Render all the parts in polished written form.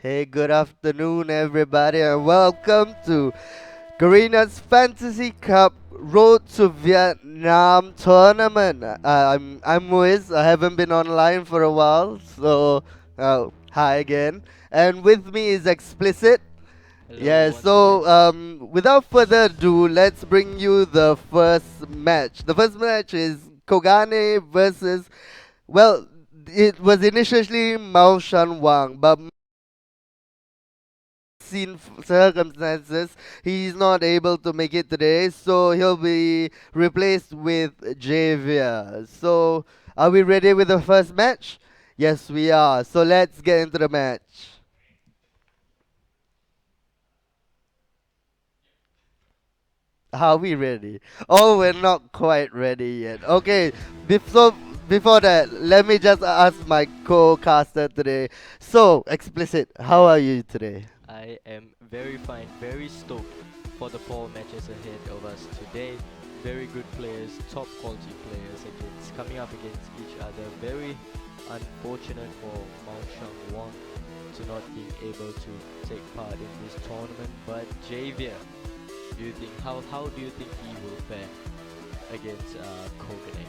Hey, good afternoon, everybody, and welcome to Garina's Fantasy Cup Road to Vietnam tournament. I'm Muiz. I haven't been online for a while, so hi again. And with me is Explicit. Hello, Yeah. once again. Without further ado, let's bring you the first match. The first match is Kogane versus. Well, it was initially Mao Shan Wang, but circumstances, he's not able to make it today, so he'll be replaced with Javier. So, are we ready with the first match? Yes, we are. So, let's get into the match. Are we ready? Oh, we're not quite ready yet. Okay, before before that, let me just ask my co-caster today. So, explicit, how are you today? I am very fine, very stoked for the four matches ahead of us today. Very good players, top quality players against coming up against each other. Very unfortunate for Mao Shang Wang to not being able to take part in this tournament. But Javier, do you think how do you think he will fare against Kogane?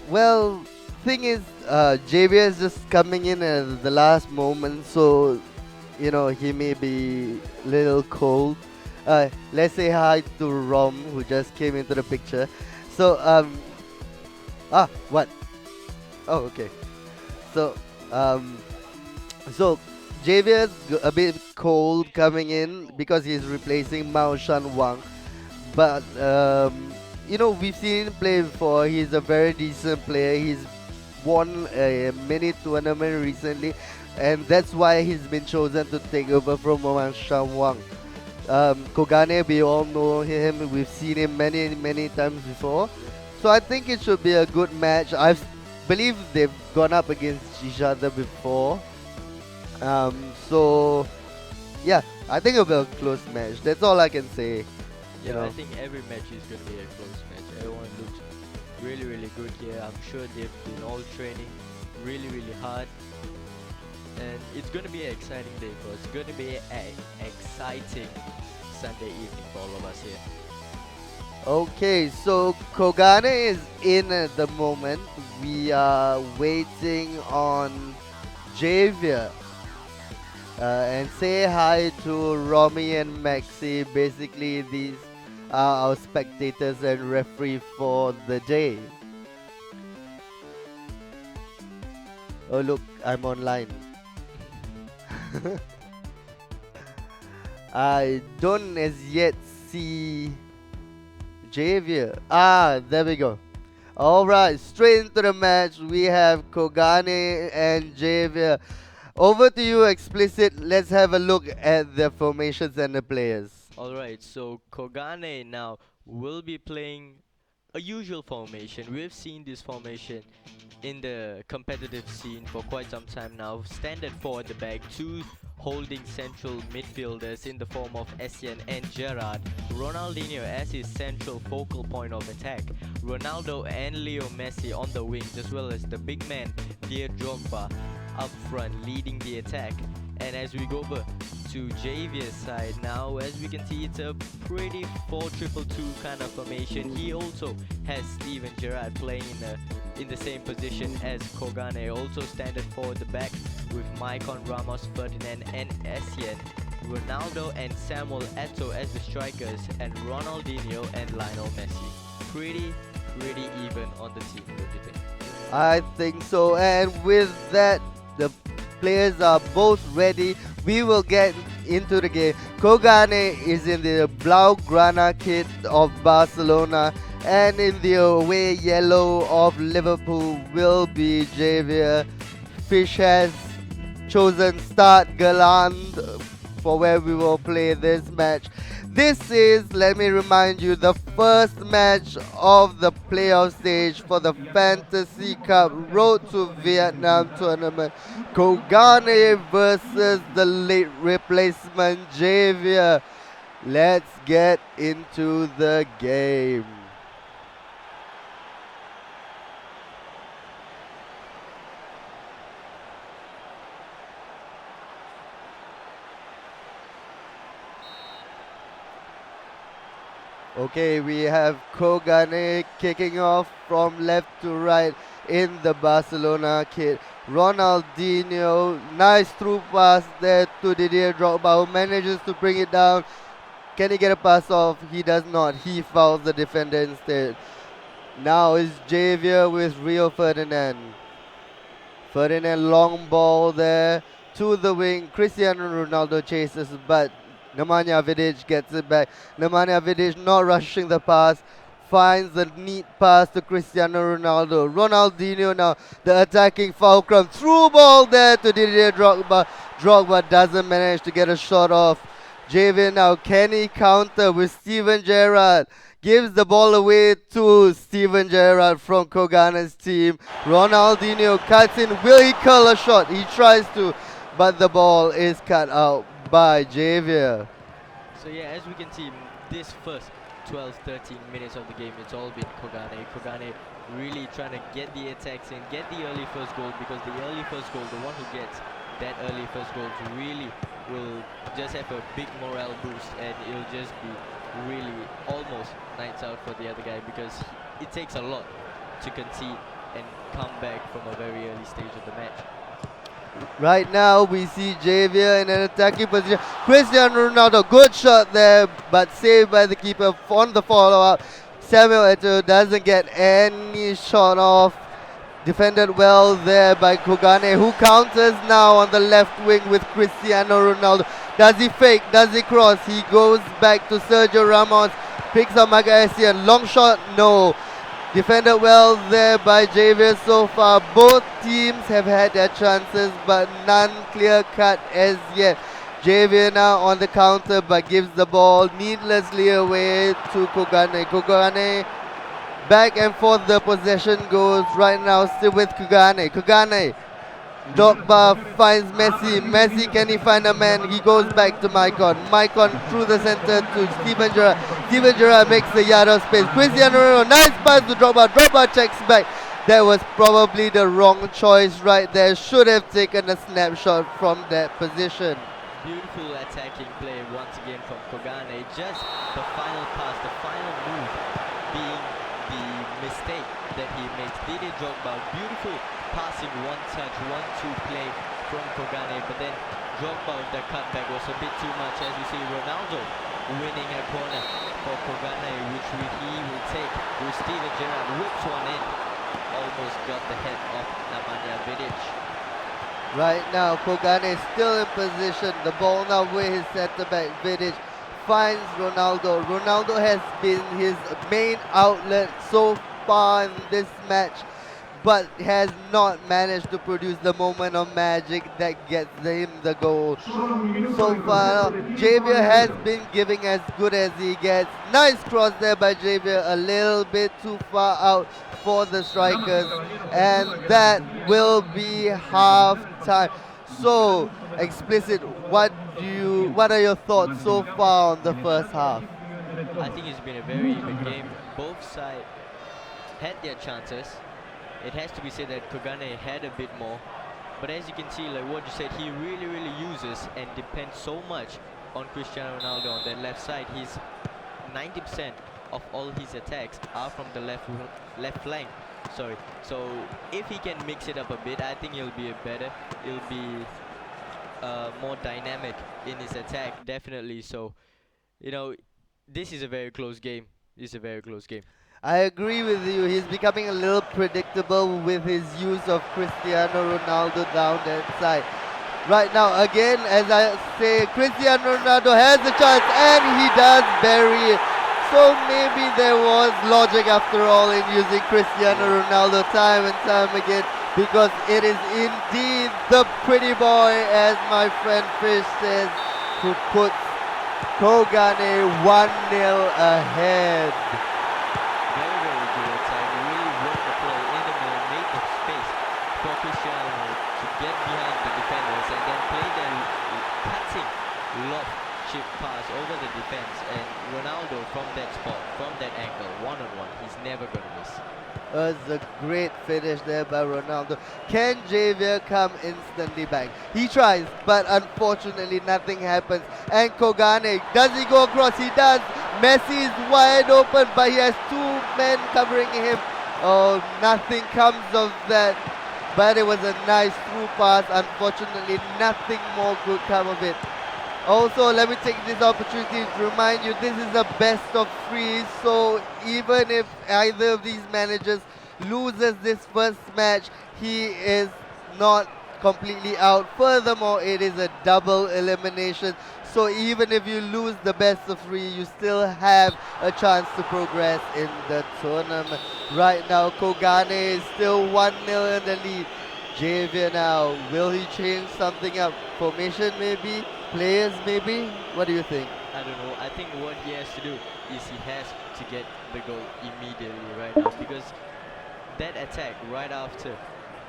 Well, thing is, JB is just coming in at the last moment, so he may be little cold. Let's say hi to Rom, who just came into the picture. So, what? Oh, okay. So, um, so Javier is a bit cold coming in because he's replacing Mao Shan Wang. But we've seen him play before. He's a very decent player. He's won a mini tournament recently, and that's why he's been chosen to take over from Wang Shanwang. Kogane, we all know him. We've seen him many, many times before. So I think it should be a good match. Believe they've gone up against each other before. So yeah, I think it'll be a close match. That's all I can say. You Yeah, I know. think every match is going to be a close match. Everyone looks really, really good here. I'm sure they've been all training really, really hard. And it's going to be an exciting day for us. It's going to be an exciting Sunday evening for all of us here. Okay, so Kogane is in at the moment. We are waiting on Javier. And say hi to Romy and Maxi. Basically, these are our spectators and referee for the day. Oh, look, I'm online. I don't as yet see Javier. Ah, there we go. Alright, straight into the match. We have Kogane and Javier. Over to you, Explicit. Let's have a look at the formations and the players. Alright, so Kogane now will be playing a usual formation. We've seen this formation in the competitive scene for quite some time now. Standard four at the back, two holding central midfielders in the form of Essien and Gerard. Ronaldinho as his central focal point of attack. Ronaldo and Leo Messi on the wings, as well as the big man Dier Drogba up front leading the attack. And as we go over to Javier's side now, as we can see, it's a pretty 4-2-2 kind of formation. He also has Steven Gerrard playing in the same position as Kogane, also standard four at the back with Maicon, Ramos, Ferdinand, and Essien. Ronaldo and Samuel Eto'o as the strikers, and Ronaldinho and Lionel Messi. Pretty even on the team, don't you think? I think so. And with that, the players are both ready. We will get into the game. Kogane is in the Blaugrana kit of Barcelona, and in the away yellow of Liverpool will be Javier. Fish has chosen Stade Galland for where we will play this match. This is, let me remind you, the first match of the playoff stage for the Fantasy Cup Road to Vietnam tournament. Kogane versus the late replacement Javier. Let's get into the game. Okay, we have Kogane kicking off from left to right in the Barcelona kit. Ronaldinho, nice through pass there to Didier Drogba, who manages to bring it down. Can he get a pass off? He does not. He fouls the defender instead. Now is Javier with Rio Ferdinand. Ferdinand long ball there to the wing. Cristiano Ronaldo chases, but Nemanja Vidic gets it back. Nemanja Vidic not rushing the pass. Finds a neat pass to Cristiano Ronaldo. Ronaldinho now, the attacking fulcrum. Through ball there to Didier Drogba. Drogba doesn't manage to get a shot off. Javier now, can he counter with Steven Gerrard? Gives the ball away to Steven Gerrard from Kogane's team. Ronaldinho cuts in. Will he curl a shot? He tries to, but the ball is cut out by Javier. So yeah, as we can see, this first 12, 13 minutes of the game, it's all been Kogane. Kogane really trying to get the attacks in, get the early first goal, because the early first goal, the one who gets that early first goal really will just have a big morale boost, and it'll just be really almost nights out for the other guy, because it takes a lot to concede and come back from a very early stage of the match. Right now we see Javier in an attacking position. Cristiano Ronaldo, good shot there, but saved by the keeper on the follow-up. Samuel Eto'o doesn't get any shot off. Defended well there by Kogane, who counters now on the left wing with Cristiano Ronaldo. Does he fake? Does he cross? He goes back to Sergio Ramos. Picks up Magaessian. Long shot? No. Defended well there by Javier so far. Both teams have had their chances, but none clear cut as yet. Javier now on the counter, but gives the ball needlessly away to Kogane. Kogane back and forth the possession goes right now, still with Kogane. Kogane, Drogba finds Messi. Messi, can he find a man? He goes back to Maicon. Maicon through the center to Steven Gerrard. Steven Gerrard makes the yard of space. Cristiano Ronaldo, nice pass to Drogba. Drogba checks back. That was probably the wrong choice right there. Should have taken a snapshot from that position. Beautiful attacking play once again from Kogane. Just the final pass, the final move being the mistake that he makes. Didier Drogba, beautiful passing, one touch, 1-2 play from Kogane, but then Drogba with the cutback was a bit too much. As we see Ronaldo winning a corner for Kogane, which he will take with Steven Gerrard, whips one in, almost got the head of Nemanja Vidic. Right now, Kogane is still in position. The ball now with his centre back, Vidic finds Ronaldo. Ronaldo has been his main outlet so far in this match, but has not managed to produce the moment of magic that gets him the goal. So far, Javier has been giving as good as he gets. Nice cross there by Javier, a little bit too far out for the strikers, and that will be half time. So, Explicit, what are your thoughts so far on the first half? I think it's been a very even game. Both sides had their chances. It has to be said that Kogane had a bit more, but as you can see, like what you said, he really uses and depends so much on Cristiano Ronaldo on that left side. He's 90% of all his attacks are from the left flank. Sorry. So if he can mix it up a bit, I think he'll be he'll be more dynamic in his attack, definitely. So, you know, this is a very close game. This is a very close game. I agree with you. He's becoming a little predictable with his use of Cristiano Ronaldo down that side. Right now, again, as I say, Cristiano Ronaldo has a chance and he does bury it. So maybe there was logic after all in using Cristiano Ronaldo time and time again, because it is indeed the pretty boy, as my friend Fish says, who puts Kogane 1-0 ahead. Very good attack. Really worked the play in the middle, made the space for Cristiano to get behind the defenders and then play their cutting lob chip pass over the defense, and Ronaldo from that spot, from that angle, one-on-one, he's never gonna miss. Was a great finish there by Ronaldo. Can Javier come instantly back? He tries, but unfortunately nothing happens. And Kogane, does he go across? He does. Messi is wide open, but he has two men covering him. Oh, nothing comes of that. But it was a nice through pass. Unfortunately, nothing more could come of it. Also, let me take this opportunity to remind you, this is a best of 3, so even if either of these managers loses this first match, he is not completely out. Furthermore, it is a double elimination, so even if you lose the best of 3, you still have a chance to progress in the tournament. Right now, Kogane is still 1-0 in the lead. Javier now, will he change something up? Formation maybe? Players maybe? What do you think? I don't know. I think what he has to do is he has to get the goal immediately right now, because that attack right after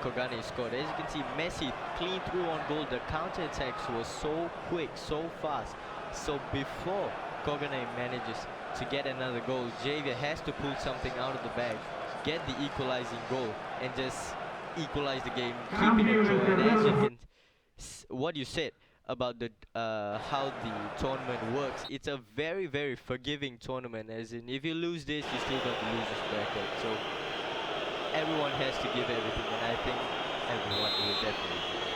Kogane scored, as you can see, Messi clean through on goal. The counter attacks were so quick, so fast. So before Kogane manages to get another goal, Javier has to pull something out of the bag, get the equalizing goal, and just equalize the game, keep it a draw. And as you can, what you said about the how the tournament works, it's a very, very forgiving tournament, as in if you lose this, you still got the losers bracket. So everyone has to give everything, and I think everyone will definitely do it.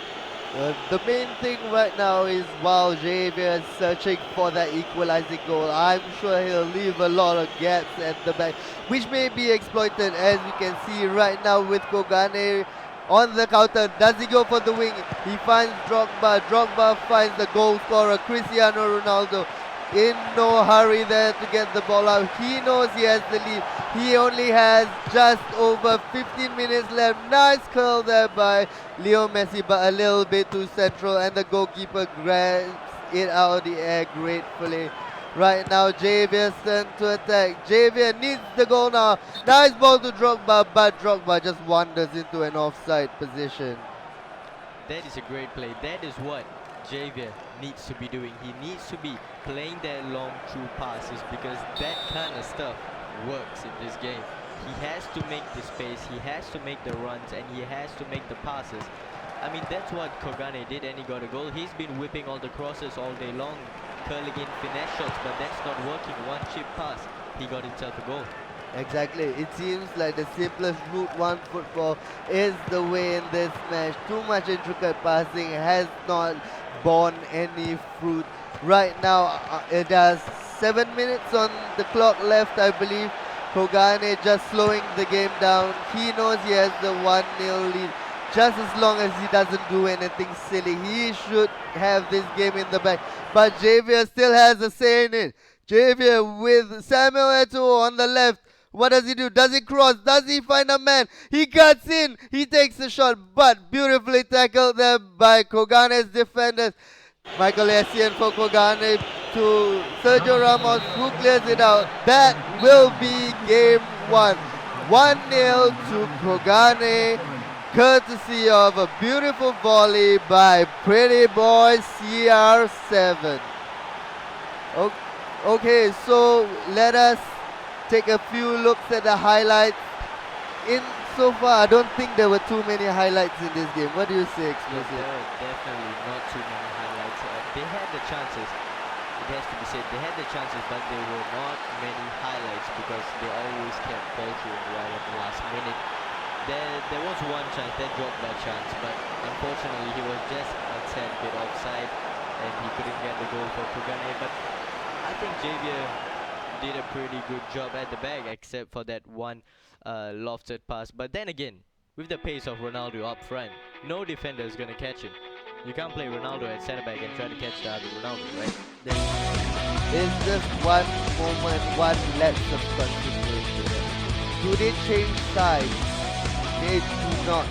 The main thing right now is while Javier is searching for that equalizing goal, I'm sure he'll leave a lot of gaps at the back, which may be exploited, as we can see right now with Kogane on the counter. Does he go for the wing? He finds Drogba. Drogba finds the goal scorer, Cristiano Ronaldo. In no hurry there to get the ball out. He knows he has the lead. He only has just over 15 minutes left. Nice curl there by Leo Messi, but a little bit too central, and the goalkeeper grabs it out of the air gratefully. Right now, Javier's turn to attack. Javier needs the goal now. Nice ball to Drogba, but Drogba just wanders into an offside position. That is a great play. That is what Javier needs to be doing. He needs to be playing that long through passes, because that kind of stuff works in this game. He has to make the space, he has to make the runs, and he has to make the passes. I mean, that's what Kogane did, and he got a goal. He's been whipping all the crosses all day long, curling in finesse shots, but that's not working. One chip pass, he got himself a goal. Exactly. It seems like the simplest Route 1 football is the way in this match. Too much intricate passing has not borne any fruit. Right now, it has 7 minutes on the clock left, I believe. Kogane just slowing the game down. He knows he has the 1-0 lead. Just as long as he doesn't do anything silly, he should have this game in the bag. But Javier still has a say in it. Javier with Samuel Eto'o on the left. What does he do? Does he cross? Does he find a man? He cuts in. He takes a shot, but beautifully tackled there by Kogane's defenders. Michael Essien for Kogane to Sergio Ramos, who clears it out. That will be game 1. 1-0 to Kogane, courtesy of a beautiful volley by Pretty Boy CR7. Okay, so let us take a few looks at the highlights. So far, I don't think there were too many highlights in this game. What do you say, Explosive? There were definitely not too many highlights. They had the chances, it has to be said, they had the chances, but there were not many highlights, because they always kept faltering right at the last minute. There was one chance, that dropped by chance, but unfortunately he was just a tad bit offside, and he couldn't get the goal for Kogane. But I think Javier did a pretty good job at the back, except for that one lofted pass. But then again, with the pace of Ronaldo up front, no defender is going to catch him. You can't play Ronaldo at centre back and try to catch the other Ronaldo, right? It's just one moment, one lapse of concentration. Do they change sides? They do not.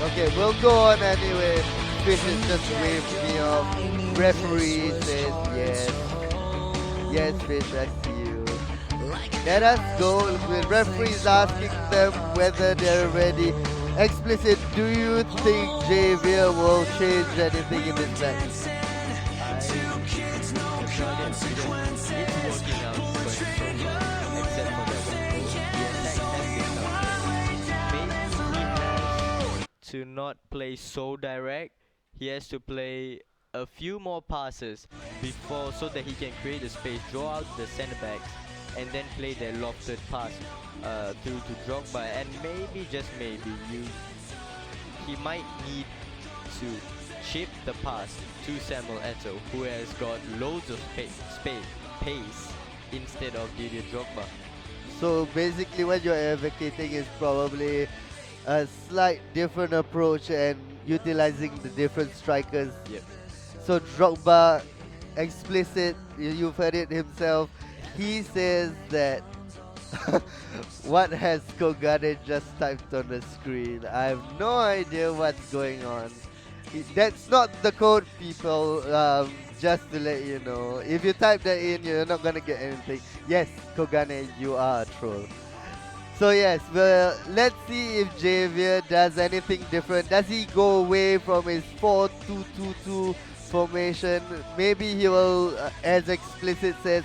Okay, we'll go on anyway. Fish is just waved me off. Referee says yes. Yes, Fish, I see you. Let us go with referees asking them whether they're ready. Explicit, do you think Javier will change anything in this match? no idea because it's working out for him so far, except for that one goal. The attack has been something. Maybe he has to not play so direct. He has to play a few more passes before so that he can create the space, draw out the centre backs, and then play their lofted pass through to Drogba. And maybe, just maybe, he might need to chip the pass to Samuel Eto'o, who has got loads of pace instead of Didier Drogba. So basically, what you're advocating is probably a slight different approach and utilizing the different strikers. Yep. So Drogba, explicit, you've heard it himself. He says that what has Kogane just typed on the screen? I have no idea what's going on. That's not the code, people. Just to let you know, if you type that in, you're not gonna get anything. Yes, Kogane, you are a troll. So yes, well, let's see if Javier does anything different. Does he go away from his 4-2-2-2 formation? Maybe he will, as explicit says,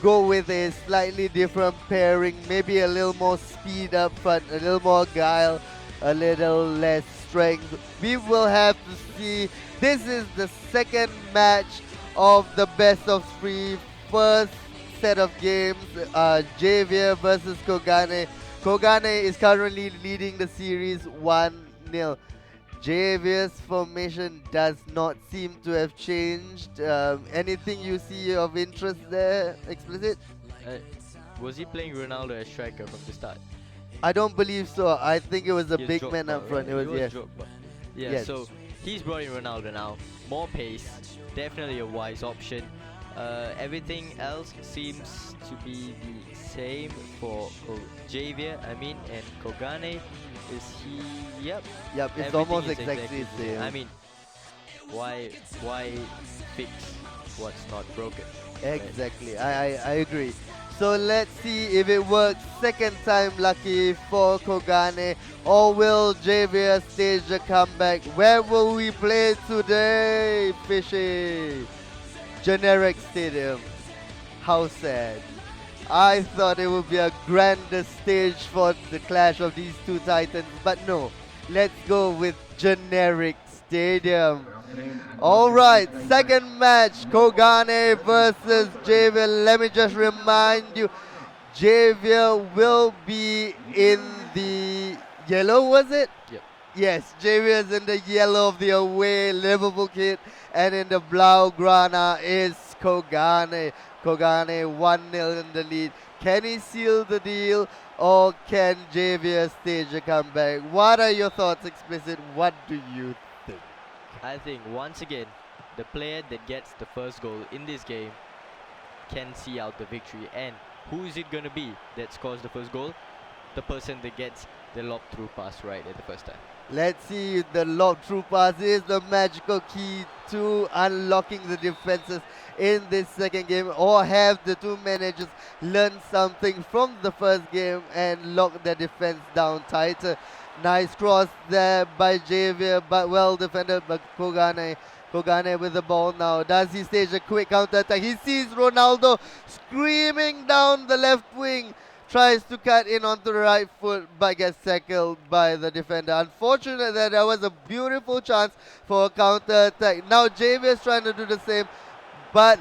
go with a slightly different pairing. Maybe a little more speed up front, a little more guile, a little less strength. We will have to see. This is the second match of the best of three. First set of games, Javier versus Kogane. Kogane is currently leading the series 1-0. Javier's formation does not seem to have changed. Anything you see of interest there, explicit? Uh, was he playing Ronaldo as striker from the start? I don't believe so. I think it was a He was big man Drogba, up front. right? It was, yes. Drogba. Yeah, Yes. so he's brought in Ronaldo now. More pace, definitely a wise option. Everything else seems to be the same for Javier, and Kogane. Is he? Yep. Yep, it's Everything almost is exactly the same. I mean, why fix what's not broken? right? Exactly, I agree. So let's see if it works. Second time lucky for Kogane, or will Javier stage a comeback? Where will we play today, Fishy? Generic Stadium. How sad. I thought it would be a grander stage for the clash of these two titans, but no. Let's go with Generic Stadium. Alright, second match, Kogane versus Javier. Let me just remind you, Javier will be in the yellow, was it? Yep. Yes, Javier is in the yellow of the away Liverpool kit, and in the Blaugrana is Kogane. Kogane 1-0 in the lead. Can he seal the deal, or can Javier stage a comeback? What are your thoughts, explicit? What do you think? I think once again, the player that gets the first goal in this game can see out the victory. And who is it going to be that scores the first goal? The person that gets the lob through pass right at the first time. Let's see if the lob through pass is the magical key to unlocking the defenses in this second game, or have the two managers learned something from the first game and lock their defense down tighter. Nice cross there by Javier, but well defended by Kogane. Kogane with the ball now. Does he stage a quick counter attack? He sees Ronaldo screaming down the left wing. Tries to cut in onto the right foot, but gets tackled by the defender. Unfortunately, that was a beautiful chance for a counter attack. Now Javier is trying to do the same, but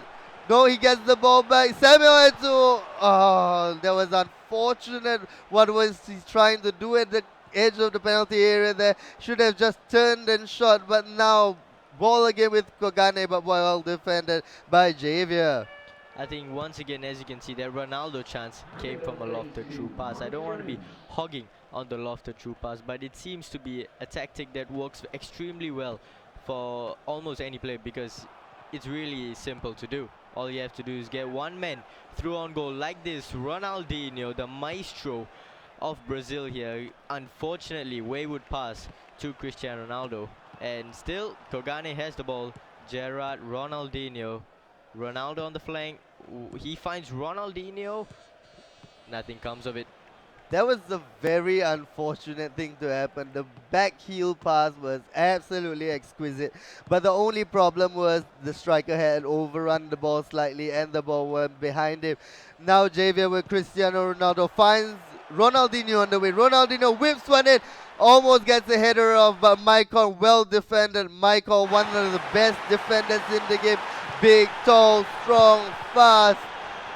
no, he gets the ball back. Samuel Eto'o. Oh, that was unfortunate. What was he trying to do at the edge of the penalty area there? Should have just turned and shot, but now ball again with Kogane, but well defended by Javier. I think once again, as you can see, that Ronaldo chance came from a lofted through pass. I don't want to be hogging on the lofted through pass, but it seems to be a tactic that works extremely well for almost any player, because it's really simple to do. All you have to do is get one man through on goal like this. Ronaldinho, the maestro of Brazil here. Unfortunately, wayward pass to Cristiano Ronaldo. And still, Kogane has the ball. Gerrard, Ronaldinho. Ronaldo on the flank. He finds Ronaldinho. Nothing comes of it. That was a very unfortunate thing to happen. The back heel pass was absolutely exquisite, but the only problem was the striker had overrun the ball slightly and the ball went behind him. Now Javier with Cristiano Ronaldo finds Ronaldinho on the way. Ronaldinho whips one in, almost gets a header off, but Maicon well defended. Maicon, one of the best defenders in the game. Big, tall, strong, fast.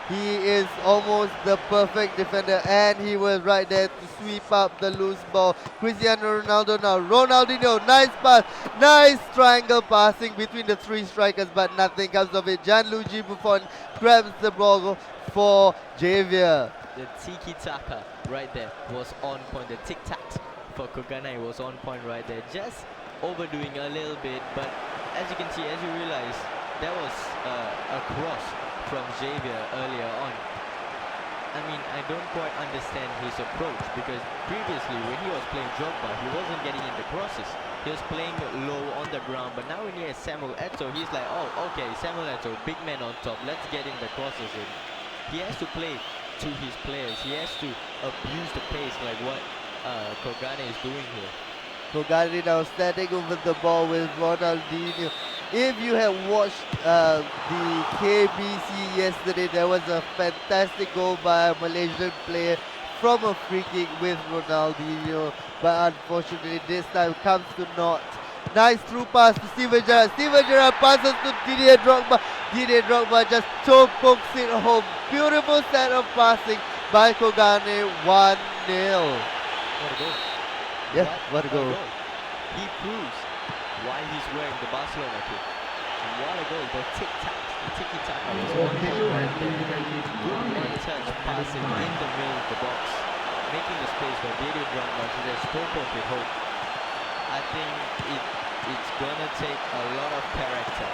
He is almost the perfect defender, and he was right there to sweep up the loose ball. Cristiano Ronaldo now. Ronaldinho, nice pass, nice triangle passing between the three strikers, but nothing comes of it. Gianluigi Buffon grabs the ball for Javier. The tiki-taka right there was on point. The tic-tac for Kogane was on point right there. Just overdoing a little bit, but as you can see, as you realize, that was a cross from Javier earlier on. I mean, I don't quite understand his approach, because previously when he was playing Drogba, he wasn't getting in the crosses. He was playing low on the ground, but now when he has Samuel Eto'o, he's like, oh, okay, Samuel Eto'o, big man on top, let's get in the crosses in. He has to play to his players. He has to abuse the pace like what Kogane is doing here. Kogane now standing over the ball with Ronaldinho. If you have watched the KBC yesterday, there was a fantastic goal by a Malaysian player from a free kick with Ronaldinho, but unfortunately this time comes to naught. Nice through pass to Steven Gerrard. Steven Gerrard passes to Didier Drogba. Didier Drogba just pokes it home. Beautiful set of passing by Kogane, 1-0. What a goal. Yeah, what a goal. He proves why he's wearing the Barcelona kit. And what a goal. The tiki-taka was on point right there. Good one-touch passing in the middle of the box, making the space for Didier Drogba to just poke it home. I think it's gonna take a lot of character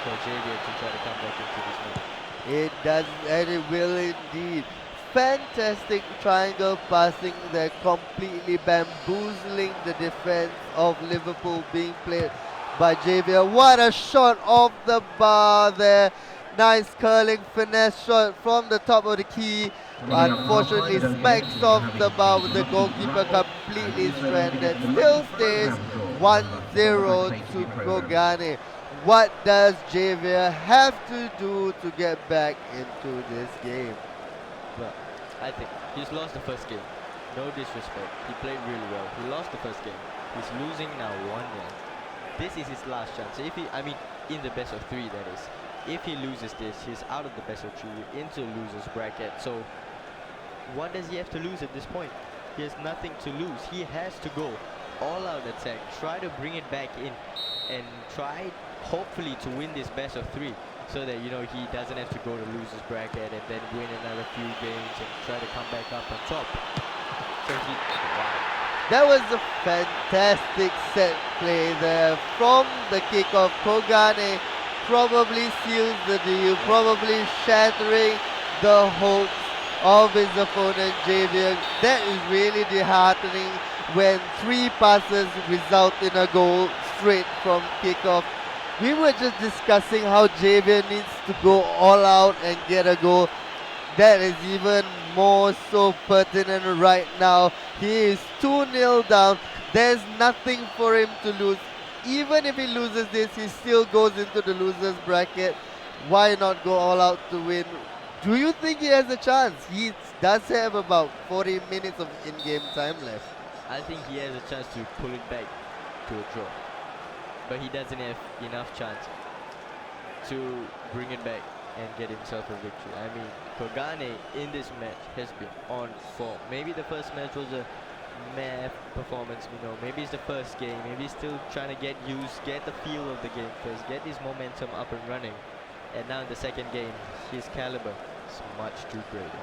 for Javier to try to come back into this match. It does, and it will indeed. Fantastic triangle passing there, completely bamboozling the defense of Liverpool, being played by Javier. What a shot off the bar there. Nice curling finesse shot from the top of the key. Unfortunately smacks off the bar with the goalkeeper completely stranded. Still stays 1-0 to Kogane. What does Javier have to do to get back into this game? Well, I think he's lost the first game. No disrespect. He played really well. He lost the first game. He's losing now 1-0. This is his last chance. If he, I mean, in the best of 3 that is. If he loses this, he's out of the best of 3 into losers bracket. So what does he have to lose at this point? He has nothing to lose. He has to go all out attack, try to bring it back in, and try hopefully to win this best of 3, so that, you know, he doesn't have to go to losers bracket and then win another few games and try to come back up on top. So he, wow. That was a fantastic set play there from the kickoff. Kogane probably seals the deal, probably shattering the hopes of his opponent Javier. That is really disheartening when 3 passes result in a goal straight from kickoff. We were just discussing how Javier needs to go all out and get a goal. That is even more so pertinent right now. He is 2-0 down. There's nothing for him to lose. Even if he loses this, he still goes into the losers bracket. Why not go all out to win? Do you think he has a chance? He does have about 40 minutes of in-game time left. I think he has a chance to pull it back to a draw, but he doesn't have enough chance to bring it back and get himself a victory. I mean, Kogane in this match has been on form. Maybe the first match was a meh performance, you know, maybe it's the first game, maybe he's still trying to get used, get the feel of the game first, get his momentum up and running, and now in the second game, his caliber is much too greater.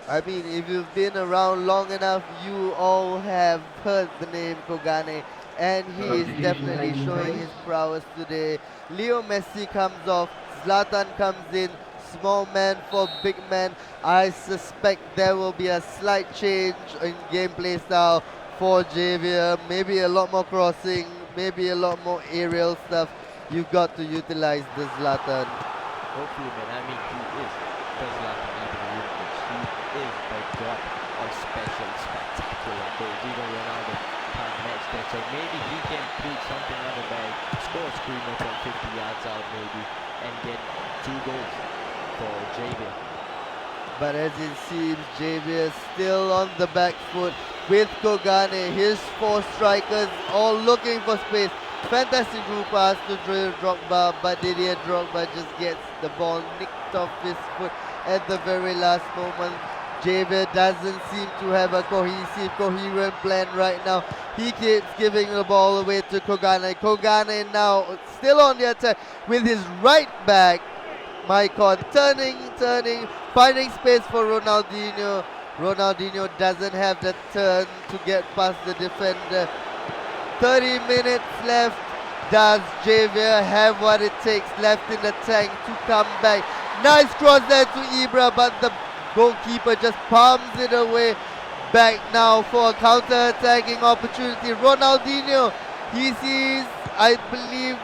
I mean, if you've been around long enough, you all have heard the name Kogane, and he is definitely showing his prowess today. Leo Messi comes off, Zlatan comes in, small man for big man. I suspect there will be a slight change in gameplay style for Javier. Maybe a lot more crossing, maybe a lot more aerial stuff. You've got to utilize the Zlatan. Hopefully, man. I mean, he is the Zlatan. he is the god of special, spectacular goals. Even Ronaldo can't match that. So maybe he can put something on the bag, score a screamer from 50 yards out maybe, and get 2 goals for Javier. But as it seems, Javier still on the back foot with Kogane. His 4 strikers all looking for space. Fantastic through pass to Drogba, but Didier Drogba just gets the ball nicked off his foot at the very last moment. Javier doesn't seem to have a coherent plan right now. He keeps giving the ball away to Kogane. Kogane now still on the attack with his right back. Maicon turning, finding space for Ronaldinho. Ronaldinho doesn't have the turn to get past the defender. 30 minutes left. Does Javier have what it takes left in the tank to come back? Nice cross there to Ibra, but the goalkeeper just palms it away. Back now for a counter-attacking opportunity. Ronaldinho, he sees, I believe,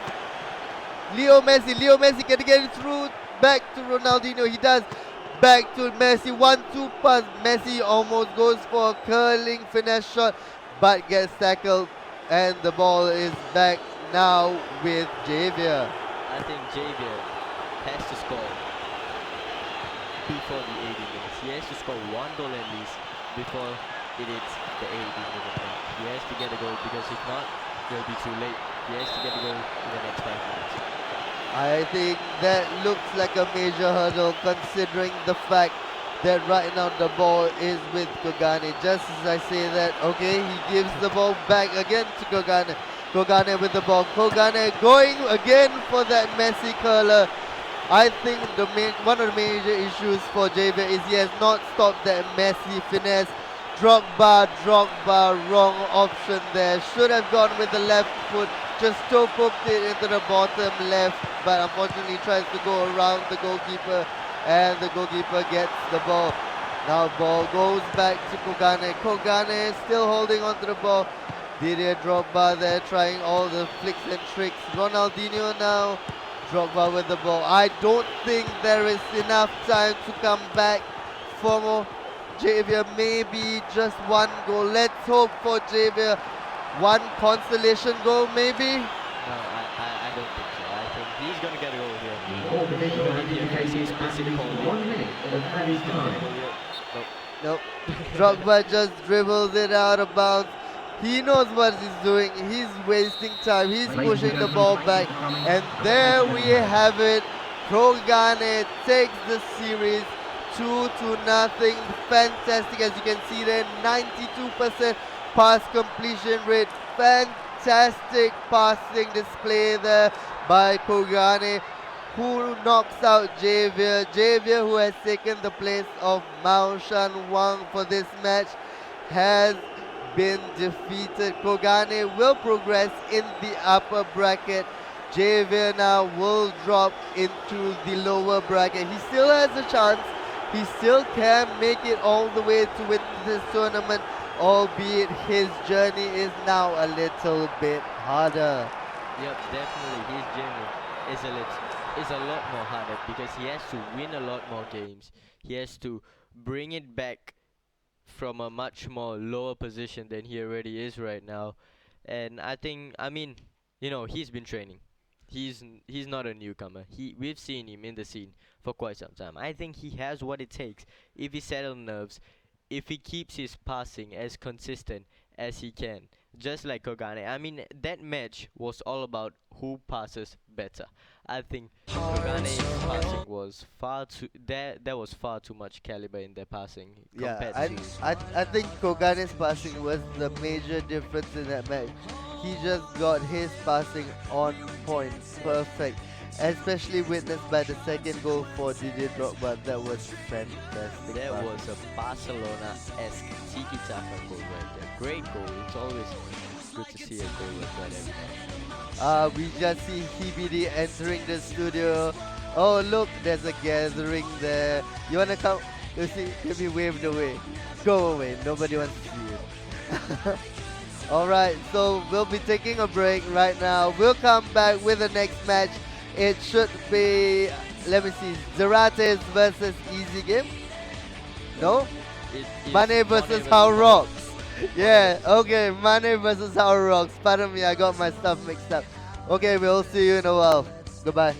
Leo Messi. Leo Messi can get it through. Back to Ronaldinho. He does. Back to Messi. 1-2 pass. Messi almost goes for a curling finesse shot, but gets tackled, and the ball is back now with Javier. I think Javier has to score before the 80 minutes. He has to score 1 goal at least before it is the 80-minute mark. He has to get a goal, because if not, it'll be too late. He has to get a goal in the next 5 minutes. I think that looks like a major hurdle, considering the fact that right now the ball is with Kogane. Just as I say that, okay, he gives the ball back again to Kogane. Kogane with the ball. Kogane going again for that Messi curler. I think one of the major issues for Javier is he has not stopped that Messi finesse. Drogba, wrong option there. Should have gone with the left foot. Just toe poked it into the bottom left, but unfortunately tries to go around the goalkeeper, and the goalkeeper gets the ball. Now ball goes back to Kogane. Kogane still holding onto the ball. Didier Drogba there trying all the flicks and tricks. Ronaldinho now. Drogba with the ball. I don't think there is enough time to come back for Javier. Maybe just 1 goal. Let's hope for Javier. 1 consolation goal maybe? No, I don't think so. I think he's going to get a goal here. He has explicit call here. Nope. Drogba just dribbles it out of bounds. He knows what he's doing. He's wasting time. He's pushing the ball back. And there we have it. Kogane takes the series 2-0. Fantastic, as you can see there. 92% pass completion rate. Fantastic passing display there by Kogane, who knocks out Javier. Javier, who has taken the place of Mao Shan Wang for this match, has been defeated. Kogane will progress in the upper bracket. Javier now will drop into the lower bracket. He still has a chance. He still can make it all the way to win this tournament, albeit his journey is now a little bit harder. Yep, definitely. His journey is a lot more harder, because he has to win a lot more games. He has to bring it back from a much more lower position than he already is right now. And I think, I mean, he's been training. He's not a newcomer. We've seen him in the scene for quite some time. I think he has what it takes if he settles nerves, if he keeps his passing as consistent as he can, just like Kogane. I mean, that match was all about who passes better. I think Kogane's passing was there was far too much caliber in their passing compared to I think Kogane's passing was the major difference in that match. He just got his passing on point, perfect. Especially witnessed by the second goal for Didier Drogba. That was fantastic. That was a Barcelona-esque tiki-taka goal right there. Great goal. It's always good to see a goal like that every time. We just see Hiid entering the studio. Oh look, there's a gathering there. You wanna come? You see, let me waved away. Go away. Nobody wants to see you. Alright, so we'll be taking a break right now. We'll come back with the next match. It should be, let me see, Zarate versus Easy Game. No? It is Money Money versus How versus Power. Rocks. Money Yeah, versus Power. okay, Money versus How Rocks. Pardon me, I got my stuff mixed up. Okay, we'll see you in a while. Goodbye.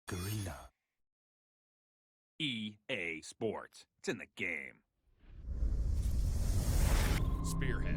Garena. EA Sports. It's in the game. Spearhead.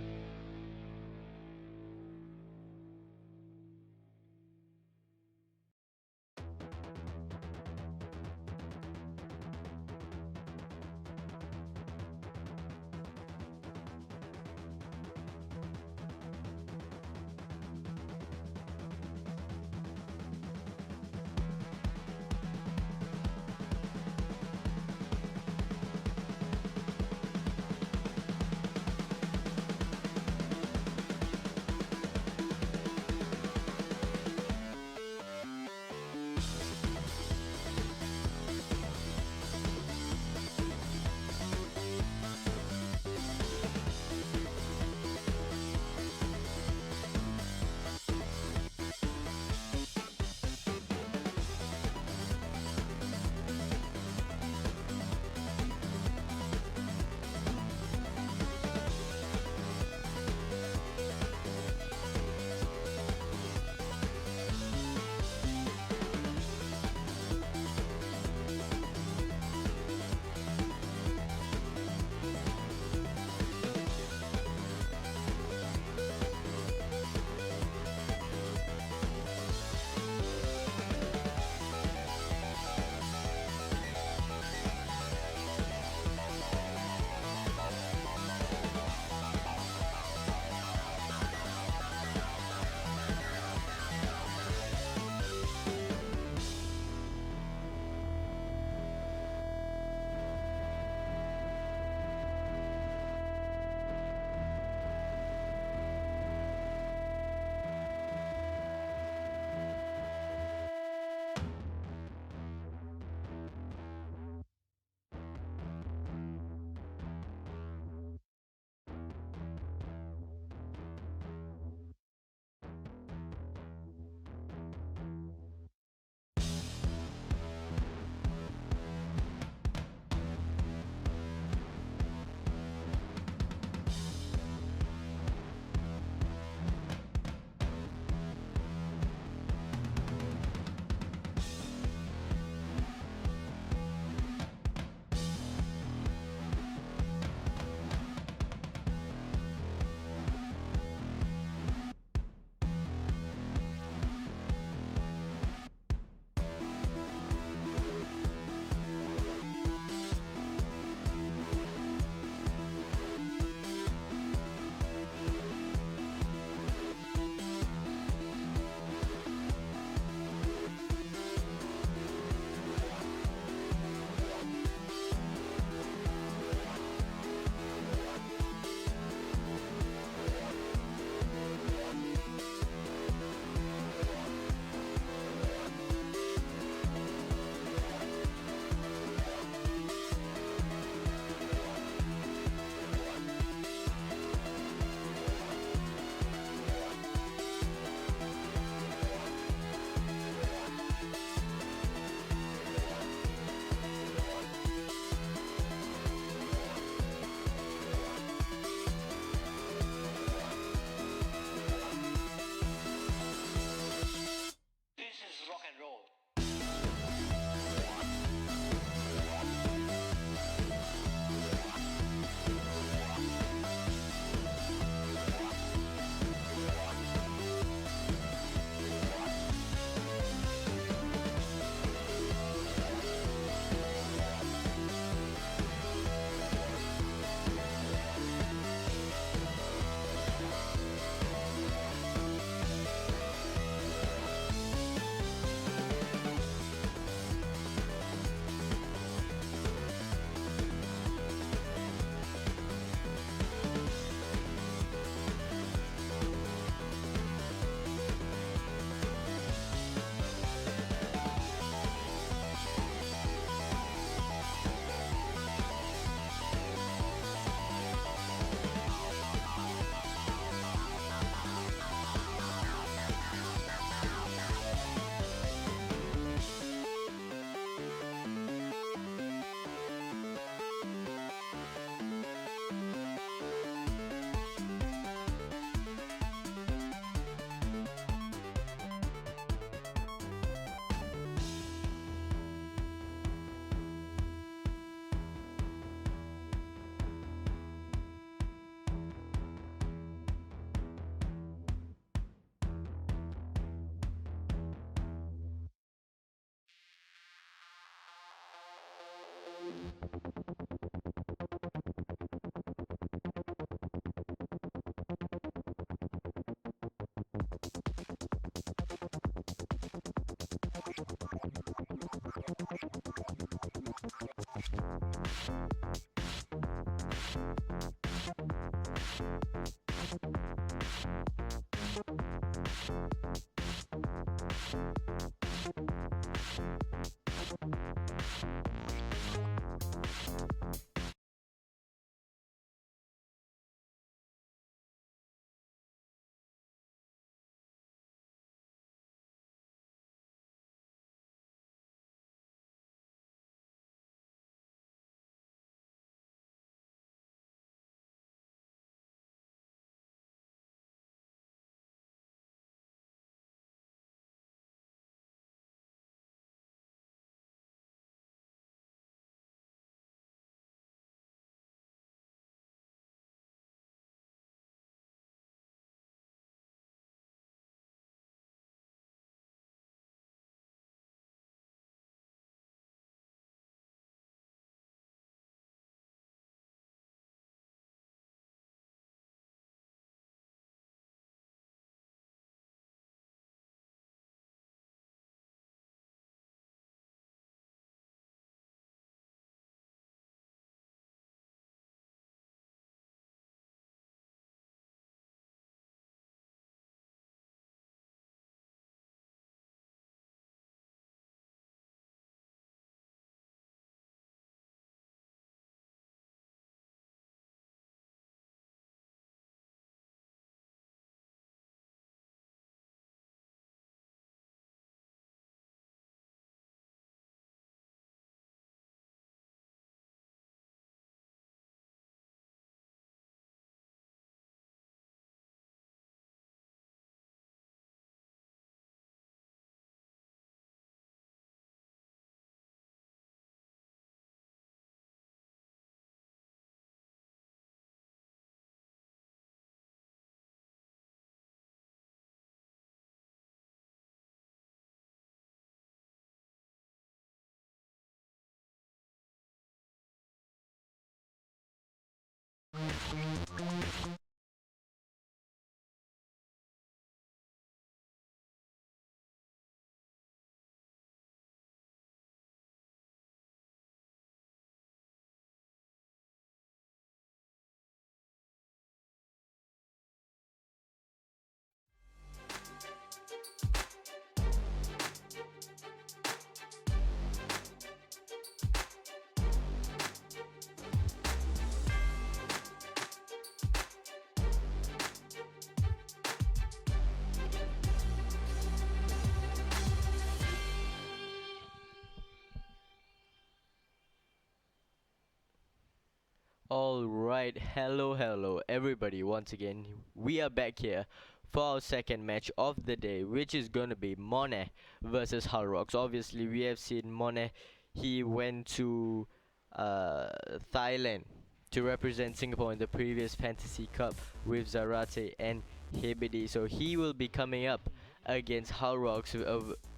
All right, hello, everybody. Once again, we are back here for our second match of the day, which is gonna be Monet versus Hull Rocks. Obviously, we have seen Monet. He went to uh, Thailand to represent Singapore in the previous Fantasy Cup with Zarate and Hiid. So he will be coming up against Hull Rocks,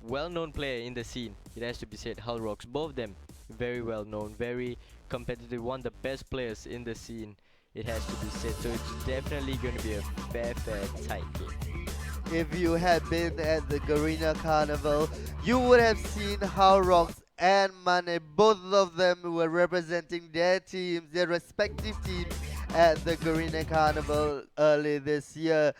well-known player in the scene. It has to be said, Hull Rocks, both of them very well known, very competitive, one of the best players in the scene, it has to be said. So it's definitely going to be a fair tight game. If you had been at the Garena Carnival, you would have seen how Rocks and Mane, both of them were representing their teams, their respective teams at the Garena Carnival early this year.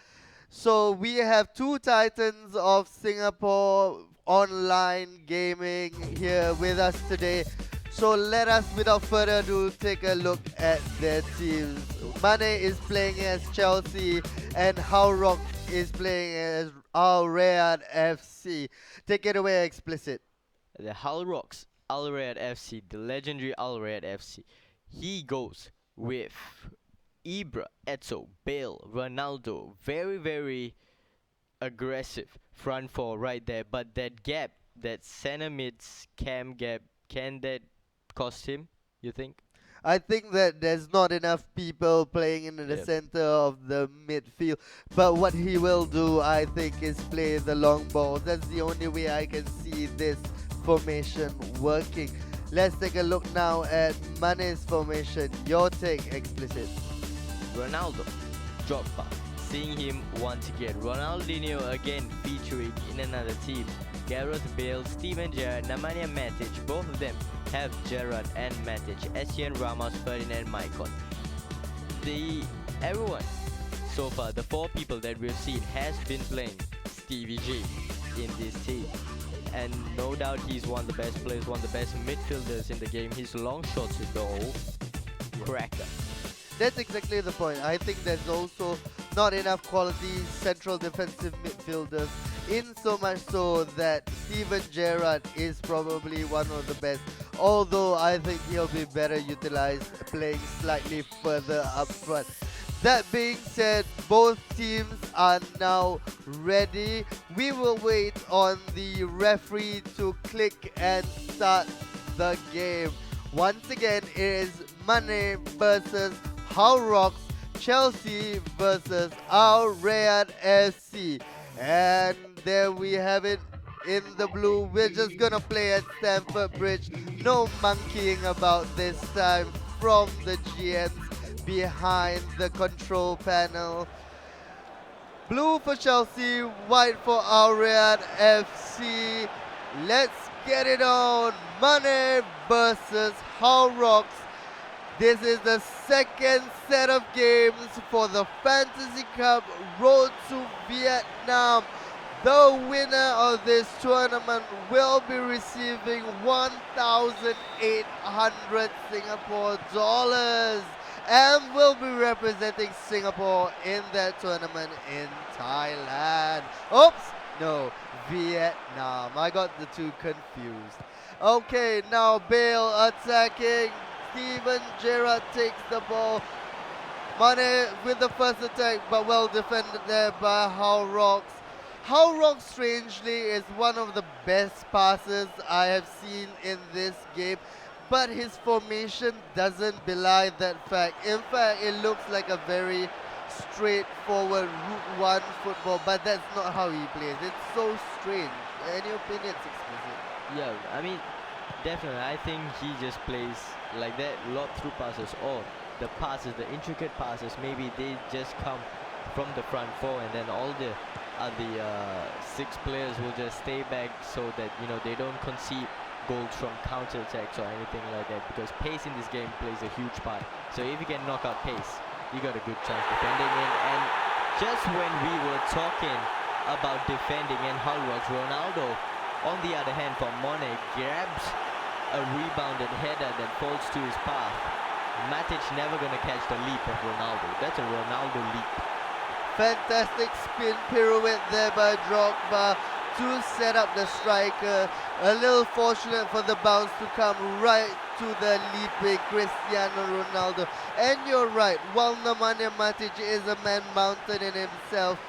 So we have two titans of Singapore online gaming here with us today. So let us, without further ado, take a look at their teams. Mane is playing as Chelsea and How Rock is playing as Al Rayyan FC. Take it away, Explicit. The Hull Rocks, Al Rayyan FC, the legendary Al Rayyan FC. He goes with Ibra, Eto, Bale, Ronaldo. Very aggressive front four right there. But that gap, that center mid's cam gap, can that cost him, you think? I think that there's not enough people playing in the Yep. center of the midfield. But what he will do, I think, is play the long ball. That's the only way I can see this formation working. Let's take a look now at Mane's formation. Your take, explicit. Ronaldo, Drogba. Seeing him once again. Ronaldinho again featuring in another team. Gareth Bale, Steven Gerrard, Nemanja Matic, both of them have Gerrard and Matic. Essien, Ramos, Ferdinand, Maicon. Everyone so far, the four people that we've seen has been playing Stevie G in this team. And no doubt he's one of the best players, one of the best midfielders in the game. His long shots is the cracker. That's exactly the point. I think there's also not enough quality central defensive midfielders, in so much so that Steven Gerrard is probably one of the best, although I think he'll be better utilized playing slightly further up front. That being said, both teams are now ready. We will wait on the referee to click and start the game. Once again, it is Mane versus Hull Rocks, Chelsea versus Al Rayyan FC. And there we have it in the blue. We're just gonna play at Stamford Bridge. No monkeying about this time from the GMs behind the control panel. Blue for Chelsea, white for Al Rayyan FC. Let's get it on. Mane versus Hull Rocks. This is the second set of games for the Fantasy Cup Road to Vietnam. The winner of this tournament will be receiving 1,800 Singapore dollars and will be representing Singapore in that tournament in Thailand. Oops, no, Vietnam. I got the two confused. Okay, now Bale attacking. Steven Gerrard takes the ball. Mane with the first attack, but well defended there by Hull Rocks. Hull Rocks, strangely, is one of the best passes I have seen in this game, but his formation doesn't belie that fact. In fact, it looks like a very straightforward Route 1 football, but that's not how he plays. It's so strange. Any opinions, explicit? Yeah, I mean, definitely. I think he just plays like that, lot through passes, or the passes, the intricate passes. Maybe they just come from the front four, and then all the six players will just stay back so that they don't concede goals from counter attacks or anything like that. Because pace in this game plays a huge part. So if you can knock out pace, you got a good chance defending it. And just when we were talking about defending and Hull Rocks, Ronaldo, on the other hand, for Mane, grabs a rebounded header that falls to his path. Matic never gonna catch the leap of Ronaldo. That's a Ronaldo leap. Fantastic spin pirouette there by Drogba to set up the striker. A little fortunate for the bounce to come right to the leaping Cristiano Ronaldo. And you're right, while Nemanja Matic is a man mounted in himself,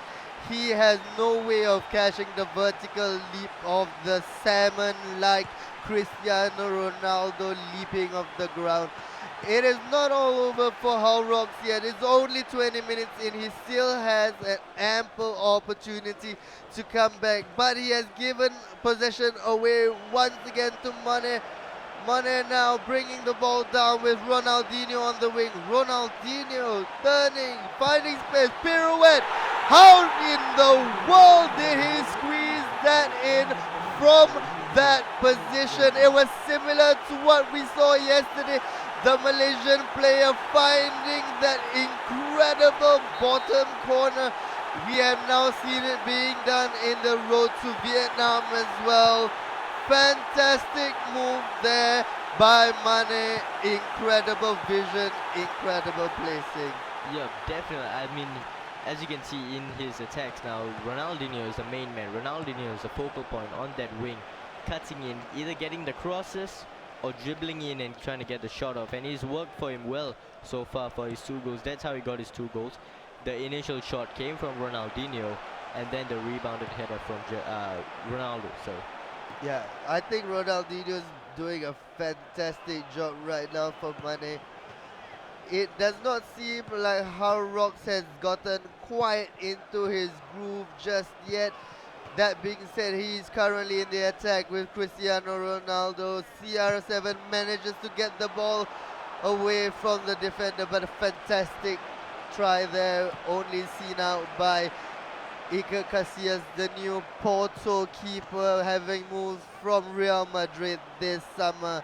he has no way of catching the vertical leap of the salmon like Cristiano Ronaldo leaping off the ground. It is not all over for Hull Rocks yet. It's only 20 minutes in. He still has an ample opportunity to come back, but he has given possession away once again to Mane. Mane now bringing the ball down with Ronaldinho on the wing. Ronaldinho turning, finding space, pirouette. How in the world did he squeeze that in from that position? It was similar to what we saw yesterday. The Malaysian player finding that incredible bottom corner. We have now seen it being done in the road to Vietnam as well. Fantastic move there by Mane. Incredible vision, incredible placing. Yeah, definitely. I mean, as you can see in his attacks now, Ronaldinho is the main man. Ronaldinho is the focal point on that wing, cutting in, either getting the crosses or dribbling in and trying to get the shot off. And he's worked for him well so far for his 2 goals. That's how he got his 2 goals. The initial shot came from Ronaldinho, and then the rebounded header from Ronaldo. So yeah, I think Ronaldinho is doing a fantastic job right now for Mane. It does not seem like Hull Rocks has gotten quite into his groove just yet. That being said, he is currently in the attack with Cristiano Ronaldo. CR7 manages to get the ball away from the defender, but a fantastic try there, only seen out by Iker Casillas, the new Porto keeper, having moved from Real Madrid this summer.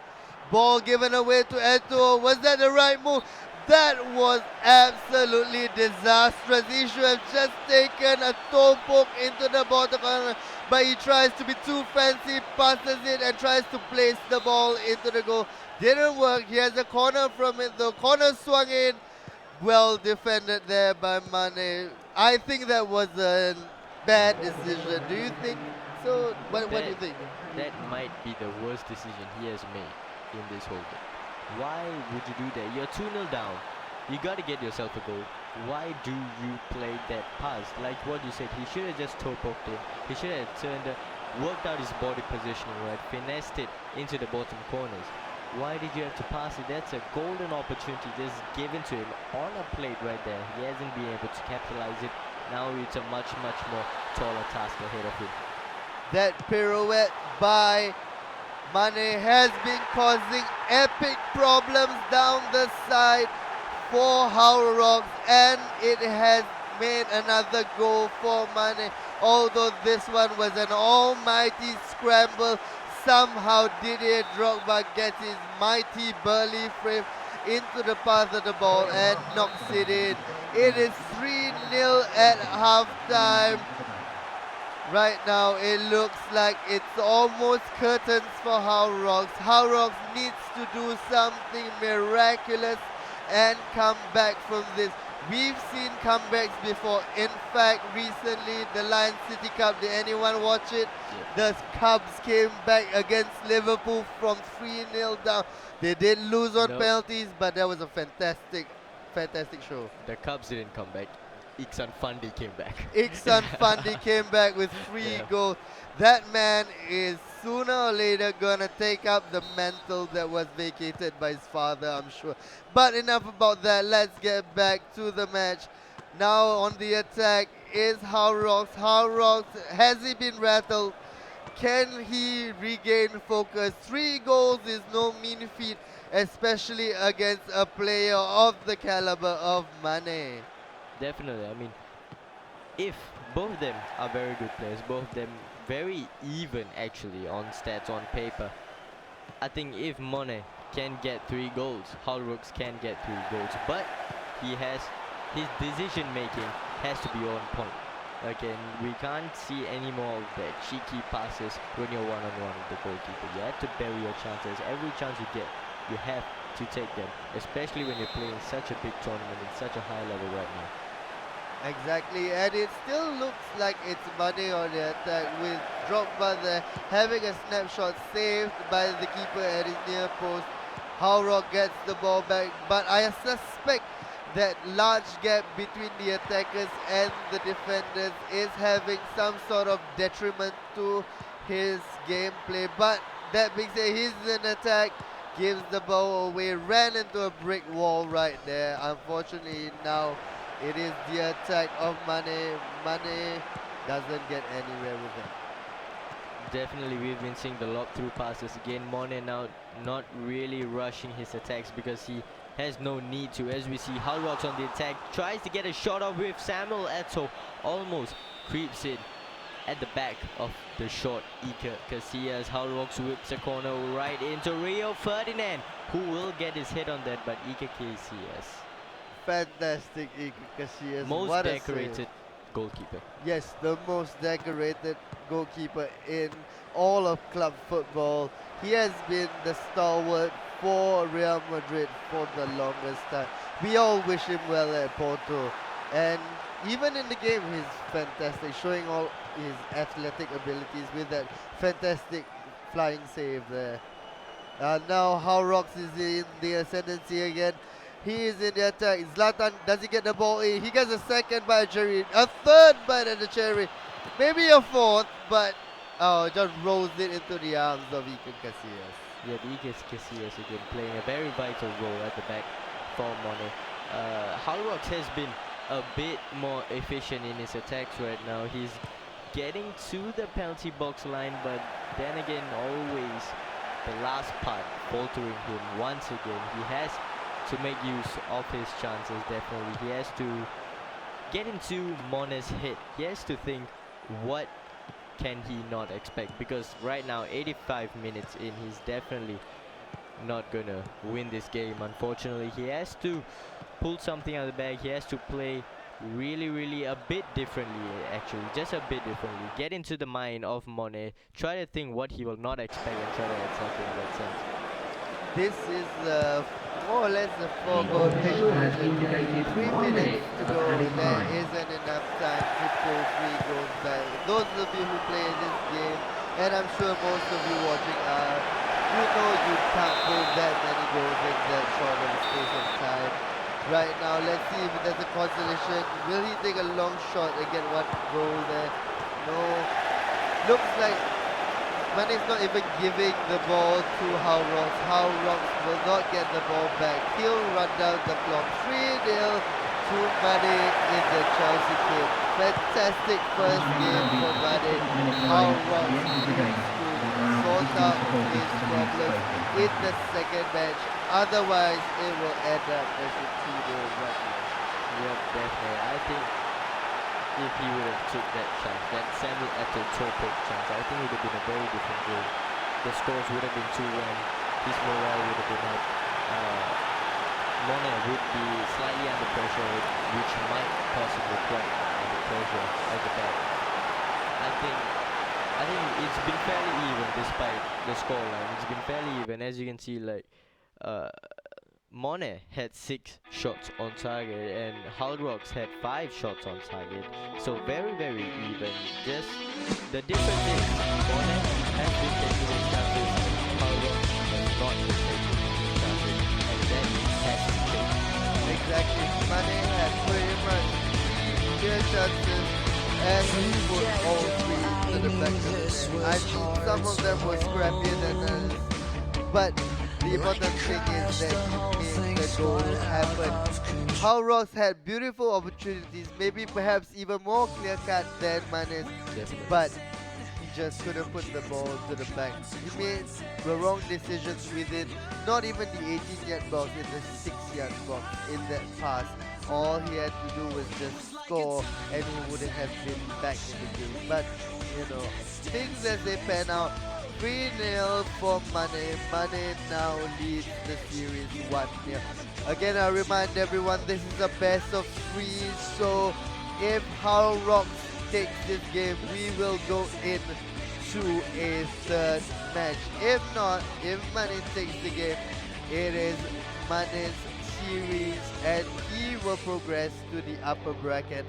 Ball given away to Eto'o. Was that the right move? That was absolutely disastrous. He should have just taken a toe poke into the bottom corner, but he tries to be too fancy, passes it and tries to place the ball into the goal. Didn't work. He has a corner from it. The corner swung in. Well defended there by Mane. I think that was a bad decision. Do you think so? What do you think? That might be the worst decision he has made in this whole game. Why would you do that? You're 2-0 down. You got to get yourself a goal. Why do you play that pass? Like what you said, he should have just toe poked it. He should have turned it, worked out his body positioning right, finessed it into the bottom corners. Why did you have to pass it? That's a golden opportunity just given to him on a plate right there. He hasn't been able to capitalize it. Now it's a much more taller task ahead of him. That pirouette by Mane has been causing epic problems down the side for Hull Rocks, and it has made another goal for Mane. Although this one was an almighty scramble, somehow Didier Drogba gets his mighty burly frame into the path of the ball and knocks it in. It is 3-0 at halftime. Right now it looks like it's almost curtains for Hull Rocks. Hull Rocks needs to do something miraculous and come back from this. We've seen comebacks before. In fact, recently the Lion City Cup, did anyone watch it? The Cubs came back against Liverpool from 3-0 down. They did lose on penalties, but that was a fantastic show. The Cubs didn't come back. Iksan Fandi came back. Iksan Fandi came back with 3 goals. That man is sooner or later gonna take up the mantle that was vacated by his father, I'm sure. But enough about that. Let's get back to the match. Now on the attack is Hull Rocks. Hull Rocks, has he been rattled? Can he regain focus? 3 goals is no mean feat, especially against a player of the caliber of Mane. Definitely. I mean, if both of them are very good players, both of them very even actually on stats on paper, I think if Mane can get 3 goals, Hull Rocks can get 3 goals. But he has his decision making has to be on point. Again, we can't see any more of that cheeky passes when you're one-on-one with the goalkeeper. You have to bury your chances. Every chance you get, you have to take them, especially when you're playing such a big tournament in such a high level right now. Exactly, and it still looks like it's Mane on the attack with Drogba there, having a snapshot saved by the keeper at his near post. Hull Rock gets the ball back, but I suspect that large gap between the attackers and the defenders is having some sort of detriment to his gameplay. But that being said, he's in attack, gives the ball away, ran into a brick wall right there. Unfortunately now it is the attack of Mane. Mane doesn't get anywhere with it. Definitely, we've been seeing the lob through passes again. Mane now not really rushing his attacks because he has no need to. As we see, Hull Rocks on the attack, tries to get a shot off with Samuel Eto'o, almost creeps in at the back of the short Iker Casillas. Hull Rocks whips a corner right into Rio Ferdinand, who will get his head on that, but Iker Casillas. Fantastic Iker Casillas. Most decorated goalkeeper. Yes, the most decorated goalkeeper in all of club football. He has been the stalwart for Real Madrid for the longest time. We all wish him well at Porto, and even in the game he's fantastic, showing all his athletic abilities with that fantastic flying save there. Now Hull Rocks is in the ascendancy again. He is in the attack. Zlatan, does he get the ball in? He gets a second by a cherry, a third bite at the cherry, maybe a fourth, but just rolls it into the arms of Iker Casillas. Yeah, Iker Casillas again playing a very vital role at the back for Mane. Hull Rocks has been a bit more efficient in his attacks right now. He's getting to the penalty box line, but then again, always the last part faltering him once again. He has to make use of his chances, definitely. He has to get into Mone's head. He has to think, what can he not expect? Because right now, 85 minutes in, he's definitely not gonna win this game. Unfortunately, he has to pull something out of the bag. He has to play really a bit differently, actually, just a bit differently. Get into the mind of Monet, try to think what he will not expect and try to add something in that sense. This is more or less a foregone conclusion. 3 minutes to go, there isn't enough time to pull 3 goals back. Those of you who play this game, and I'm sure most of you watching are, you know you can't pull that many goals in that short of a space of time. Right now, let's see if there's a consolation. Will he take a long shot and get 1 goal there? No. Looks like Mane's not even giving the ball to How Rocks. How Rocks will not get the ball back. He'll run down the clock. 3-0 to Mane in the Chelsea kit. Fantastic first game for Mane. How Rocks needs to sort out his problems in the second match. Otherwise, it will end up as a 2-0 run. Yep, definitely. I think if he would have took that chance, that Samuel Eto'o topic chance, I think it would have been a very different game. The scores would have been 2-1. His morale would have been up. Monet would be slightly under pressure, which might possibly crack under pressure at the back. I think it's been fairly even despite the scoreline. It's been fairly even. As you can see, like Monet had 6 shots on target and Hull Rocks had 5 shots on target. So very even. Just the difference is Monet has been taking his chances, Hull Rocks has not been taking his chances, and that has to change. Exactly. Mane had pretty much 3 clear chances and he put all 3 to the back of the net. I think some of them were scrappier than others, but the important thing is that he made the goal happen. How Rocks had beautiful opportunities, maybe perhaps even more clear-cut than Mane's, but he just couldn't put the ball to the back. He made the wrong decisions within not even the 18-yard box, in the 6-yard box in that pass. All he had to do was just score and he wouldn't have been back in the game. But, you know, things as they pan out, 3-0 for Mane. Mane now leads the series 1-0. Again, I remind everyone this is a best of 3, so if Hull Rocks takes this game, we will go into a 3rd match. If not, if Mane takes the game, it is Mane's series and he will progress to the upper bracket,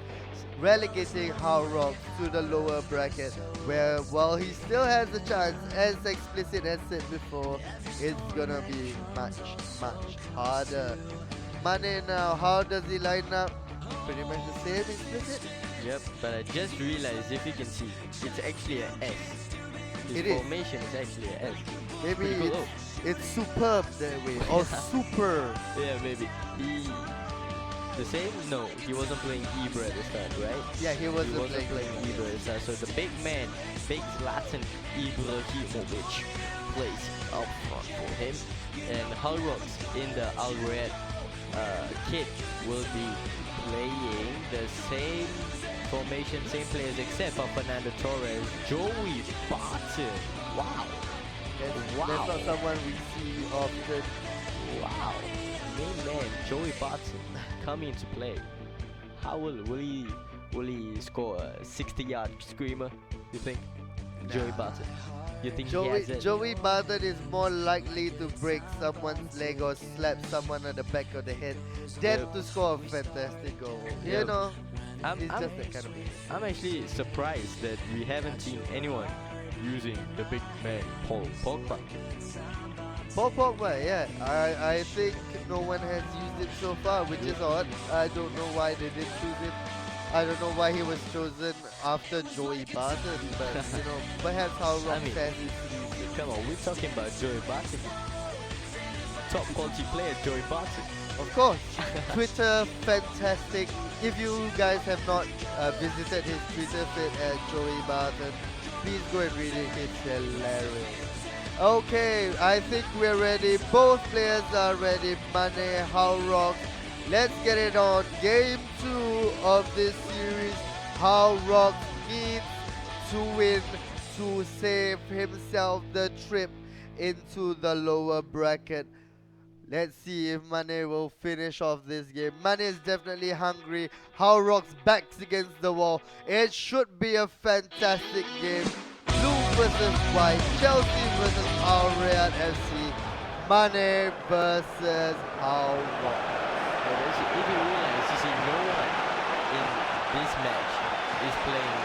relegating Hull Rocks to the lower bracket, where while he still has a chance, as Explicit has said before, it's gonna be much harder. Mane now, how does he line up? Pretty much the same, Explicit? Yep, but I just realized, if you can see, it's actually an S. His It formation is actually an S. Maybe Pretty cool. it's superb that way, or super. Yeah, maybe. The same? No, he wasn't playing Ibra at the start, right? Yeah, he wasn't playing playing Ibra at the start. So the big man, big Zlatan Ibrahimovic, plays up front for him. And Hull Rocks in the Al Riyad kit will be playing the same formation, same players, except for Fernando Torres, Joey Barton. Wow. That's not someone we see often. Wow. Main man, Joey Barton, coming into play. How will he score a 60-yard screamer, you think? Joey Barton. You think he has it? Joey Barton is more likely to break someone's leg or slap someone on the back of the head than to score a fantastic goal. You Yep. know, I'm it's just that kind of thing. I'm actually surprised that we haven't seen anyone using the big man Paul Pogba. Paul Pogba, yeah. I think no one has used it so far, which is odd. I don't know why they didn't choose it. I don't know why he was chosen after Joey Barton, but you know, perhaps how Rock mean, has his reason. Come on, we're talking about Joey Barton. Top quality player, Joey Barton. Of course, Twitter, fantastic. If you guys have not visited his Twitter feed at Joey Barton, please go and read it. It's hilarious. Okay, I think we're ready. Both players are ready. Mane, How Rocks. Let's get it on. Game 2 of this series. How Rocks needs to win to save himself the trip into the lower bracket. Let's see if Mane will finish off this game. Mane is definitely hungry. How Rocks backs against the wall. It should be a fantastic game. Blue versus white. Chelsea versus Al Riyadh FC. Mane versus How Rocks. If you realize, you see, no one in this match is playing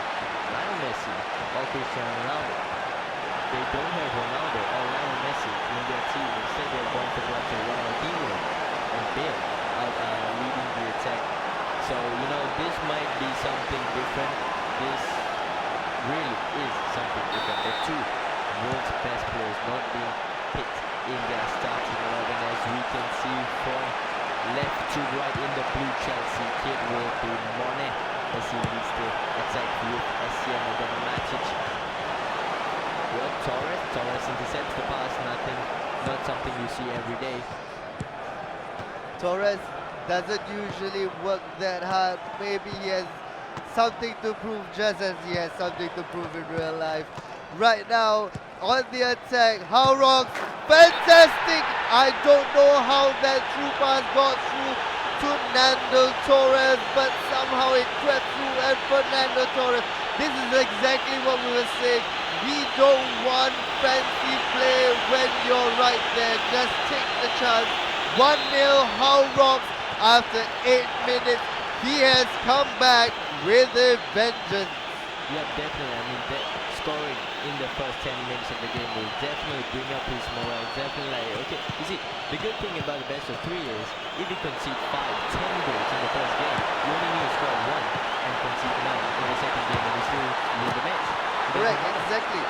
Lionel Messi or Cristiano Ronaldo. They don't have Ronaldo or Lionel Messi in their team. Instead, they're going to watch Ronaldinho and Bale out leading the attack. So, this might be something different. This really is something different. The two world's best players not being picked in their starting 11, as we can see from left to right in the blue Chelsea kit will be Mane as he leads the attack with SCM and then Matic. Well, Torres intercepts the pass, not something you see every day. Torres doesn't usually work that hard. Maybe he has something to prove, just as he has something to prove in real life. Right now, on the attack, How Rocks, fantastic! I don't know how that through pass got through to Nando Torres, but somehow it crept through, and Fernando Torres, this is exactly what we were saying. We don't want fancy play when you're right there. Just take the chance. 1-0 How Rocks after 8 minutes. He has come back with a vengeance. Yeah, definitely. I mean, that scoring in the first 10 minutes of the game will definitely bring up his morale. Definitely like, okay, you see, the good thing about the best of 3 is if you concede 5, 10 goals in the first game, you only need to score 1 and concede none in the second game and you still win the match. Correct, exactly.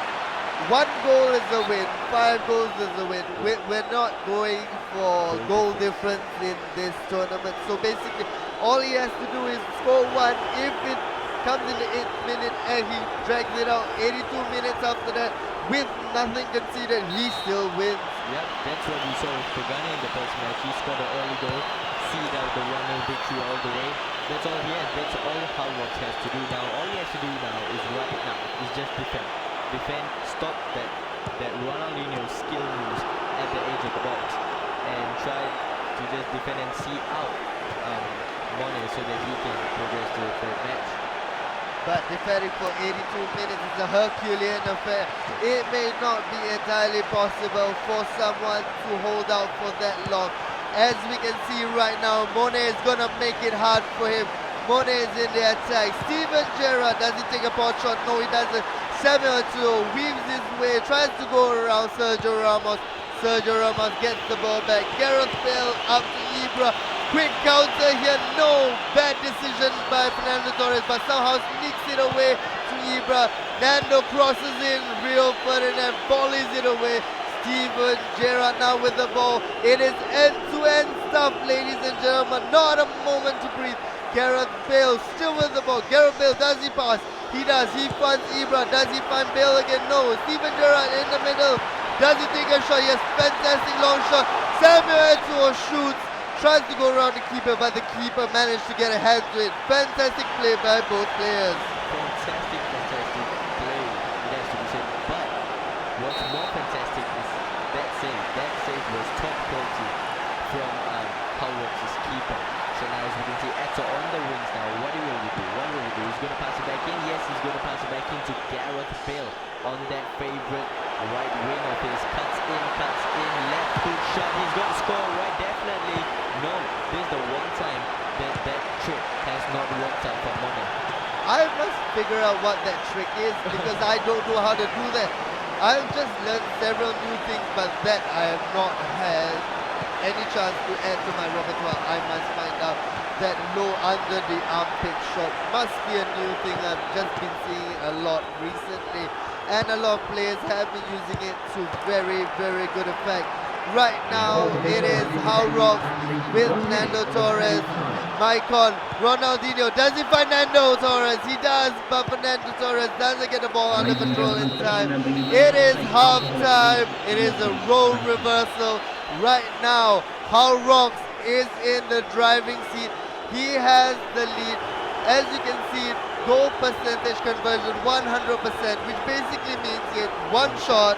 1 goal is a win, 5 goals is a win. We're not going for goal difference in this tournament. So basically, all he has to do is score 1. If it comes in the 8th minute and he drags it out 82 minutes after that with nothing conceded, he still wins. Yep, that's what we saw with Kogane in the first match. He scored an early goal, seed out the 1-0 victory all the way. That's all he has. That's all How Rocks has to do now. All he has to do now is just defend. Defend, stop that Ronaldinho skill moves at the edge of the box and try to just defend and see out Mane so that he can progress to the third match. But defending for 82 minutes is a Herculean affair. It may not be entirely possible for someone to hold out for that long. As we can see right now, Mane is going to make it hard for him. Mane is in the attack. Steven Gerrard, does he take a pot shot? No, he doesn't. Samuel Eto'o weaves his way, tries to go around Sergio Ramos. Sergio Ramos gets the ball back. Gareth Bale up to Ibra. Quick counter here. No, bad decision by Fernando Torres, but somehow sneaks it away to Ibra. Nando crosses in. Rio Ferdinand volleys it away. Steven Gerrard now with the ball. It is end-to-end stuff, ladies and gentlemen. Not a moment to breathe. Gareth Bale still with the ball. Gareth Bale, does he pass? He does. He finds Ibra. Does he find Bale again? No. Steven Gerrard in the middle. Does he take a shot? Yes, fantastic long shot. Samuel Eto'o shoots. Tries to go around the keeper, but the keeper managed to get a hand to it. Fantastic play by both players. Fantastic play, it has to be said. But what's more fantastic is that save. That save was top quality from How Rocks' keeper. So now as we can see, Eto'o on the wings now. What will he do? He's going to pass it back in. Yes, he's going to pass it back into Gareth Bale on that favorite right wing of his. Cuts in, left foot shot. He's going to score, right? Definitely. No, this is the one time that trick has not worked out for Mane. I must figure out what that trick is because I don't know how to do that. I've just learned several new things, but that I have not had any chance to add to my repertoire. I must find out. That low under the armpit shot must be a new thing. I've just been seeing it a lot recently, and a lot of players have been using it to very, very good effect. Right now, it is How Rocks with Nando Torres. Maicon, Ronaldinho. Does he find Nando Torres? He does, but Fernando Torres doesn't get the ball under control in time. It is half time. It is a role reversal. Right now, How Rocks is in the driving seat. He has the lead. As you can see, goal percentage conversion 100%, which basically means he had one shot,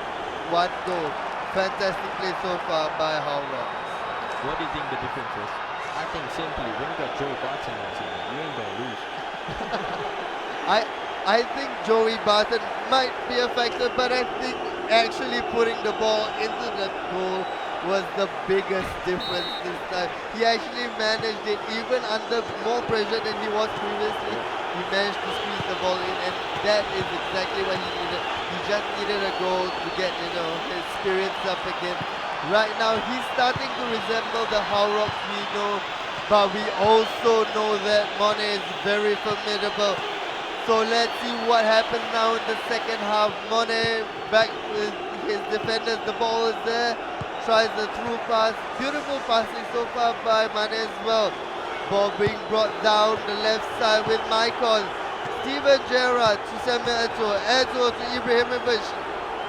one goal. Fantastic play so far by How Rocks. What do you think the difference is? I think simply when you got Joey Barton on team, you ain't gonna lose. I think Joey Barton might be a factor, but I think actually putting the ball into the goal was the biggest difference this time. He actually managed it even under more pressure than he was previously. He managed to squeeze the ball in, and that is exactly what he needed. He just needed a goal to get, his spirits up again. Right now, he's starting to resemble the How Rocks we know, but we also know that Mone is very formidable. So let's see what happens now in the second half. Mone back with his defenders. The ball is there. Tries the through pass. Beautiful passing so far by Mane as well. Ball being brought down the left side with Maicon. Steven Gerrard to Samuel Eto'o. Eto'o to Ibrahimovic.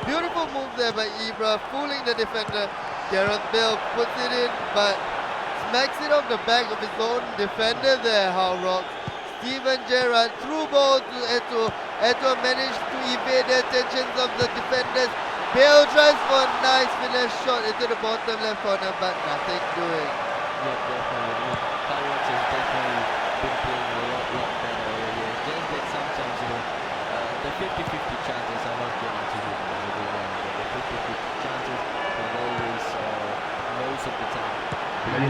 Beautiful move there by Ibra, fooling the defender. Gareth Bale puts it in, but smacks it off the back of his own defender there, How Rocks. Steven Gerrard, through ball to Eto'o. Eto'o managed to evade the attentions of the defenders. Bale tries for a nice finish shot into the bottom left corner, but nothing doing. Yeah, definitely. How Rocks has definitely been playing a lot better already. It's just that sometimes, the 50-50 chances are not getting to him every round. But the 50-50 chances are always, most of the time, Steven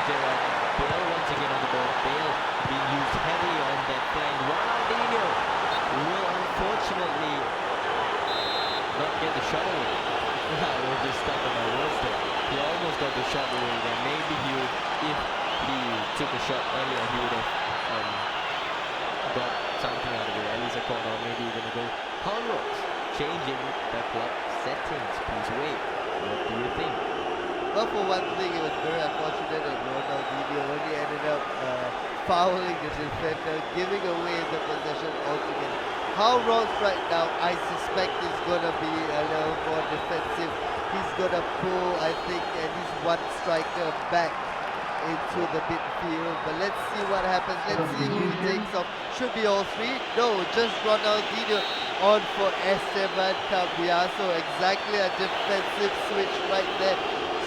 Gerrard. Bale once again on the ball. Bale being used heavily on that flank. Ronaldinho will unfortunately not get the shot away. I was just stuck on my words there. He almost got the shot away there. Maybe he would, if he took a shot earlier, he would have got something out of it. At least a corner, or maybe even a goal. How Rocks changing the club settings. Please wait. What do you think? Well, for one thing, it was very unfortunate that Ronaldinho only ended up fouling the defender, giving away the possession altogether. How Rocks right now, I suspect, is going to be a little more defensive. He's going to pull, I think, at least one striker back into the midfield. But let's see what happens. Let's see who takes off. Should be all three? No, just Ronaldinho on for Esteban Cambiaso. Exactly a defensive switch right there.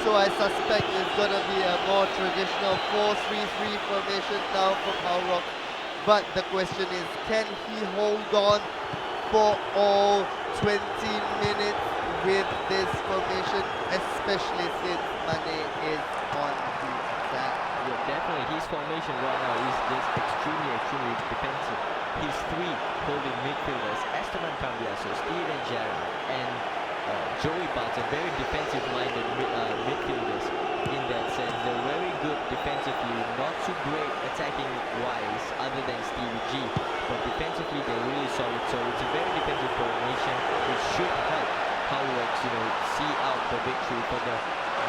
So I suspect it's going to be a more traditional 4-3-3 formation now from How Rocks. But the question is, can he hold on for all 20 minutes with this formation, especially since Mane is on the attack? Yeah, definitely. His formation right now is just extremely defensive. His three holding midfielders, Esteban Cambiaso, Steven Gerrard, and Joey Barton, very defensive-minded midfielders in that sense. They're very good defensively, not too great attacking-wise, other than Stevie G. But defensively, they're really solid. So it's a very defensive formation, which should help How Rocks, see out the victory for the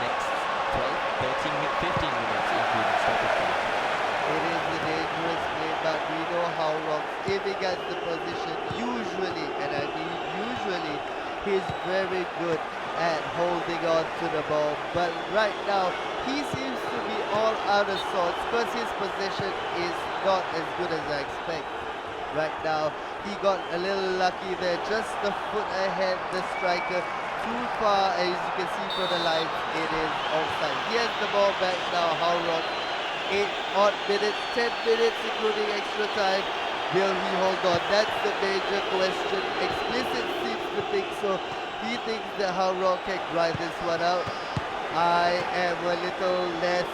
next 12, 13, 15 minutes, including stoppage time. It is a dangerous play, but we know How Rocks, if he gets the position, usually, and I mean usually, he's very good at holding on to the ball. But right now, he seems to be all out of sorts because his position is not as good as I expect. Right now, he got a little lucky there, just a foot ahead the striker. Too far, as you can see from the lights, it is offside. He has the ball back now, How Rocks. 8 odd minutes, 10 minutes including extra time. Will he hold on? That's the major question. Explicit seems to think so. He thinks that How Rocks can grind this one out. I am a little less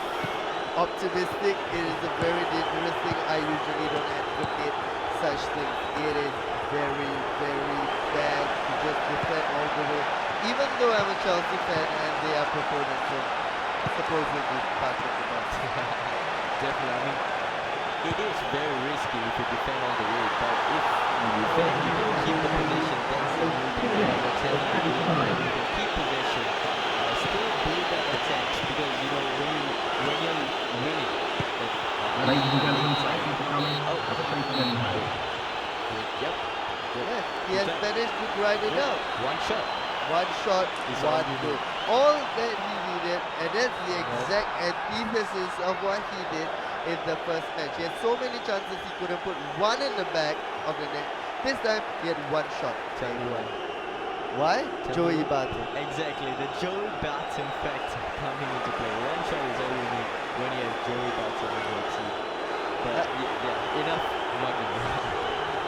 optimistic. It is a very dangerous thing. I usually don't advocate such things. It is very, very bad to just defend all the way. Even though I'm a Chelsea fan and they are proponents of supposedly part of the box. Definitely. I mean, it is very risky if you defend all the way, but if you defend, you can keep the possession. That's the main thing that I was telling you. You can keep possession, still build up attacks because you know when you're winning. Ladies and gentlemen, thank you for coming. Oh. Have a safe journey home. Yep. Yes, he has Exact- managed to grind it out. One shot. One shot, It's all one you goal. need. All that he needed, and that's the exact antithesis of what he did in the first match. He had so many chances he couldn't put one in the back of the net. This time he had one shot. Tell me why. Why? Tell me Joey why. Barton. Exactly, the Joey Barton factor coming into play. One shot is all you need when you have Joey Barton in your team. But yeah, enough mugging.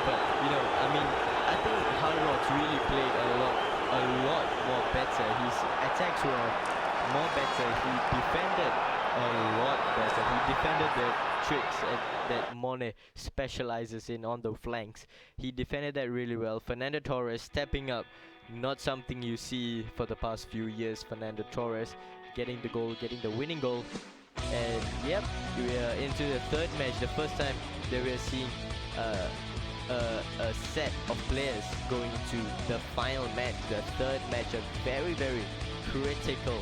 But you know, I mean, I think Hard Rocks really played a lot more better. His attacks were more better. He defended a lot better. He defended the tricks that Mone specializes in on the flanks. He defended that really well. Fernando Torres stepping up, not something you see for the past few years. Fernando Torres getting the goal, getting the winning goal. And yep, we are into the third match. The first time that we are seeing a set of players going to the final match, the third match, a very critical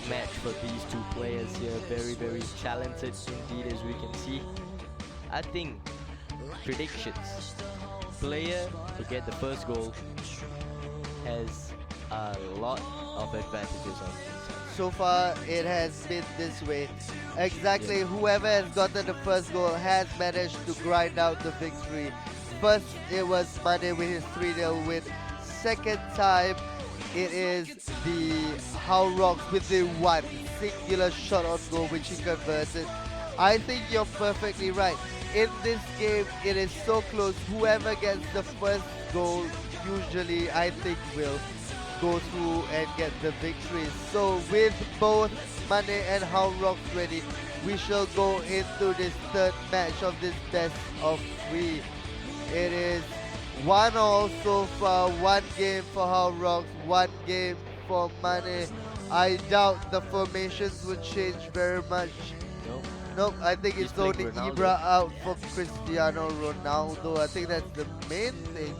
match for these two players here. Very talented indeed, as we can see. I think predictions: player to get the first goal has a lot of advantages on his side. So far, it has been this way. Exactly, Yeah. whoever has gotten the first goal has managed to grind out the victory. First, it was Mane with his 3-0 win. Second time, it is the How Rocks with the one singular shot on goal which he converted. I think you're perfectly right. In this game, it is so close. Whoever gets the first goal usually, I think, will go through and get the victory. So with both Mane and How Rocks ready, we shall go into this third match of this best of 3. It is 1-1 so far, one game for How Rocks, one game for Mane. I doubt the formations would change very much. No? Nope, I think He's it's playing only Ronaldo. Ibra out for Cristiano Ronaldo. I think that's the main thing.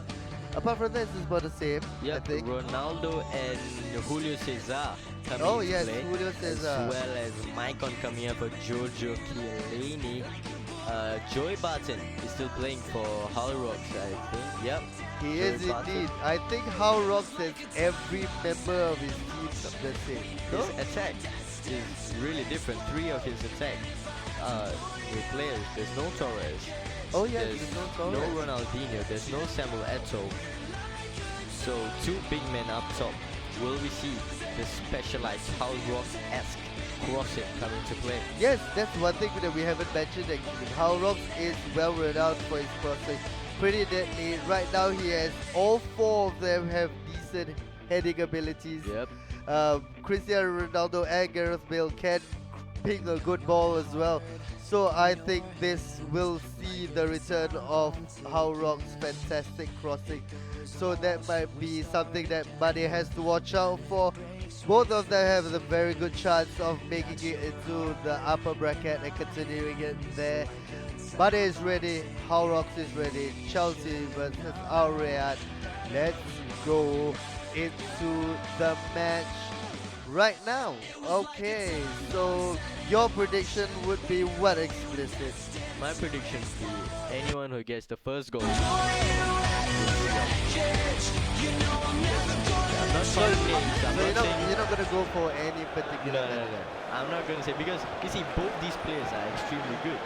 Apart from that, it's about the same, I Yep, think. Ronaldo and Julio Cesar coming Oh, into yes, play, Julio Cesar. as well as Maicon coming up for Giorgio Chiellini. Joey Barton is still playing for Hull Rocks, I think. Yep. He Joey is Barton. indeed. I think How Rocks has every member of his team the same. No? His attack is really different. 3 of his attack with players. There's no Torres. Oh yes, There's there's no no Torres. Ronaldinho. There's no Samuel Eto'o. So 2 big men up top. Will we see the specialized Hull Rocks-esque crossing coming to play? Yes, that's one thing that we haven't mentioned actually. How Rocks is well renowned for his crossing. Pretty deadly. Right now he has all 4 of them have decent heading abilities. Yep. Cristiano Ronaldo and Gareth Bale can ping a good ball as well. So I think this will see the return of How Rock's fantastic crossing. So that might be something that Mane has to watch out for. Both of them have a very good chance of making it into the upper bracket and continuing it there. Mane is ready, How Rocks is ready, Chelsea versus Al Riyadh. Let's go into the match right now. Okay, so your prediction would be what, Explicit? My prediction would be anyone who gets the first goal. I'm not saying names. I'm So not saying. you're not gonna go for any No, particular no, no. I'm not going to say because you see, both these players are extremely good.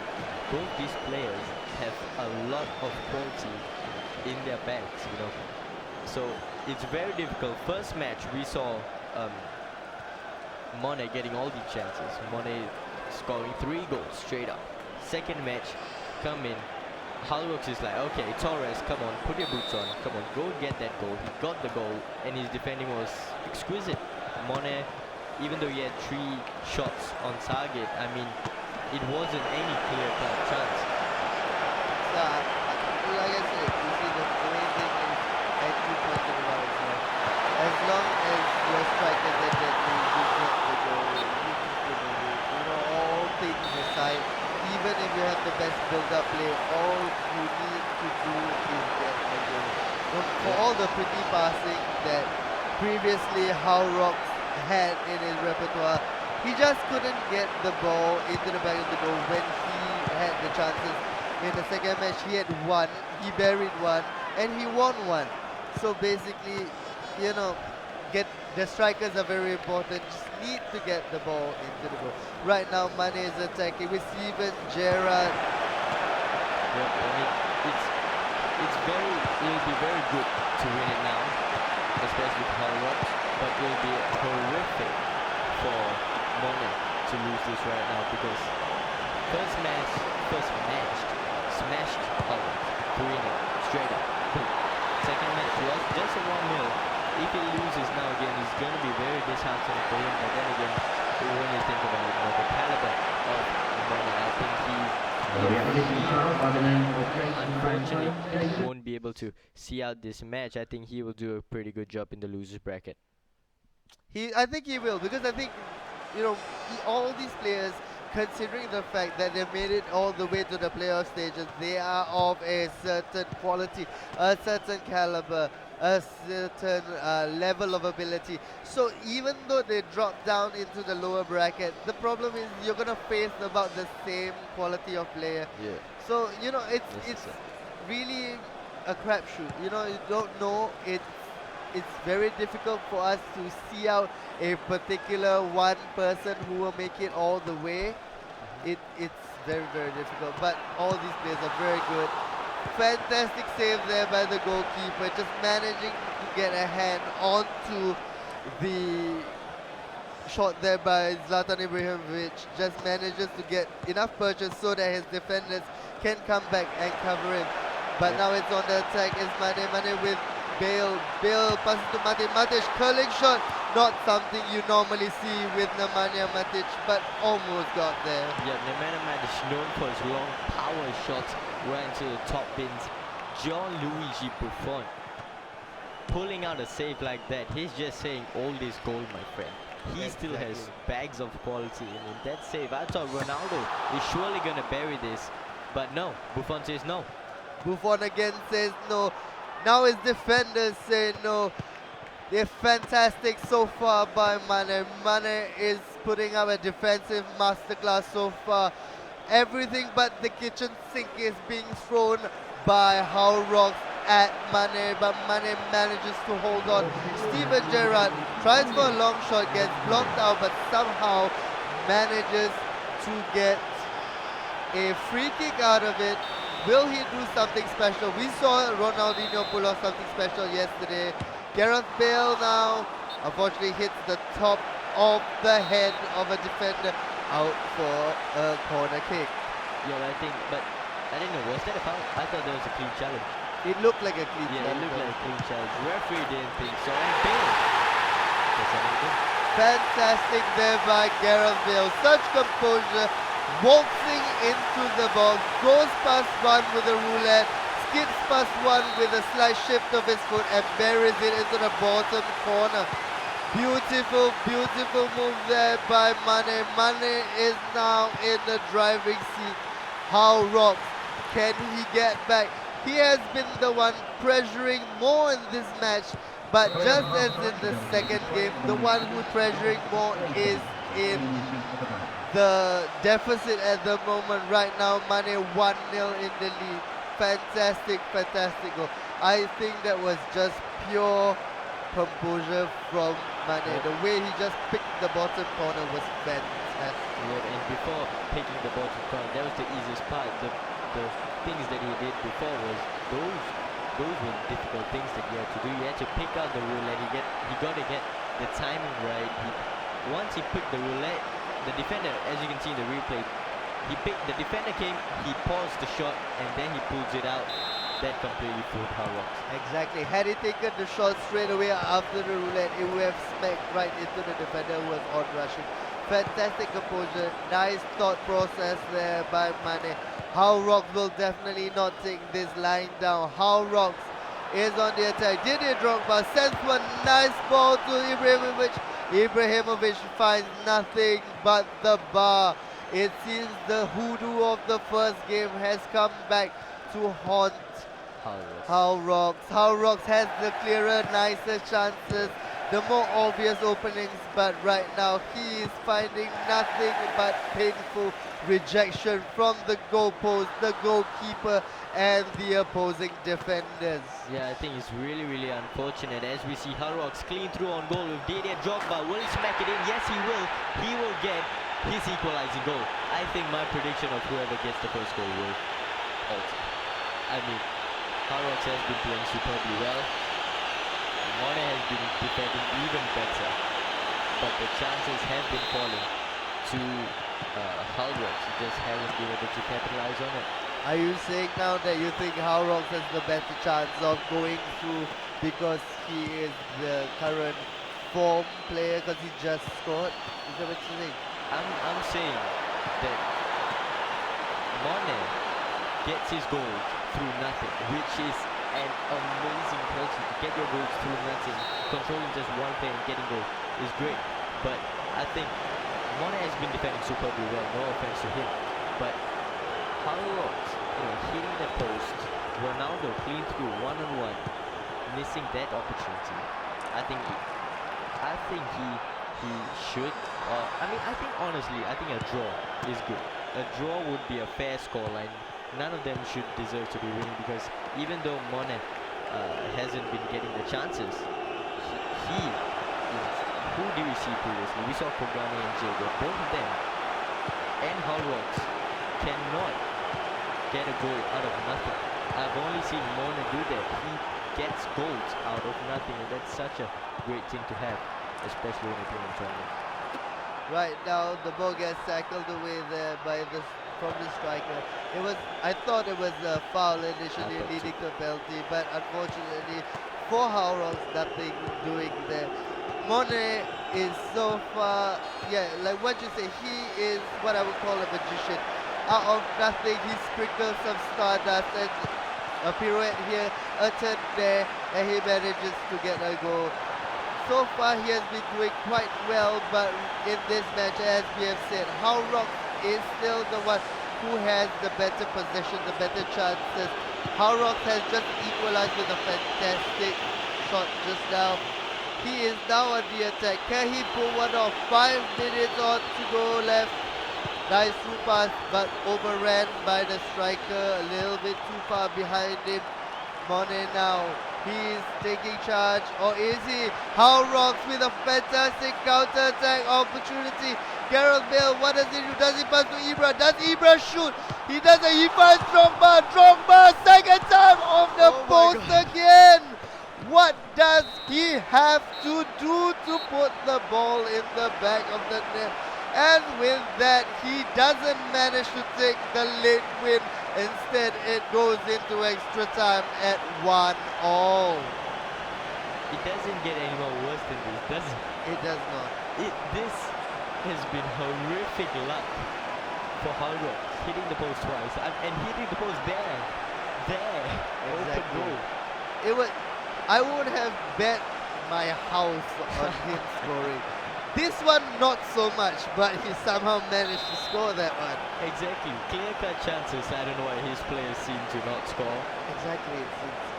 Both these players have a lot of quality in their bags, you know. So it's very difficult. First match we saw Mone getting all the chances. Mone scoring 3 goals straight up. Second match, come in. Halworks is like, okay, Torres, come on, put your boots on, come on, go get that goal. He got the goal, and his defending was exquisite. Mone, even though he had 3 shots on target, I mean, it wasn't any clear-cut chance. So, like I said, you see the main thing is, as you pointed it out as well, as long as your striker gets that goal, you get the goal, you keep the goal. You know, all things aside, even if you have the for all the pretty passing that previously How Rocks had in his repertoire, he just couldn't get the ball into the back of the goal when he had the chances. In the second match, he had one, he buried one, and he won one. So basically, you know, the strikers are very important. Just need to get the ball into the goal. Right now, Mane is attacking with Steven Gerrard. Yeah, I mean, it'll be very good to win it now, especially with Hard Rocks, but it will be horrific for Mane to lose this right now because first match, smashed Hard Rocks, 3-0, straight up, boom. Second match was just a 1-0. If he loses now again, it's going to be very disheartening for him, but then again, when you think about it, the caliber of Mane, I think unfortunately won't be able to see out this match. I think he will do a pretty good job in the losers bracket. I think he will, because I think, you know, all these players, considering the fact that they've made it all the way to the playoff stages, they are of a certain quality, a certain caliber, a certain level of ability. So even though they drop down into the lower bracket, the problem is you're gonna face about the same quality of player. Yeah. So you know it's Necessary. really a crapshoot. You know, you don't know. It's very difficult for us to see out a particular one person who will make it all the way. It's very, very difficult. But all these players are very good. Fantastic save there by the goalkeeper, just managing to get a hand onto the shot there by Zlatan Ibrahimovic. Just manages to get enough purchase so that his defenders can come back and cover him. But now it's on the attack. It's Mane with Bale. Bale passes to Matic. Curling shot. Not something you normally see with Nemanja Matic, but almost got there. Yeah, Nemanja Matic known for his long power shots right into the top bins. John Luigi Buffon pulling out a save like that. He's just saying all this gold, my friend. He still has bags of quality in him. That save, I thought Ronaldo is surely gonna bury this, but no. Buffon says no. Buffon again says no. Now his defenders say no. They're fantastic so far by Mane. Mane is putting up a defensive masterclass so far. Everything but the kitchen sink is being thrown by How Rocks at Mane, but Mane manages to hold on. Steven Gerrard tries for a long shot, gets blocked out, but somehow manages to get a free kick out of it. Will he do something special? We saw Ronaldinho pull off something special yesterday. Gareth Bale now unfortunately hits the top of the head of a defender, out for a corner kick. Yeah, I think, but I didn't know, was that a foul? I thought there was a clean challenge. It looked like a clean Yeah, it challenge. looked like a clean challenge. Referee didn't think so, and Bale. That's anything. Fantastic there by Gareth Bale. Such composure, waltzing into the box, goes past one with a roulette, skips past one with a slight shift of his foot and buries it into the bottom corner. Beautiful, beautiful move there by Mane. Mane is now in the driving seat. How Rocks, can he get back? He has been the one pressuring more in this match, but just as in the second game, the one who's pressuring more is in the deficit at the moment. Right now, Mane 1-0 in the lead. Fantastic, fantastic goal. I think that was just pure composure from Mane. The way he just picked the bottom corner was fantastic. Yeah, and before picking the bottom corner, that was the easiest part. The things that he did before was those were difficult things that he had to do. He had to pick out the roulette. He got to get the timing right. Once he picked the roulette, the defender, as you can see in the replay, the defender came, he paused the shot, and then he pulls it out. That completely fooled How Rocks. Exactly. Had he taken the shot straight away after the roulette, it would have smacked right into the defender who was on rushing. Fantastic composure, nice thought process there by Mane. How Rocks will definitely not take this lying down. How Rocks is on the attack. Didier Drogba sends one nice ball to Ibrahimovic. Ibrahimovic finds nothing but the bar. It seems the hoodoo of the first game has come back to haunt Howard. How Rocks has the clearer, nicer chances, the more obvious openings, but right now he is finding nothing but painful rejection from the goalpost, the goalkeeper, and the opposing defenders. Yeah, I think it's really, really unfortunate as we see Harrocks clean through on goal with Didier Drogba. Will he smack it in? Yes, he will. He will get his equalizing goal. I think my prediction of whoever gets the first goal will alter. I mean, Harrocks has been playing superbly well. Mone has been defending even better, but the chances have been falling to Harrocks. He just hasn't been able to capitalize on it. Are you saying now that you think How Rocks has the better chance of going through because he is the current form player because he just scored? Is that what you're saying? I'm saying that Mane gets his goals through nothing, which is an amazing quality. To get your goals through nothing, controlling just one player and getting goals is great. But I think Mane has been defending superbly well, no offense to him. But Harrocks, hitting the post, Ronaldo clean through one-on-one, missing that opportunity. I think he should. I think honestly, I think a draw is good. A draw would be a fair scoreline. None of them should deserve to be winning because even though Mane hasn't been getting the chances, who do we see previously? We saw Kogane and Javier. Both of them and Harrocks cannot get a goal out of nothing. I've only seen Mane do that. He gets goals out of nothing, and that's such a great thing to have, especially when you're playing in tournament. Right now, the ball gets tackled away there from the striker. I thought it was a foul initially I thought leading to a penalty, but unfortunately for Howrocks, nothing doing there. Mone is so far, like what you say, he is what I would call a magician. Out of nothing, he sprinkles some stardust and a pirouette here, a turn there, and he manages to get a goal. So far he has been doing quite well, but in this match, as we have said, Howrocks is still the one who has the better possession, the better chances. Howrocks has just equalized with a fantastic shot just now. He is now on the attack. Can he pull one off? 5 minutes on to go left. Nice through pass, but overran by the striker, a little bit too far behind him. Mone now, he's taking charge, or is he? Howrocks with a fantastic counter-attack opportunity. Gareth Bale, what does he do? Does he pass to Ibra? Does Ibra shoot? He doesn't, he finds Drogba. Drogba, second time off the post again. What does he have to do to put the ball in the back of the net? And with that, he doesn't manage to take the late win. Instead, it goes into extra time at 1-all. It doesn't get any more worse than this, does it? It does not. This has been horrific luck for Howrocks, hitting the post twice and hitting the post there. Open Exactly. goal. I would have bet my house on him scoring. This one, not so much, but he somehow managed to score that one. Exactly, clear-cut chances. I don't know why his players seem to not score. Exactly,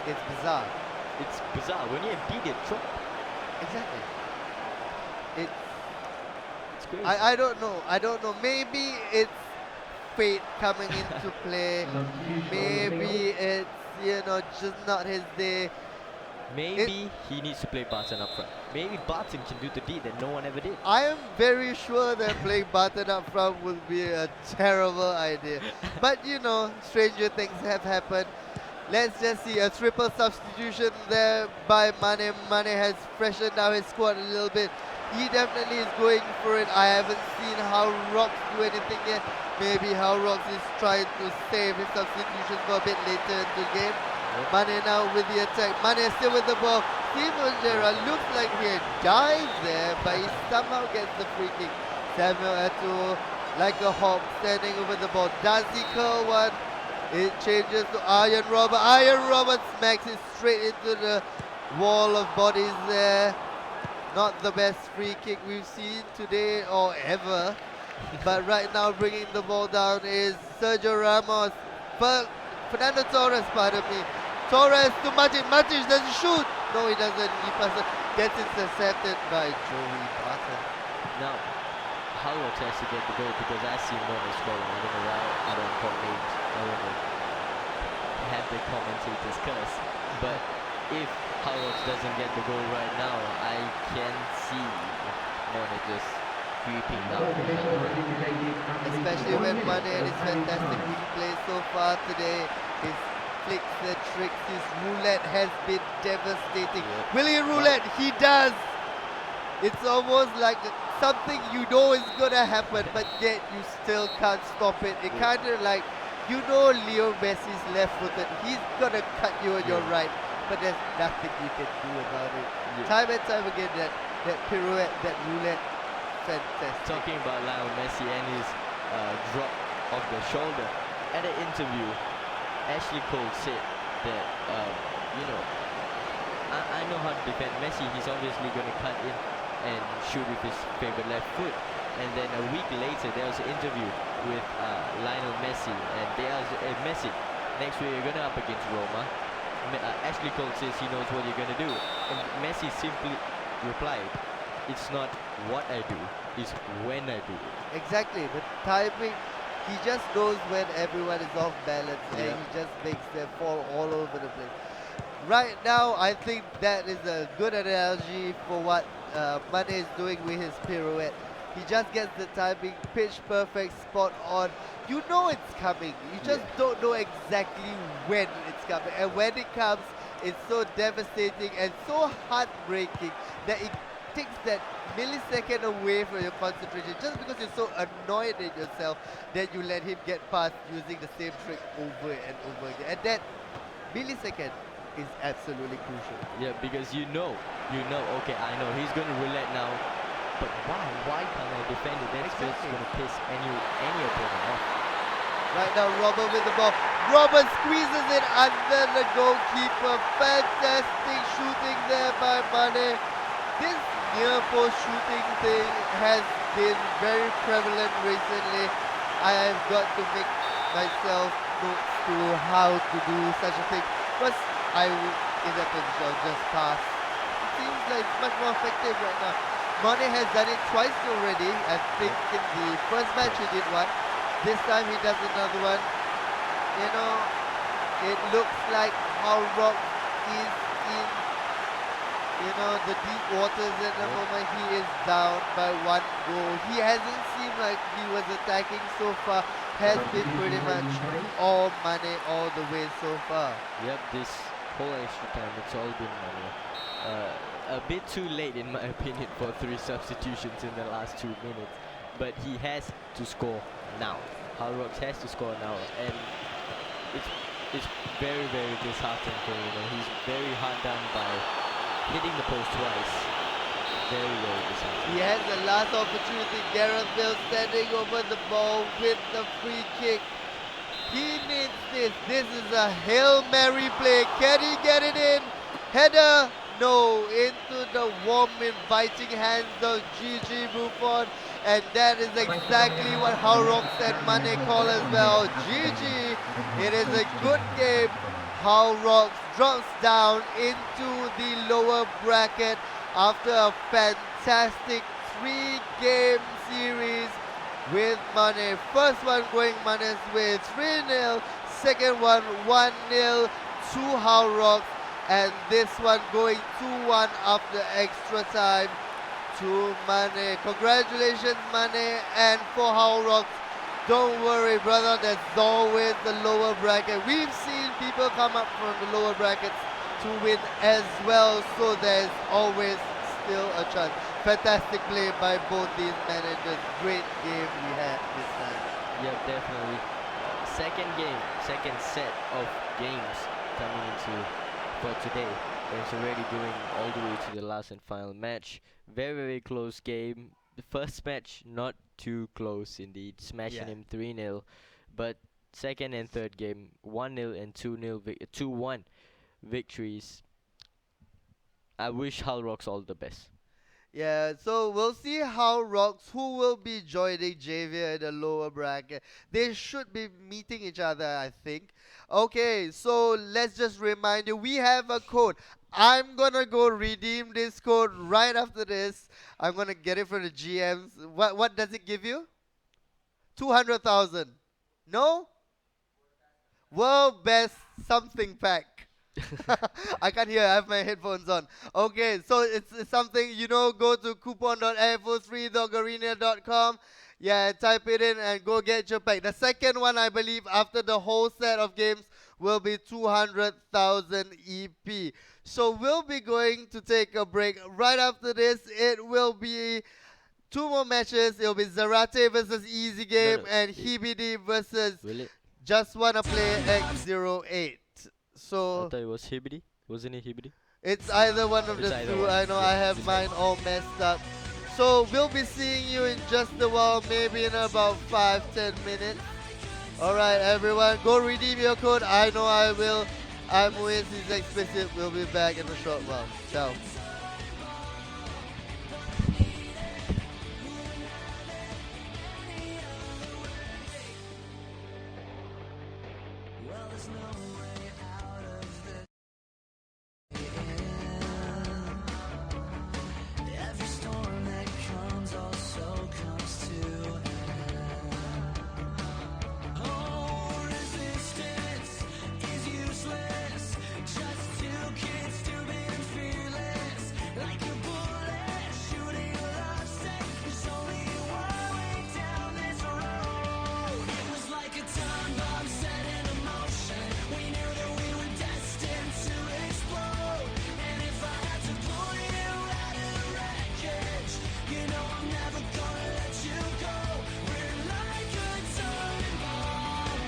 it's bizarre. It's bizarre when you have Didier Drogba. Exactly. It's crazy. I don't know. Maybe it's fate coming into play. Maybe it's just not his day. Maybe he needs to play Barton up front. Maybe Barton can do the deed that no one ever did. I am very sure that playing Barton up front would be a terrible idea. But stranger things have happened. Let's just see a triple substitution there by Mane. Mane has freshened out his squad a little bit. He definitely is going for it. I haven't seen Howrocks do anything yet. Maybe Howrocks is trying to save his substitutions for a bit later in the game. Mane now with the attack. Mane still with the ball. Steven Gerrard looks like he dives there, but he somehow gets the free kick. Samuel Eto'o, like a hawk, standing over the ball. Does he curl one? It changes to Arjen Robben. Arjen Robben smacks it straight into the wall of bodies there. Not the best free kick we've seen today or ever. But right now bringing the ball down is Sergio Ramos. Fernando Torres, pardon me. Torres to Matic. Matic doesn't shoot. No, he doesn't. He passes. Gets intercepted by Joey Barton. Now, Howard has to get the goal because I see Mone scoring. I don't know why I don't call names. I don't know. Have the commentators curse. But if Howard doesn't get the goal right now, I can see Mone just creeping down. Especially when Mane and his fantastic replay so far today. His flicks and tricks, his roulette has been devastating. Yeah. Will he roulette? He does. It's almost like something you know is gonna happen, but yet you still can't stop it. It kind of like, you know, Leo Messi's left-footed. He's gonna cut you on your right, but there's nothing you can do about it. Yeah. Time and time again, that pirouette, that roulette, fantastic. Talking about Lionel Messi and his drop of the shoulder. At an interview, Ashley Cole said that, you know, I know how to defend Messi. He's obviously going to cut in and shoot with his favorite left foot. And then a week later, there was an interview with Lionel Messi, and there's a message. Next week, you're going to up against Roma. Ashley Cole says he knows what you're going to do. And Messi simply replied, it's not what I do, it's when I do it. Exactly, the timing, he just knows when everyone is off balance and Yeah. he just makes them fall all over the place. Right now, I think that is a good analogy for what Mane is doing with his pirouette. He just gets the timing pitch perfect, spot on. You know it's coming, you just don't know exactly when it's coming. And when it comes, it's so devastating and so heartbreaking that it takes that millisecond away from your concentration just because you're so annoyed at yourself that you let him get past using the same trick over and over again. And that millisecond is absolutely crucial. Yeah, because you know, okay, I know he's gonna roulette now, but why can't I defend it? That's just Exactly. gonna piss any opponent off. Right now, Robert with the ball. Robert squeezes it under the goalkeeper. Fantastic shooting there by Mane. This near post shooting thing has been very prevalent recently. I have got to make myself notes to how to do such a thing. But I would, in that position, I'll just pass. It seems like it's much more effective right now. Mane has done it twice already. I think in the first match he did one. This time he does another one. You know, it looks like how Rock is in, you know, the deep waters at the moment. He is down by 1 goal. He hasn't seemed like he was attacking so far. Has been pretty much all Mane all the way so far. Yep, this whole extra time, it's all been Mane. A bit too late in my opinion for 3 substitutions in the last 2 minutes, but he has to score now. Hal Rocks has to score now, and it's very, very disheartening for him. You know, he's very hard done by hitting the post twice. Very, very disheartening. He has the last opportunity. Gareth Bale standing over the ball with the free kick. He needs this. This is a Hail Mary play. Can he get it in? Header. No. Into the warm, inviting hands of Gigi Buffon. And that is exactly what Howrocks and Mane call as well. Gigi. It is a good game. Howrocks drops down into the lower bracket after a fantastic 3-game series with Mane. First one going Mane's way 3-0, second one 1-0 to Howrocks, and this one going 2-1 after extra time to Mane. Congratulations Mane, and for Howrocks, don't worry brother, there's always the lower bracket. We've seen people come up from the lower brackets to win as well, so there's always still a chance. Fantastic play by both these managers. Great game we had this time. Yep, definitely. Second set of games coming into for today. And it's already going all the way to the last and final match. Very, very close game. The first match not too close indeed, smashing him 3-0. But second and third game, 1-0 and 2-1 victories. I wish Hull Rocks all the best. Yeah, so we'll see how rocks who will be joining Javier in the lower bracket. They should be meeting each other, I think. Okay, so let's just remind you we have a code. I'm gonna go redeem this code right after this. I'm gonna get it from the GMs. What does it give you? 200,000. No? World best something pack. I can't hear. I have my headphones on. Okay, so it's something Go to coupon.airforce3.garena.com. Yeah, type it in and go get your pack. The second one, I believe, after the whole set of games, will be 200,000 EP. So we'll be going to take a break. Right after this, it will be two more matches. It'll be Zarate versus Easy No, Game no. and Hibidi versus Will it? Just Wanna Play X08. I So thought it was Hibidi. Wasn't it Hibidi? it's either one of It's the either two. one. I know I Yeah, have it's mine all messed up. So we'll be seeing you in just a while, maybe in about 5-10 minutes. Alright everyone, go redeem your code. I know I will. I'm Wiz, he's explicit. We'll be back in a short while. Ciao. Well, there's no way out of this. Every storm that comes also comes to an end. Oh, resistance is useless. Just two kids stupid and fearless. Like a bullet shooting lost. There's only one way down this road. It was like a time bomb set in motion. We knew that we were destined to explode. And if I had to pull you out of the wreckage, I'm never gonna let you go. We're like a time bomb,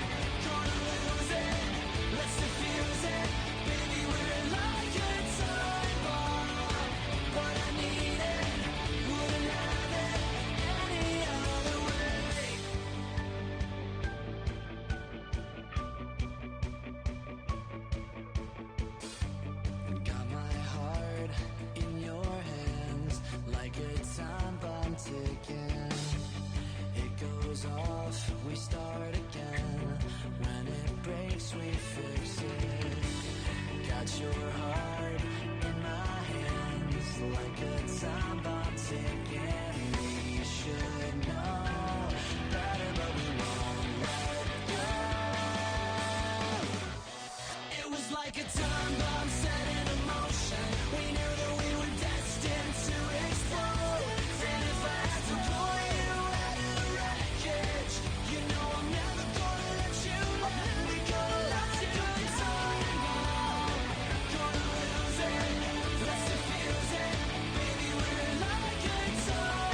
gonna lose it. Let's defuse it, baby. We're like a time bomb. What I needed, wouldn't have it any other way. Got my heart in your hands, like a time bomb ticking. It goes off, we start again. When it breaks, we fix it. Got your heart in my hands, like a time bomb ticking. We should know better, but we won't let go. It was like a time bomb set in motion. We knew that we were destined to explode. And if I had to pull you out of the wreckage, I'm never gonna let you let me go. Like a time bomb, gonna lose it. Let's defuse it, baby. We're like a time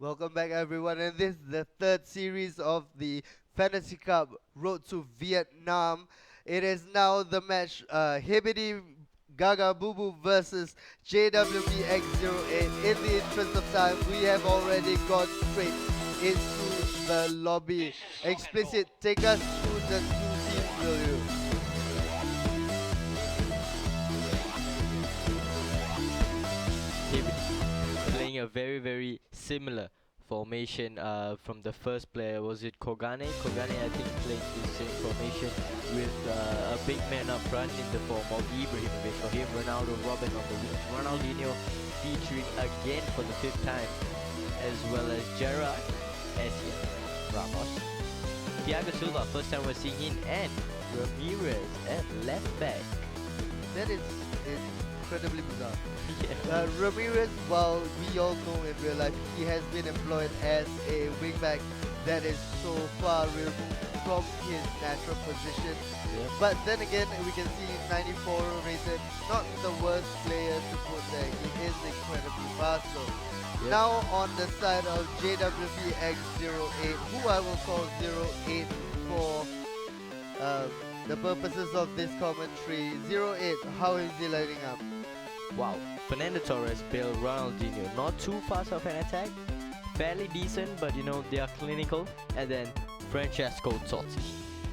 Welcome back, everyone, and this is the third series of the Fantasy Cup Road to Vietnam. It is now the match Hibidi Gaga Boo Boo versus JWBX08. In the interest of time, we have already gone straight into the lobby. Explicit, take us through the two teams, will you? Hiid playing a very similar formation from the first player. Was it Kogane? Kogane, I think, playing the same formation with a big man up front in the form of Ibrahimovic. For him, Ronaldo, Robin on the wings. Ronaldinho featuring again for the fifth time, as well as Gerard, Essien, Ramos, Thiago Silva, first time we're seeing him, and Ramirez at left back. That is incredibly bizarre. Yeah. Ramirez, well, we all know in real life, he has been employed as a wingback that is so far removed from his natural position. Yep. But then again, we can see 94 rated, not the worst player to put there. He is incredibly fast though. Yep. Now on the side of JWBX08, who I will call 08 for the purposes of this commentary. 08, how is he lighting up? Wow, Fernando Torres, Bill, Ronaldinho, not too fast off an attack, fairly decent, but you know, they are clinical. And then Francesco Totti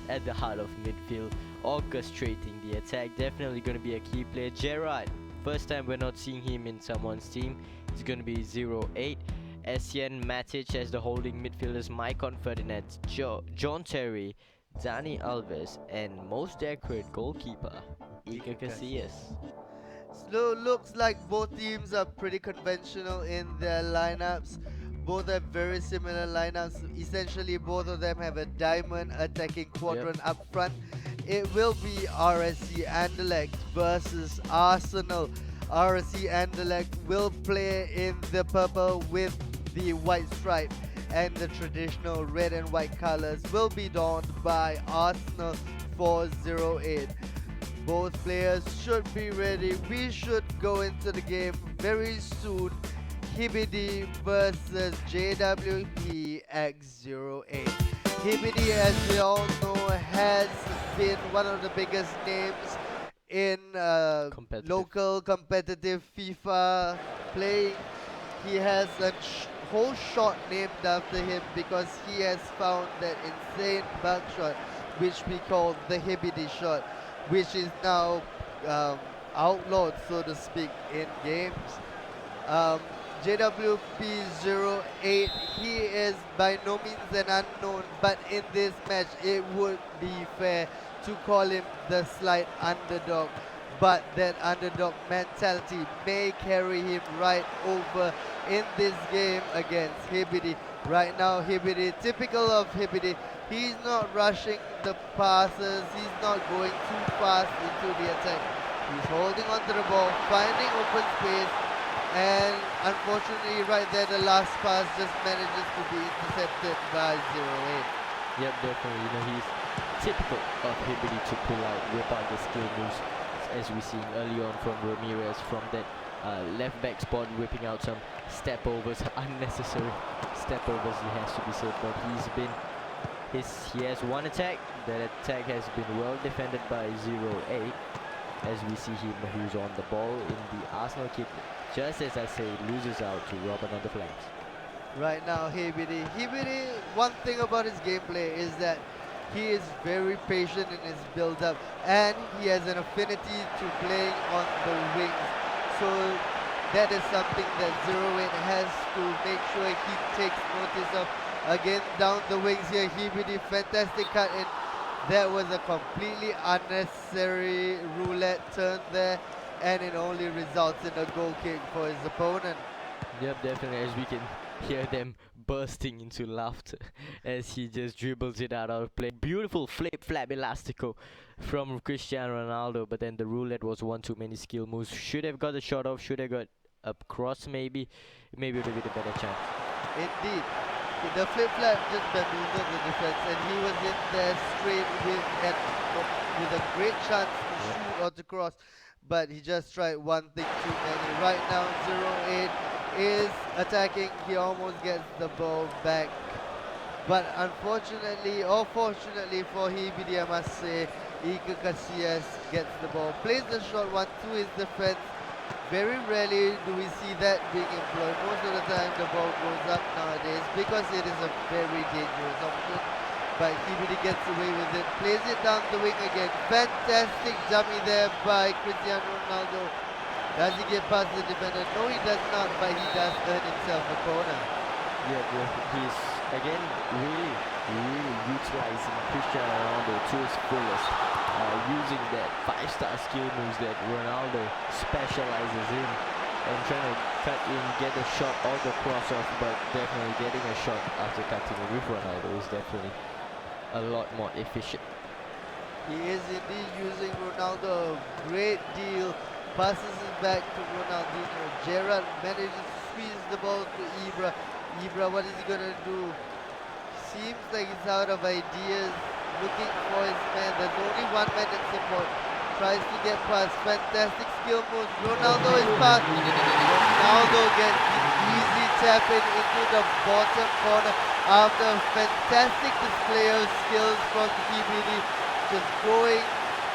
at the heart of midfield, orchestrating the attack, definitely going to be a key player. Gerard, first time we're not seeing him in someone's team, it's going to be 08. Essien, Matic as the holding midfielders, Maicon Ferdinand, John Terry, Dani Alves, and most accurate goalkeeper, Iker Casillas. So looks like both teams are pretty conventional in their lineups. Both have very similar lineups. Essentially, both of them have a diamond attacking quadrant up front. It will be RSC Anderlecht versus Arsenal. RSC Anderlecht will play in the purple with the white stripe, and the traditional red and white colors will be donned by Arsenal 408. Both players should be ready. We should go into the game very soon. Hibidi versus JWPX08. Hibidi, as we all know, has been one of the biggest names in local competitive FIFA playing. He has a whole shot named after him because he has found that insane bug shot, which we call the Hibidi shot, which is now outlawed, so to speak, in games. JWP08, he is by no means an unknown, but in this match it would be fair to call him the slight underdog. But that underdog mentality may carry him right over in this game against Hibidi. Right now, Hibidi, typical of Hibidi, he's not rushing the passes, he's not going too fast into the attack. He's holding onto the ball, finding open space, and unfortunately right there the last pass just manages to be intercepted by 08. Yep, definitely. You know, he's typical of Hibidi to pull out, whip out the skill moves, as we seen early on from Ramirez, from that left back spot, whipping out some step overs, unnecessary step overs, it has to be said. But he has one attack. That attack has been well defended by 08, as we see him who's on the ball in the Arsenal kit. Just as I say, loses out to Robin on the flanks. Right now, Hibidi, one thing about his gameplay is that he is very patient in his build-up, and he has an affinity to playing on the wings. So that is something that 08 has to make sure he takes notice of. Again, down the wings here, Hibidi, fantastic cut in. That was a completely unnecessary roulette turn there, and it only results in a goal kick for his opponent. Yep, definitely, as we can hear them bursting into laughter as he just dribbles it out of play. Beautiful flip-flap elastico from Cristiano Ronaldo, but then the roulette was one too many skill moves. Should have got the shot off, should have got a cross maybe it would have been a better chance. Indeed. The flip-flap just bamboozled the defense, and he was in there straight with a great chance to shoot or to cross, but he just tried one thing too many. Right now, 08 is attacking. He almost gets the ball back. But unfortunately, or fortunately for Hibidi, I must say, Ika Casillas gets the ball, plays the shot one to his defense. Very rarely do we see that being employed. Most of the time the ball goes up nowadays because it is a very dangerous option. But Hibidi gets away with it, plays it down the wing again. Fantastic dummy there by Cristiano Ronaldo. Does he get past the defender? No, he does not, but he does earn himself a corner. He's again really utilizing Cristiano Ronaldo to his fullest, using that 5-star skill moves that Ronaldo specializes in, and trying to cut in, get a shot or the cross off, but definitely getting a shot after cutting it with Ronaldo is definitely a lot more efficient. He is indeed using Ronaldo a great deal. Passes it back to Ronaldinho. Gerrard manages to squeeze the ball to Ibra. Ibra, what is he gonna do? Seems like he's out of ideas. Looking for his man. There's only one man in support. Tries to get past. Fantastic skill moves. Ronaldo is past. Ronaldo gets the easy tap in into the bottom corner after a fantastic display of skills from TBD. Just going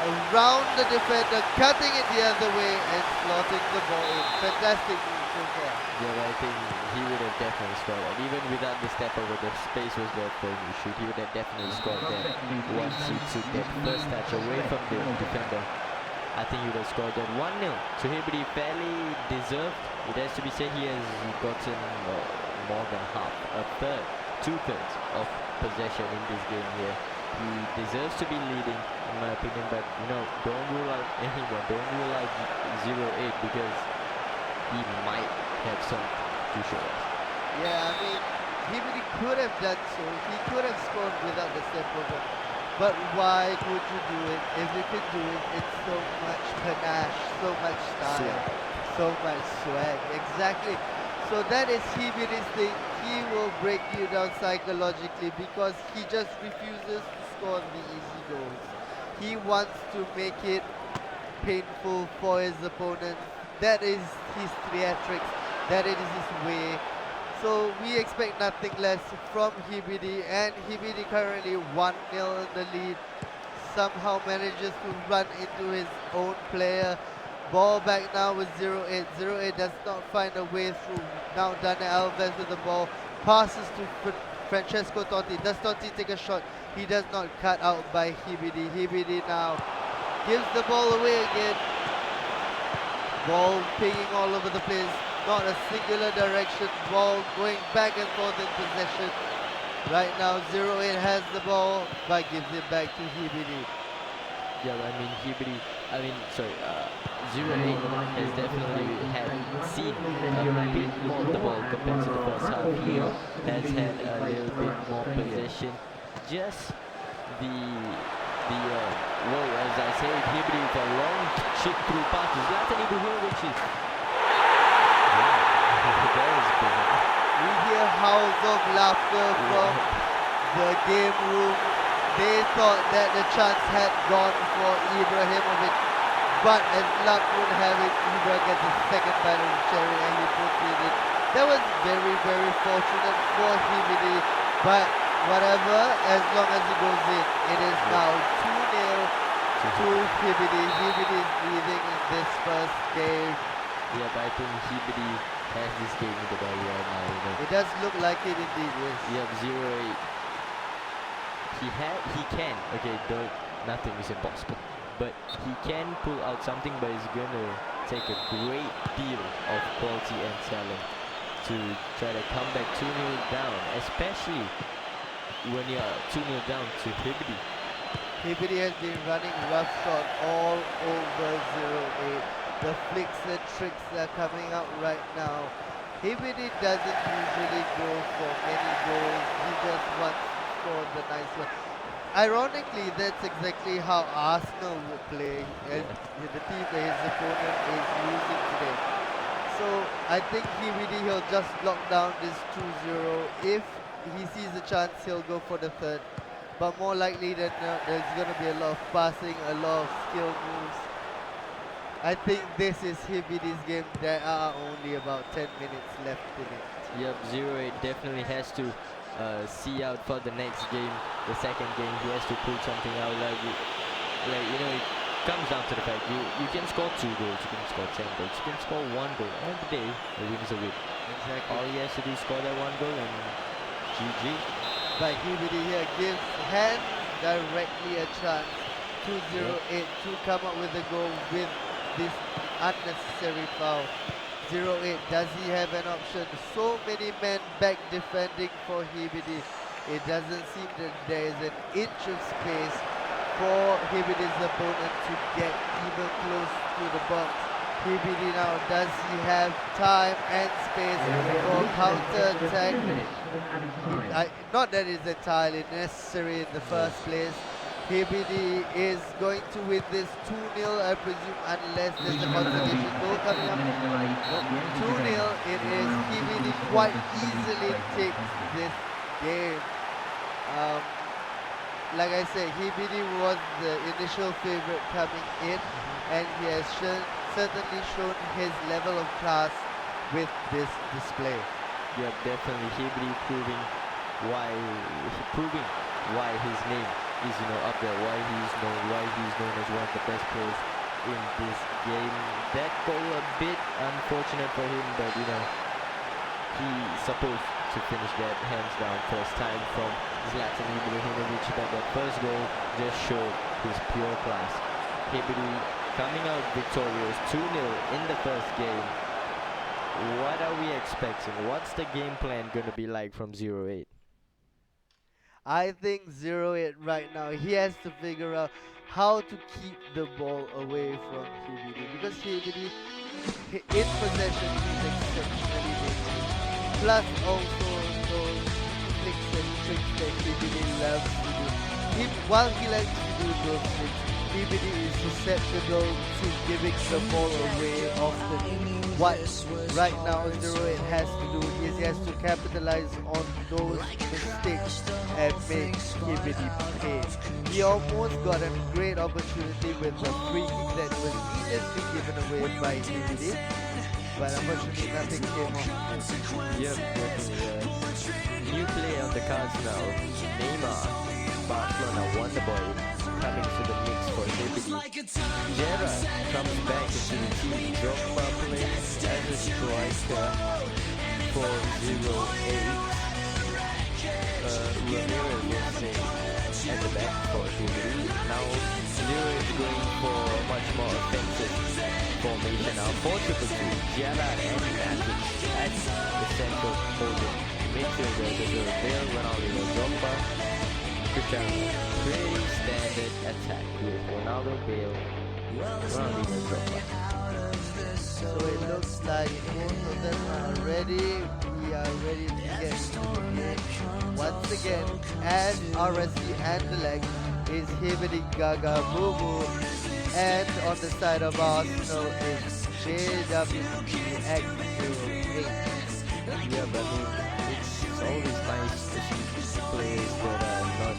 around the defender, cutting it the other way and slotting the ball in. Fantastic move so far. Yeah, I think he would have definitely scored that. Even without the step over, the space was there for him to shoot. He would have definitely scored that once he took that first touch away from the defender. I think he would have scored that 1-0. So Hibbity fairly deserved. It has to be said he has gotten more than half, a third, 2/3 of possession in this game here. He deserves to be leading, in my opinion, but don't rule out anyone. Don't rule out 0-8 because he might have something to show us. Yeah, I mean, Hibidi could have done so. He could have scored without the step over. But why would you do it? If you could do it, it's so much panache, so much style, so much swag. Exactly. So that is Hibidi's thing. He will break you down psychologically because he just refuses to score the easy goals. He wants to make it painful for his opponents. That is his theatrics. That is his way. So we expect nothing less from Hibidi, and Hibidi currently 1-0 in the lead. Somehow manages to run into his own player. Ball back now with 0-8. 0-8 does not find a way through. Now Dane Alves with the ball. Passes to Francesco Totti. Does Totti take a shot? He does not, cut out by Hibidi. Hibidi now gives the ball away again. Ball pinging all over the place. Not a singular direction. Ball going back and forth in possession. Right now 0-8 has the ball but gives it back to Hibidi. Yeah, I mean Hibidi, 0-8 has definitely seen a bit more the ball compared to the first half. He has had a little bit more possession. Just as I say, Hibidi with a long chip through pass to Zlatan Ibrahimovic. That was big. We hear howls of laughter from the game room. They thought that the chance had gone for Ibrahimovic, but as luck would have it, Ibra gets his second bite of the cherry and he puts it in. That was very fortunate for Hibidi, but whatever, as long as it goes in. It is now 2-0 to Hibidi. Hibidi is leading in this first game. Yeah, but I think Hibidi has this game in the ball right now. It does look like it indeed, yes. Yeah, 0-8. He can. Okay, nothing is impossible. But he can pull out something, but it's gonna take a great deal of quality and talent to try to come back 2-0 down, especially when you're 2-0 down to Hibidi. Hibidi has been running roughshod all over 0-8. The flicks and tricks are coming out right now. Hibidi doesn't usually go for many goals. He just wants to score the nice one. Ironically, that's exactly how Arsenal would play as the team that his opponent is losing today. So I think Hibidi, he'll just lock down this 2-0. If he sees a chance, he'll go for the third. But more likely than not, there's going to be a lot of passing, a lot of skill moves. I think this is Hibidi's game. There are only about 10 minutes left in it. Yep, 0-8 definitely has to see out for the next game, the second game. He has to pull something out. Like you know, it comes down to the fact you can score 2 goals, you can score 10 goals, you can score 1 goal. End of the day, a win is a win. Exactly. All he has to do is score that 1 goal and GG. But Hibidi here gives hand directly a chance to 0-8 to come up with a goal with this unnecessary foul. 0-8, does he have an option? So many men back defending for Hibidi. It doesn't seem that there is an inch of space for Hibidi's opponent to get even close to the box. Hibidi now, does he have time and space for counter-attack? Not that it's entirely necessary in the first place. Hibidi is going to win this 2-0, I presume, unless there's a consolation goal coming up. 2-0 it is. Hibidi quite easily takes this game. Like I said, Hibidi was the initial favorite coming in, and he has certainly shown his level of class with this display. Yeah, definitely Hibidi proving why his name is up there, why he's known as one of the best players in this game. That goal a bit unfortunate for him, but he's supposed to finish that hands down first time from Zlatan Ibrahimovic. But that first goal just showed his pure class. Hibidi coming out victorious 2-0 in the first game. What are we expecting? What's the game plan going to be like from 0-8? I think 0-8 right now, he has to figure out how to keep the ball away from Hibidi, because Hibidi in possession is exceptionally dangerous. Plus also those flicks and tricks that Hibidi loves to do. While he likes to do those tricks, Hibidi is susceptible to giving the ball away often. What right now 0-8 has to do is he has to capitalize on those mistakes and make Hibidi pay. He almost got a great opportunity with the free kick that was needlessly given away by Hibidi, but unfortunately nothing came of it. Yep, definitely. New player on the cards now, Neymar. Barcelona Wonderboy coming to the mix for Hibidi. Gerrard comes back into the team. Drogba plays as a striker for 0-8. Ramirez will stay at the back for Hibidi. Now 0 is going for a much more offensive formation now. 4-2-2. Gerrard and Magic at the central holding. Midfielder is Bale, Ronaldo, Drogba. Cristiano, pretty standard attack with Ronaldo, Bale, Ronaldo, Drogba. So it looks like both of them are ready. We are ready to get into the game. Once again, and RSC and the leg is Hibidi Gaga Bubu. And on the side of Arsenal is JWX08. Yeah, but it's always nice to see players that are not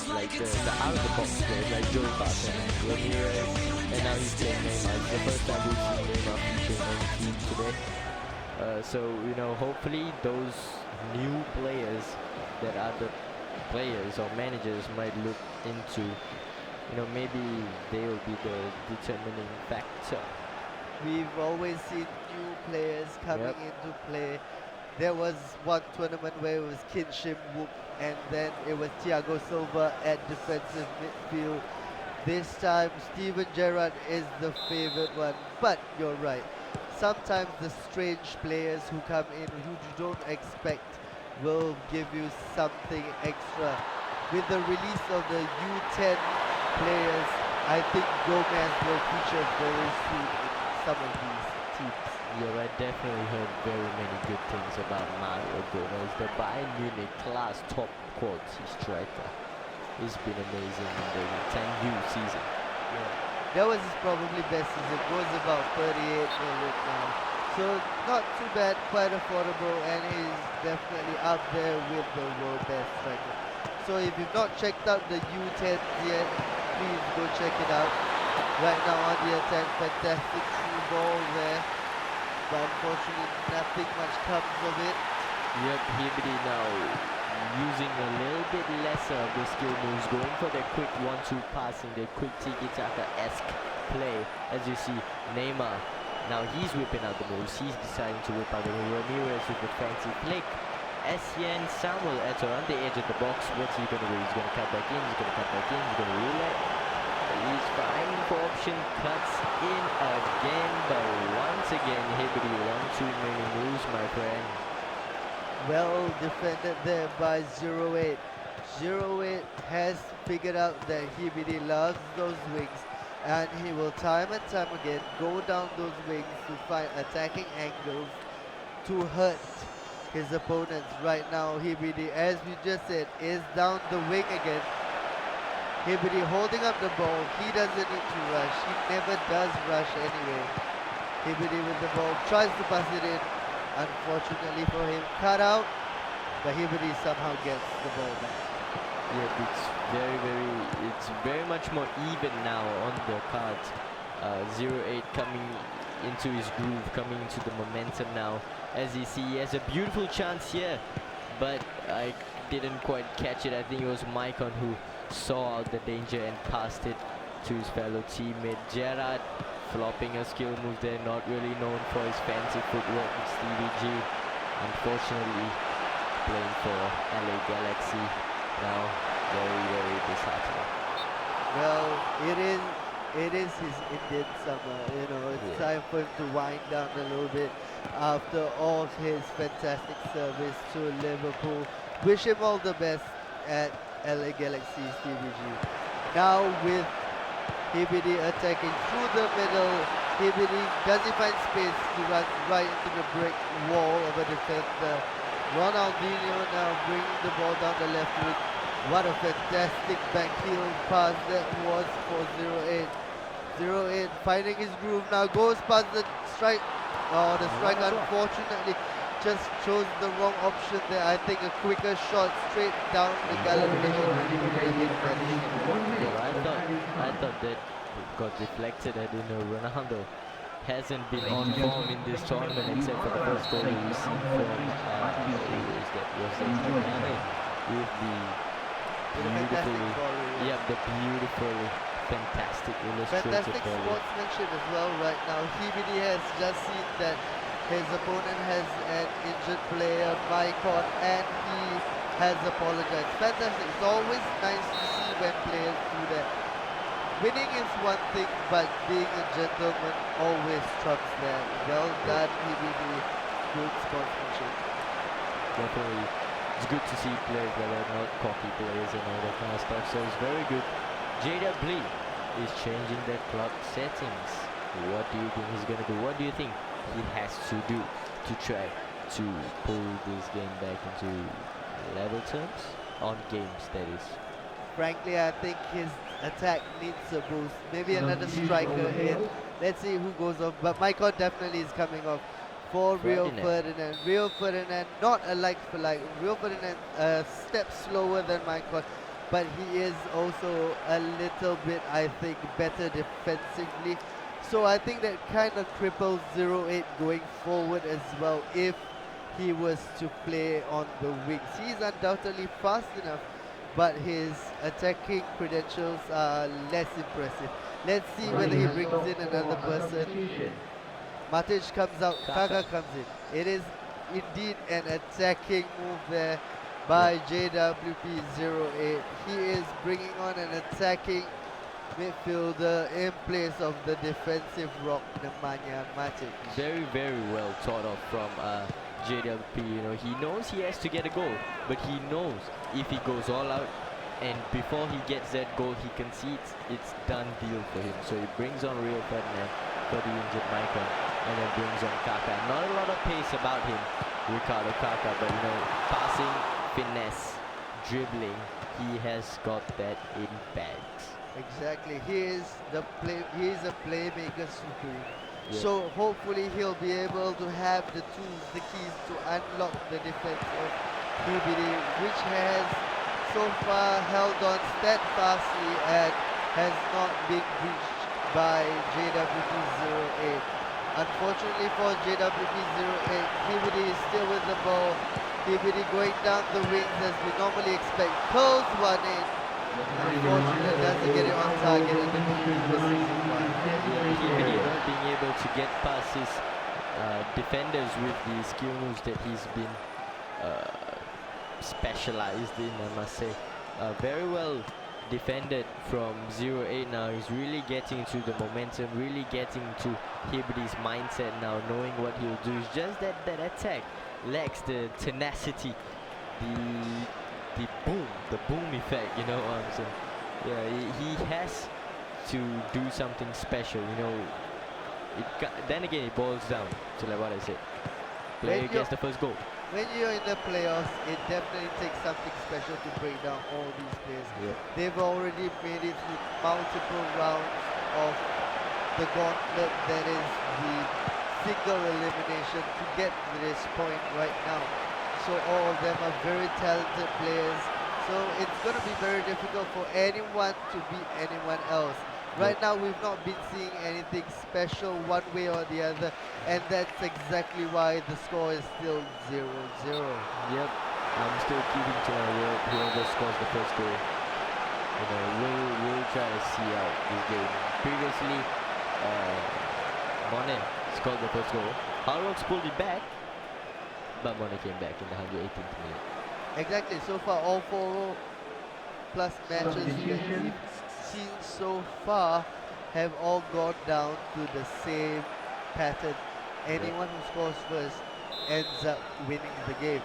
like the out-of-the-box players like Joey Barton and Ramirez, and now he's playing Neymar. It's the first time we've seen Neymar featuring on the team today. So, hopefully those new players that other players or managers might look into, maybe they will be the determining factor. We've always seen new players coming into play. There was one tournament where it was Kinship Wook, and then it was Thiago Silva at defensive midfield. This time, Steven Gerrard is the favorite one, but you're right. Sometimes the strange players who come in who you don't expect will give you something extra. With the release of the U10 players, I think Gomez will feature very soon in some of these teams. Yeah, I definitely heard very many good things about Mario Gomez, the Bayern Munich class top quality striker. He's been amazing in the 10U season. Yeah. That was his probably best season. Goes about 38 million now. So not too bad, quite affordable, and he's definitely up there with the world best striker. So if you've not checked out the U10 yet, please go check it out. right now on the attack. Fantastic through ball there, but unfortunately nothing much comes of it. Yep, Hibbity now using a little bit lesser of the skill moves, going for the quick 1-2 passing, the quick tiki-taka-esque play. As you see, Neymar, now he's whipping out the moves. He's deciding to whip out the move. Ramirez with the fancy flick. Essien Samuel at around the edge of the box. What's he gonna do? He's gonna cut back in, he's gonna cut back in, he's gonna roulette. He's fine for option, cuts in again, but once again, Hibbity, one too many moves, my friend. Well defended there by 08. 08 has figured out that Hibidi loves those wings, and he will time and time again go down those wings to find attacking angles to hurt his opponents. Right now, Hibidi, as we just said, is down the wing again. Hibidi holding up the ball. He doesn't need to rush. He never does rush anyway. Hibidi with the ball, tries to pass it in. Unfortunately for him, cut out, but Hibidi somehow gets the ball back. Yeah, it's very much more even now on the cards. 08 coming into his groove, coming into the momentum now. As you see, he has a beautiful chance here, but I didn't quite catch it. I think it was Maicon who saw out the danger and passed it to his fellow teammate. Gerard flopping a skill move there, not really known for his fancy footwork with Stevie G. Unfortunately, playing for LA Galaxy now, very disheartening. Well, it is his Indian summer. You know, it's time for him to wind down a little bit after all his fantastic service to Liverpool. Wish him all the best at LA Galaxy Stevie G. Now with Hibidi attacking through the middle. Hibidi, does he find space? He runs right into the brick wall of a defender. Ronaldinho now bringing the ball down the left wing. What a fantastic backheel pass that was for 08. 08 finding his groove now, goes past the strike. Oh, the strike unfortunately just chose the wrong option there. I think a quicker shot straight down the galloping. I thought that got deflected. I didn't know Ronaldo hasn't been on form in this tournament except for the first goal he received from with the beautiful, fantastic illustrated Fantastic volley. sportsmanship as well right now. Hibidi has just seen that his opponent has an injured player, Maicon, and he has apologized. Fantastic. It's always nice to see when players do that. Winning is one thing, but being a gentleman always trumps that. Well done, Hibidi. Good sportsmanship. Definitely. It's good to see players that are not cocky players and all that kind of stuff, so it's very good. JW is changing the clock settings. What do you think he's going to do? What do you think he has to do to try to pull this game back into level terms? On games, that is. Frankly, I think his attack needs a boost. Maybe another striker in. Let's see who goes off. But Maicon definitely is coming off for Rio Ferdinand. Rio Ferdinand, not a like for like. Rio Ferdinand a step slower than Maicon, but he is also a little bit, I think, better defensively. So I think that kind of cripples 08 going forward as well if he was to play on the wings. He's undoubtedly fast enough, but his attacking credentials are less impressive. Let's see whether he brings in another person. Matic comes out, Kaka comes in. It is indeed an attacking move there by JWP08. He is bringing on an attacking midfielder in place of the defensive rock, Nemanja Matic. Very well thought of from JWP. You know, he knows he has to get a goal, but he knows if he goes all out and before he gets that goal he concedes, it's done deal for him. So he brings on Rio Ferdinand for the injured Maicon, and then brings on Kaka. Not a lot of pace about him, Ricardo Kaka, but you know, passing, finesse, dribbling, he has got that in bags. Exactly, he is a playmaker supreme. Yeah. So hopefully he'll be able to have the tools, the keys to unlock the defense of PBD, which has so far held on steadfastly and has not been breached by JWP08. Unfortunately for JWP08, Hiid is still with the ball. Hiid going down the wings as we normally expect. Curls one in. Unfortunately, doesn't get it on target and the keeper misses it one. Hiid not being able to get past his defenders with the skill moves that he's been specialized in, I must say. Very well defended from 0-8 now. He's really getting to the momentum, really getting to Hiid's mindset now, knowing what he'll do. It's just that attack lacks the tenacity, the boom effect, you know what I'm saying? Yeah, he has to do something special, you know. Then again, it boils down to like what I said. Player gets the first goal. When you're in the playoffs, it definitely takes something special to break down all these players. Yeah. They've already made it through multiple rounds of the gauntlet that is the single elimination to get to this point right now. So all of them are very talented players. So it's going to be very difficult for anyone to beat anyone else. Right now we've not been seeing anything special one way or the other, and that's exactly why the score is still 0-0. Yep, I'm still keeping to my word. Whoever scores the first goal, you know, we'll try to see out this game. Previously, Mone scored the first goal. Harrox pulled it back, but Mone came back in the 118th minute. Exactly. So far, all 4 plus matches that we've seen so far have all gone down to the same pattern. Anyone who scores first ends up winning the game.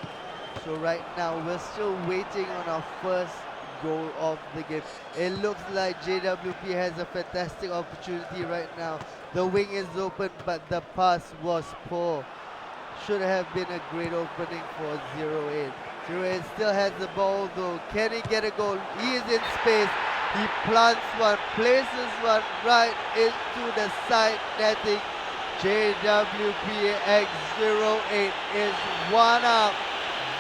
So right now we're still waiting on our first goal of the game. It looks like JWP has a fantastic opportunity right now. The wing is open, but the pass was poor. Should have been a great opening for 0-8. 0-8 still has the ball though. Can he get a goal? He is in space. He plants one, places one right into the side netting. JWPX08 is one up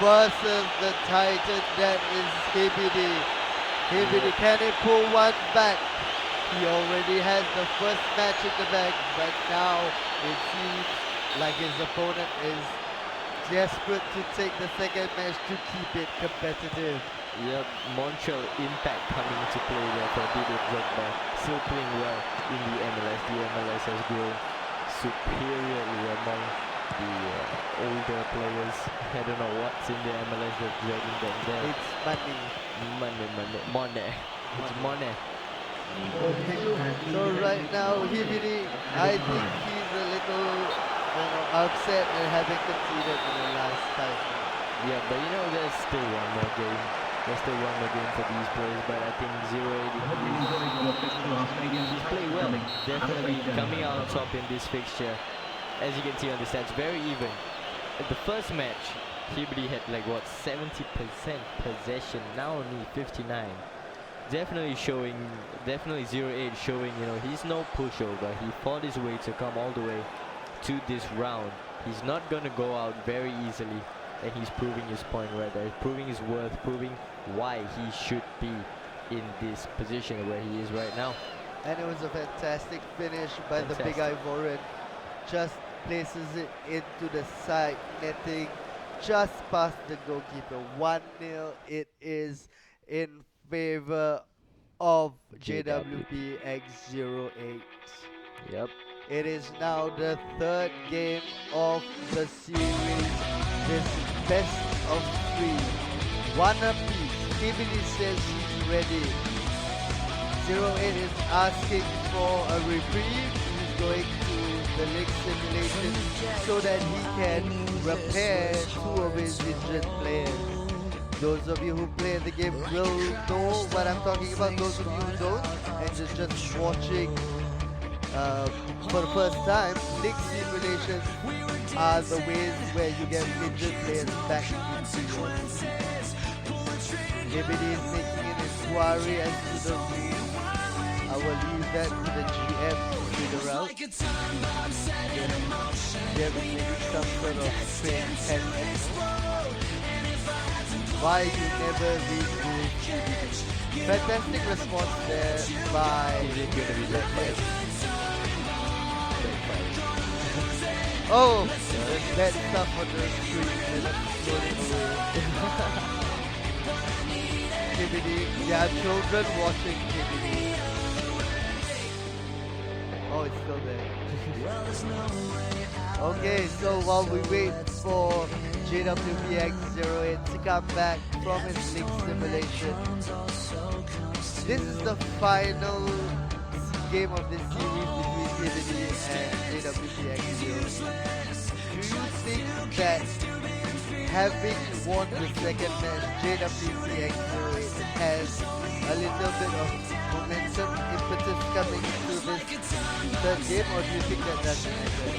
versus the Titan that is Hiid. Hiid, can he pull one back? He already has the first match in the bag, but now it seems like his opponent is desperate to take the second match to keep it competitive. Yep, Montreal Impact coming into play there for Didier Drogba. Still playing well in the MLS. The MLS has grown superiorly among the older players. I don't know what's in the MLS that's dragging them there. It's money. Mone. It's Mone. So right now, Hiid, I think he's a little upset at having conceded in the last time. Yeah, but you know, there's still one more game. There's still one more game for these players, but I think 0-8 he's played well. Definitely coming out on top in this fixture. As you can see on the stats, very even. At the first match, Hiid had like what, 70% possession, now only 59. Definitely 0-8 showing, you know, he's no pushover. He fought his way to come all the way to this round. He's not gonna go out very easily, and he's proving his point right there, proving his worth, proving why he should be in this position where he is right now. And it was a fantastic finish by the big Ivorian. Just places it into the side netting, just past the goalkeeper. 1-0 it is in favor of JWPX08. Yep. It is now the third game of the series. This best of 3. One apiece. Hiid says he's ready. 0-8 is asking for a reprieve. He's going to the league simulation so that he can repair 2 of his injured players. Those of you who play the game will know what I'm talking about. Those of you who don't, and just watching for the first time, league simulations are the ways where you get injured players back into your team. Hiid is making an inquiry as to the rules. I will leave that to the GM to figure out. They're making some sort of strange tactics. Why you never read rules? Fantastic response there by Is it gonna be that bad? Oh, there's bad stuff on the screen and I'm scrolling away. KBD, there are children watching KBD. Oh, it's still there. Okay, so while we wait for JWPX08 to come back from his league simulation, this is the final game of this series between KBD and JWPX08. Do you think that having won the second match, JWPX08 has a little bit of momentum, impetus coming to this third game, or do you think that doesn't matter?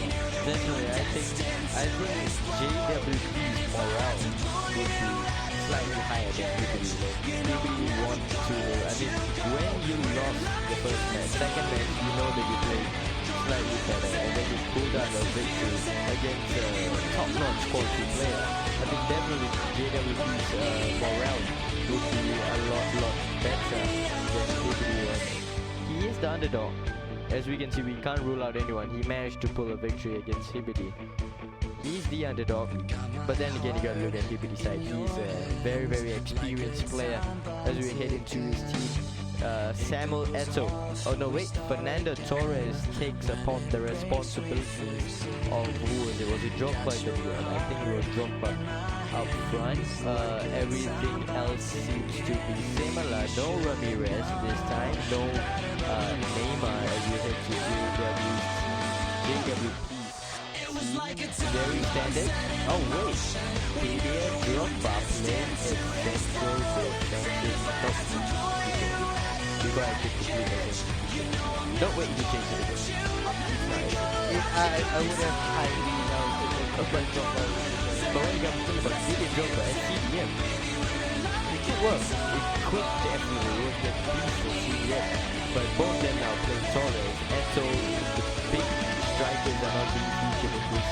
Definitely, I think JWP's morale would be slightly higher than PBD. PBD want to, I mean, when you lost the first match, second match, you know that you played slightly better, and then you pulled out a victory against a top-notch quality player. I think definitely JWP's morale would be a lot better than PBD. He is the underdog. As we can see, we can't rule out anyone. He managed to pull a victory against Hibbity. He's the underdog, but then again, you gotta look at Hibbity's side. He's a very experienced player as we head into his team. Samuel Eto. Oh no, wait. Fernando Torres takes upon the responsibilities of who was it? Was it Drogba? I think it was Drogba up front. Everything else seems to be similar. No Ramirez this time. No Neymar as we head to JWP's very standard. Oh wait, Hiid Drogba playing a central defensive. Before I pick the blue again. No, wait, he changed it again. I would have highly doubted it. But when you come to think about Hiid Drogba and CDM, it could work. It could definitely work at least for CDM. But both of them now playing Torres, and so the big strikers are not being featured in this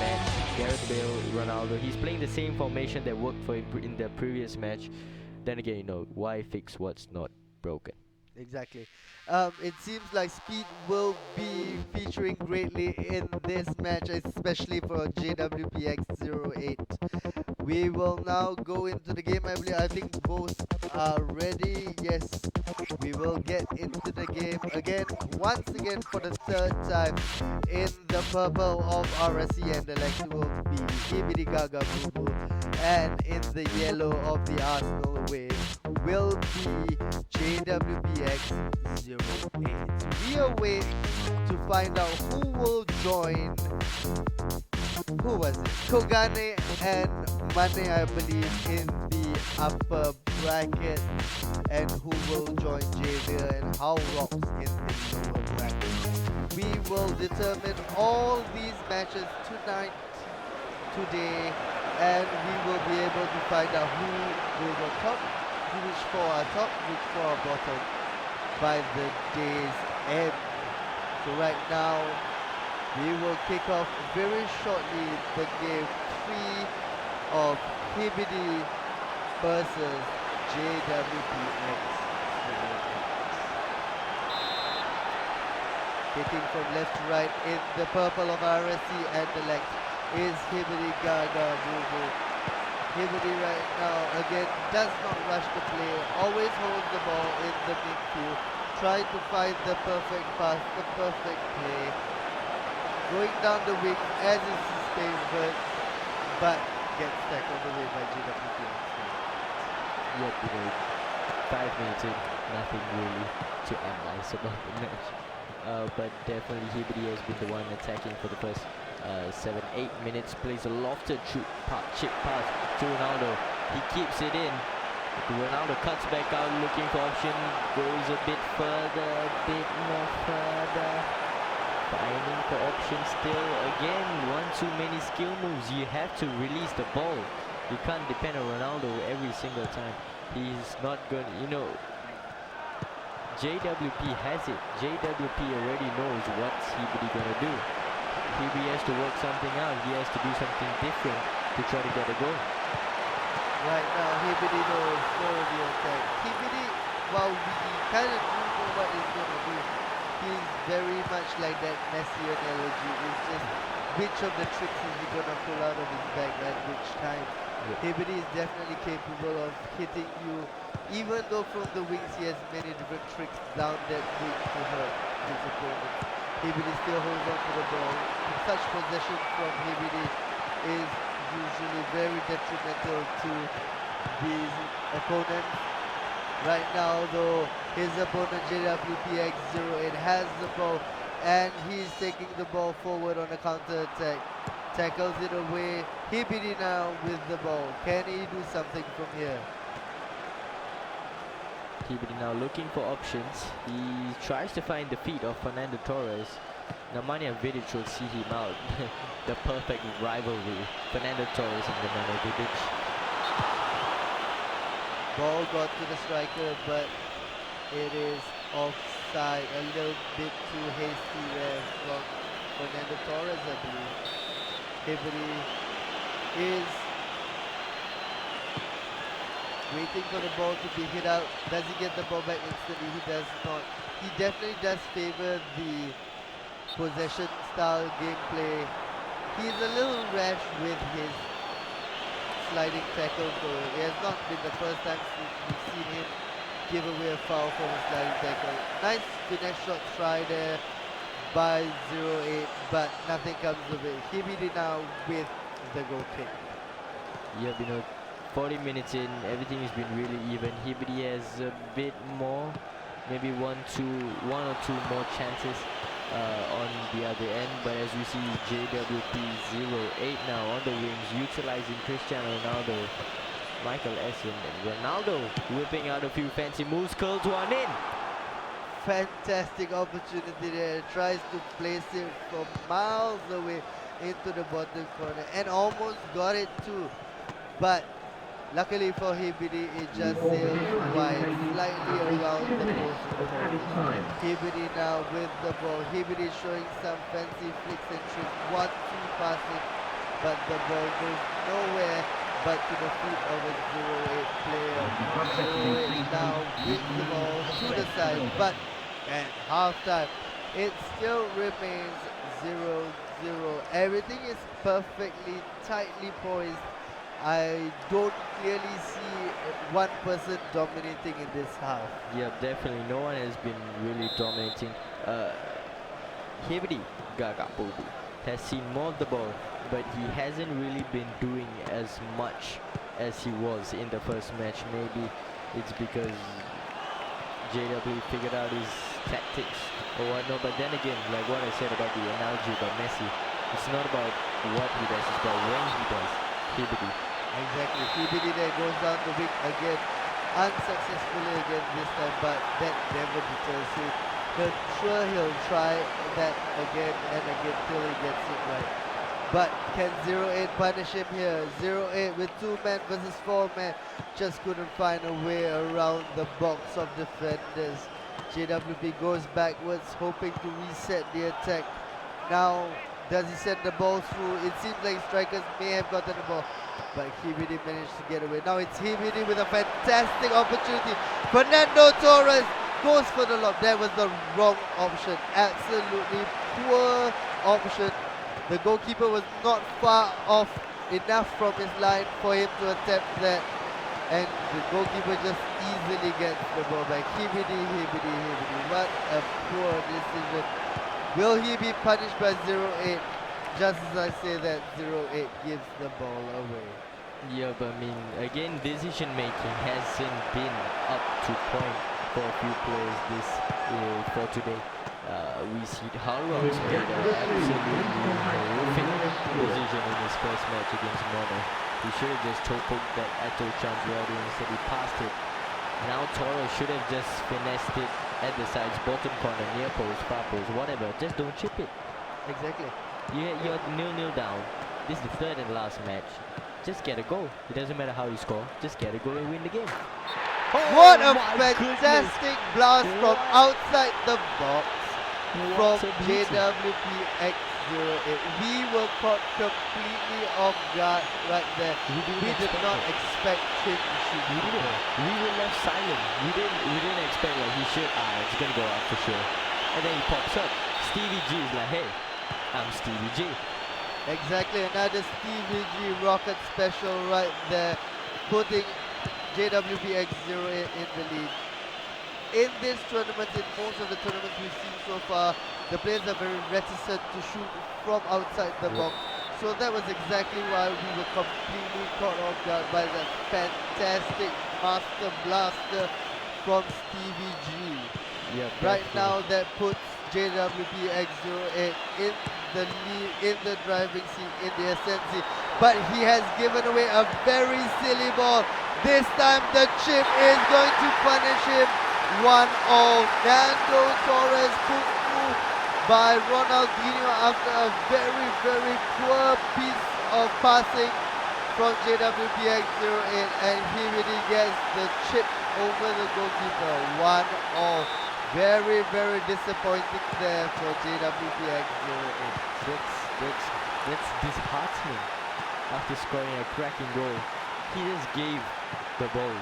match. Gareth Bale, Ronaldo, he's playing the same formation that worked for him in the previous match. Then again, you know, why fix what's not broken? Exactly. It seems like speed will be featuring greatly in this match, especially for JWPX08. We will now go into the game. I think both are ready. Yes, we will get into the game again, once again for the third time. In the purple of RSC and the left will be Ibidi Gaga Boo Boo, and in the yellow of the Arsenal away will be JWPX08. We are waiting to find out who will join. Who was it? Kogane and Mane, I believe, in the upper bracket, and who will join Javier and how Rocks in the lower bracket. We will determine all these matches tonight, today, and we will be able to find out who will go top, which four are top, which four are bottom by the day's end. So right now, we will kick off very shortly the game 3 of PBD versus JWPX. Kicking from left to right in the purple of RSC, and the left is Hibidi Gaga Boo Boo. Hibidi right now again does not rush the play, always holds the ball in the midfield, trying to find the perfect pass, the perfect play, going down the wing as is his favorite, but gets tackled away by JWPX. Yep, you know, 5 minutes in, nothing really to analyze about the match. But definitely Hibidi has been the one attacking for the first 7-8 minutes. Plays a lofted chip pass to Ronaldo. He keeps it in. Ronaldo cuts back out, looking for option, goes a bit further, a bit more further. Finding for option still. Again, one too many skill moves. You have to release the ball. You can't depend on Ronaldo every single time. He's not going to, you know, JWP has it. JWP already knows what's Hibidi gonna do. Hibidi has to work something out. He has to do something different to try to get a goal. Right now, Hibidi knows for the attack. Hibidi, while we kind of do know what he's gonna do, feels very much like that Messi analogy. It's just which of the tricks is he gonna pull out of his bag at which time. Yeah. Hibbity is definitely capable of hitting you, even though from the wings he has many different tricks down that wing to hurt his opponents. Hibbity still holds on to the ball. Such possession from Hibbity is usually very detrimental to these opponents. Right now though, his opponent JWPX08 has the ball and he's taking the ball forward on a counter attack. Tackles it away. Hibbity now with the ball. Can he do something from here? Hibbity now looking for options. He tries to find the feet of Fernando Torres. Nemanja Vidic will see him out. The perfect rivalry. Fernando Torres and Nemanja Vidic. Ball got to the striker, but it is offside. A little bit too hasty there from Fernando Torres, I believe. Hibbity is waiting for the ball to be hit out. Does he get the ball back instantly? He does not. He definitely does favor the possession style gameplay. He's a little rash with his sliding tackle, though. It has not been the first time since we've seen him give away a foul from a sliding tackle. Nice finesse shot try there by 08, but nothing comes of it. Hibbity now with the goal kick. Yeah, 40 minutes in, everything has been really even. Hibbity has a bit more, maybe one or two more chances on the other end, but as we see JWP08 now on the wings, utilizing Cristiano Ronaldo, Michael Essien, and Ronaldo whipping out a few fancy moves, curls one in. Fantastic opportunity there. Tries to place it from miles away into the bottom corner and almost got it too. But luckily for Hibbity, it just sails wide, slightly around the post. Hibbity now with the ball. Hibbity showing some fancy flicks and tricks. 1-2 passing, but the ball goes nowhere but to the feet of a 08 player. 08 now with the ball to the side, but at halftime, it still remains 0-0. Everything is perfectly, tightly poised. I don't clearly see one person dominating in this half. Yeah, definitely. No one has been really dominating. Hibbity Gagapobu has seen more of the ball, but he hasn't really been doing as much as he was in the first match. Maybe it's because JW figured out his tactics or whatnot, but then again, like what I said about the analogy about Messi, it's not about what he does, it's about when he does. Hibbity. Exactly. Hibbity there goes down the wing again, unsuccessfully again this time, but that never deters him. I'm sure he'll try that again and again till he gets it right. But can 08 punish him here? 08 with 2 men versus 4 men just couldn't find a way around the box of defenders. JWP goes backwards, hoping to reset the attack. Now, does he send the ball through? It seems like strikers may have gotten the ball, but Hibbity managed to get away. Now it's Hibbity with a fantastic opportunity. Fernando Torres goes for the lob. That was the wrong option. Absolutely poor option. The goalkeeper was not far off enough from his line for him to attempt that. And the goalkeeper just easily gets the ball back. Hibbity, Hibbity, Hibbity. What a poor decision. Will he be punished by 08? Just as I say that, 08 gives the ball away. Yeah, but I mean, again, decision making hasn't been up to point for a few players for today. We see Harlon's made an absolutely horrific decision in his first match against Mono. He should have just poked that Ato Chandrodi and instead he passed it. Now Toro should have just finessed it at the sides, bottom corner, near post, far post, whatever. Just don't chip it. Exactly. You're 0-0 down. This is the third and last match. Just get a goal. It doesn't matter how you score. Just get a goal and win the game. What a my fantastic blast from outside the box from What a beauty. JWPX08. We were caught completely off guard right there. We didn't We did expect not it. expect him to shoot. We didn't. We were left silent. We didn't expect like he should. It's gonna go out for sure. And then he pops up. Stevie G is like, hey, I'm Stevie G. Exactly, another Stevie G rocket special right there, putting JWP X08 in the lead. In this tournament, in most of the tournaments we've seen so far, the players are very reticent to shoot from outside the box. So that was exactly why we were completely caught off guard by that fantastic master blaster from Stevie G. Yep, Right definitely. now, that puts JWP X08 in the lead, in the driving seat, in the ascendancy. But he has given away a very silly ball. This time, the chip is going to punish him. 1-0. Nando Torres put through by Ronaldinho after a very, very poor piece of passing from JWP X08, and he really gets the chip over the goalkeeper. 1-0. Very, very disappointing there for JWP X08. That's disheartening. After scoring a cracking goal, he just gave the ball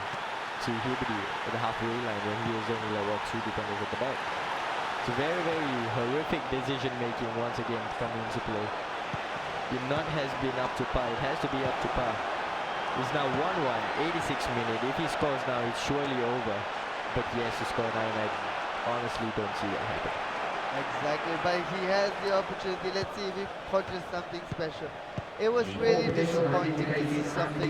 to Hiid at the halfway line when he was only like what, 2 defenders at the back. It's a very, very horrific decision making once again coming into play. The nut has been up to par. It has to be up to par. It's now 1-1, 86th minute. If he scores now, it's surely over. But he has to score now, and I honestly don't see that happen. Exactly, but he has the opportunity. Let's see if he punches something special. It was really disappointing to see something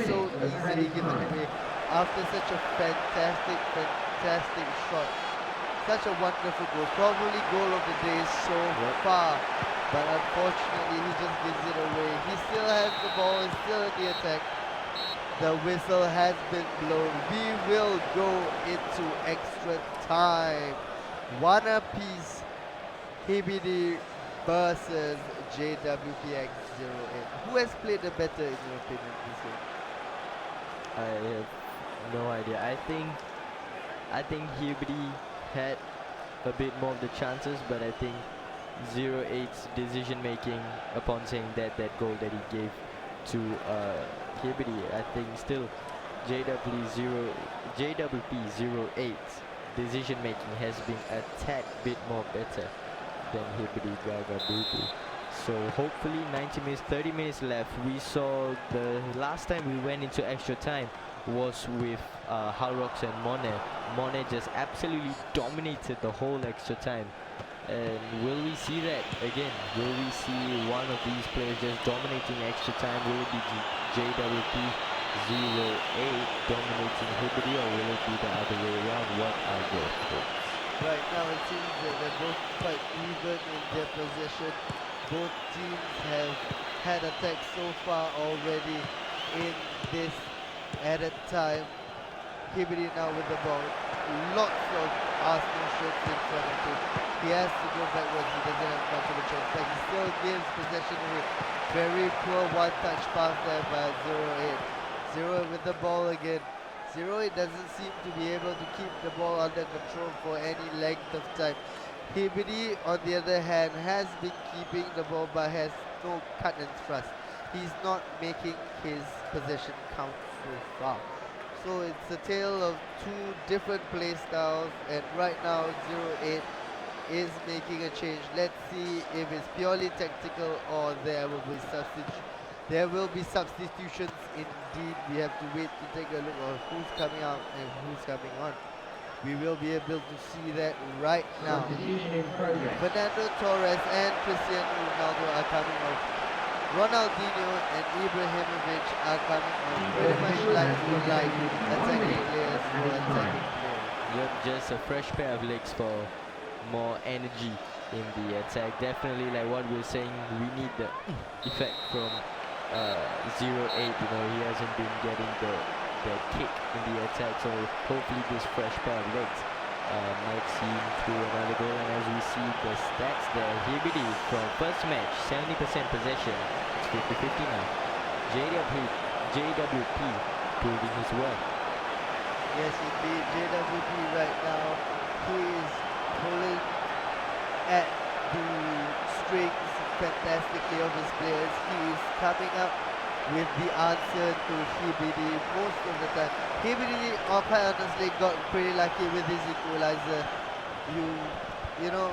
so easily given away after such a fantastic, fantastic shot. Such a wonderful goal. Probably goal of the day so far. But unfortunately, he just gives it away. He still has the ball, he's still in the attack. The whistle has been blown. We will go into extra time. One apiece. Hiid versus JWPX08. Who has played the better in your opinion this game? I have no idea. I think Hiid had a bit more of the chances, but I think 08's decision making upon saying that goal that he gave to Hiid, I think still JWP08's decision making has been a tad bit more better than Hiid Gaga Boo Boo. So hopefully 90 minutes, 30 minutes left. We saw the last time we went into extra time was with Halrox and Monet. Monet just absolutely dominated the whole extra time. And will we see that again? Will we see one of these players just dominating extra time? Will it be JWP08 dominating Hiid, or will it be the other way around? What are your thoughts? Right now it seems that they're both quite even in their possession. Both teams have had attacks so far already in this added time. Hiid now with the ball. Lots of Arsenal shots in front of him. He has to go backwards. He doesn't have much of a chance, but he still gives possession away. Very poor one-touch pass there by 08. 08 with the ball again. 08 doesn't seem to be able to keep the ball under control for any length of time. Hiid, on the other hand, has been keeping the ball but has no cut and thrust. He's not making his possession count so far. So it's a tale of two different play styles, and right now 08 is making a change. Let's see if it's purely tactical or there will be substitutions indeed. We have to wait to take a look at who's coming out and who's coming on. We will be able to see that right now. Fernando Torres and Cristiano Ronaldo are coming off. Ronaldinho and Ibrahimovic are coming on. Pretty much like we like attacking players for attacking players. Yep, just a fresh pair of legs for more energy in the attack. Definitely, like what we're saying, we need the effect from 08. You know, he hasn't been getting the kick in the attack, so hopefully this fresh pair of legs might see him through another goal. And as we see the stats there, Hiid from first match, 70% possession. It's 50-50 now. JWP proving his worth. Yes, indeed. JWP right now, he is pulling at the strings fantastically of his players. He is coming up with the answer to Hiid most of the time. Hiid, quite honestly, got pretty lucky with his equalizer. you know,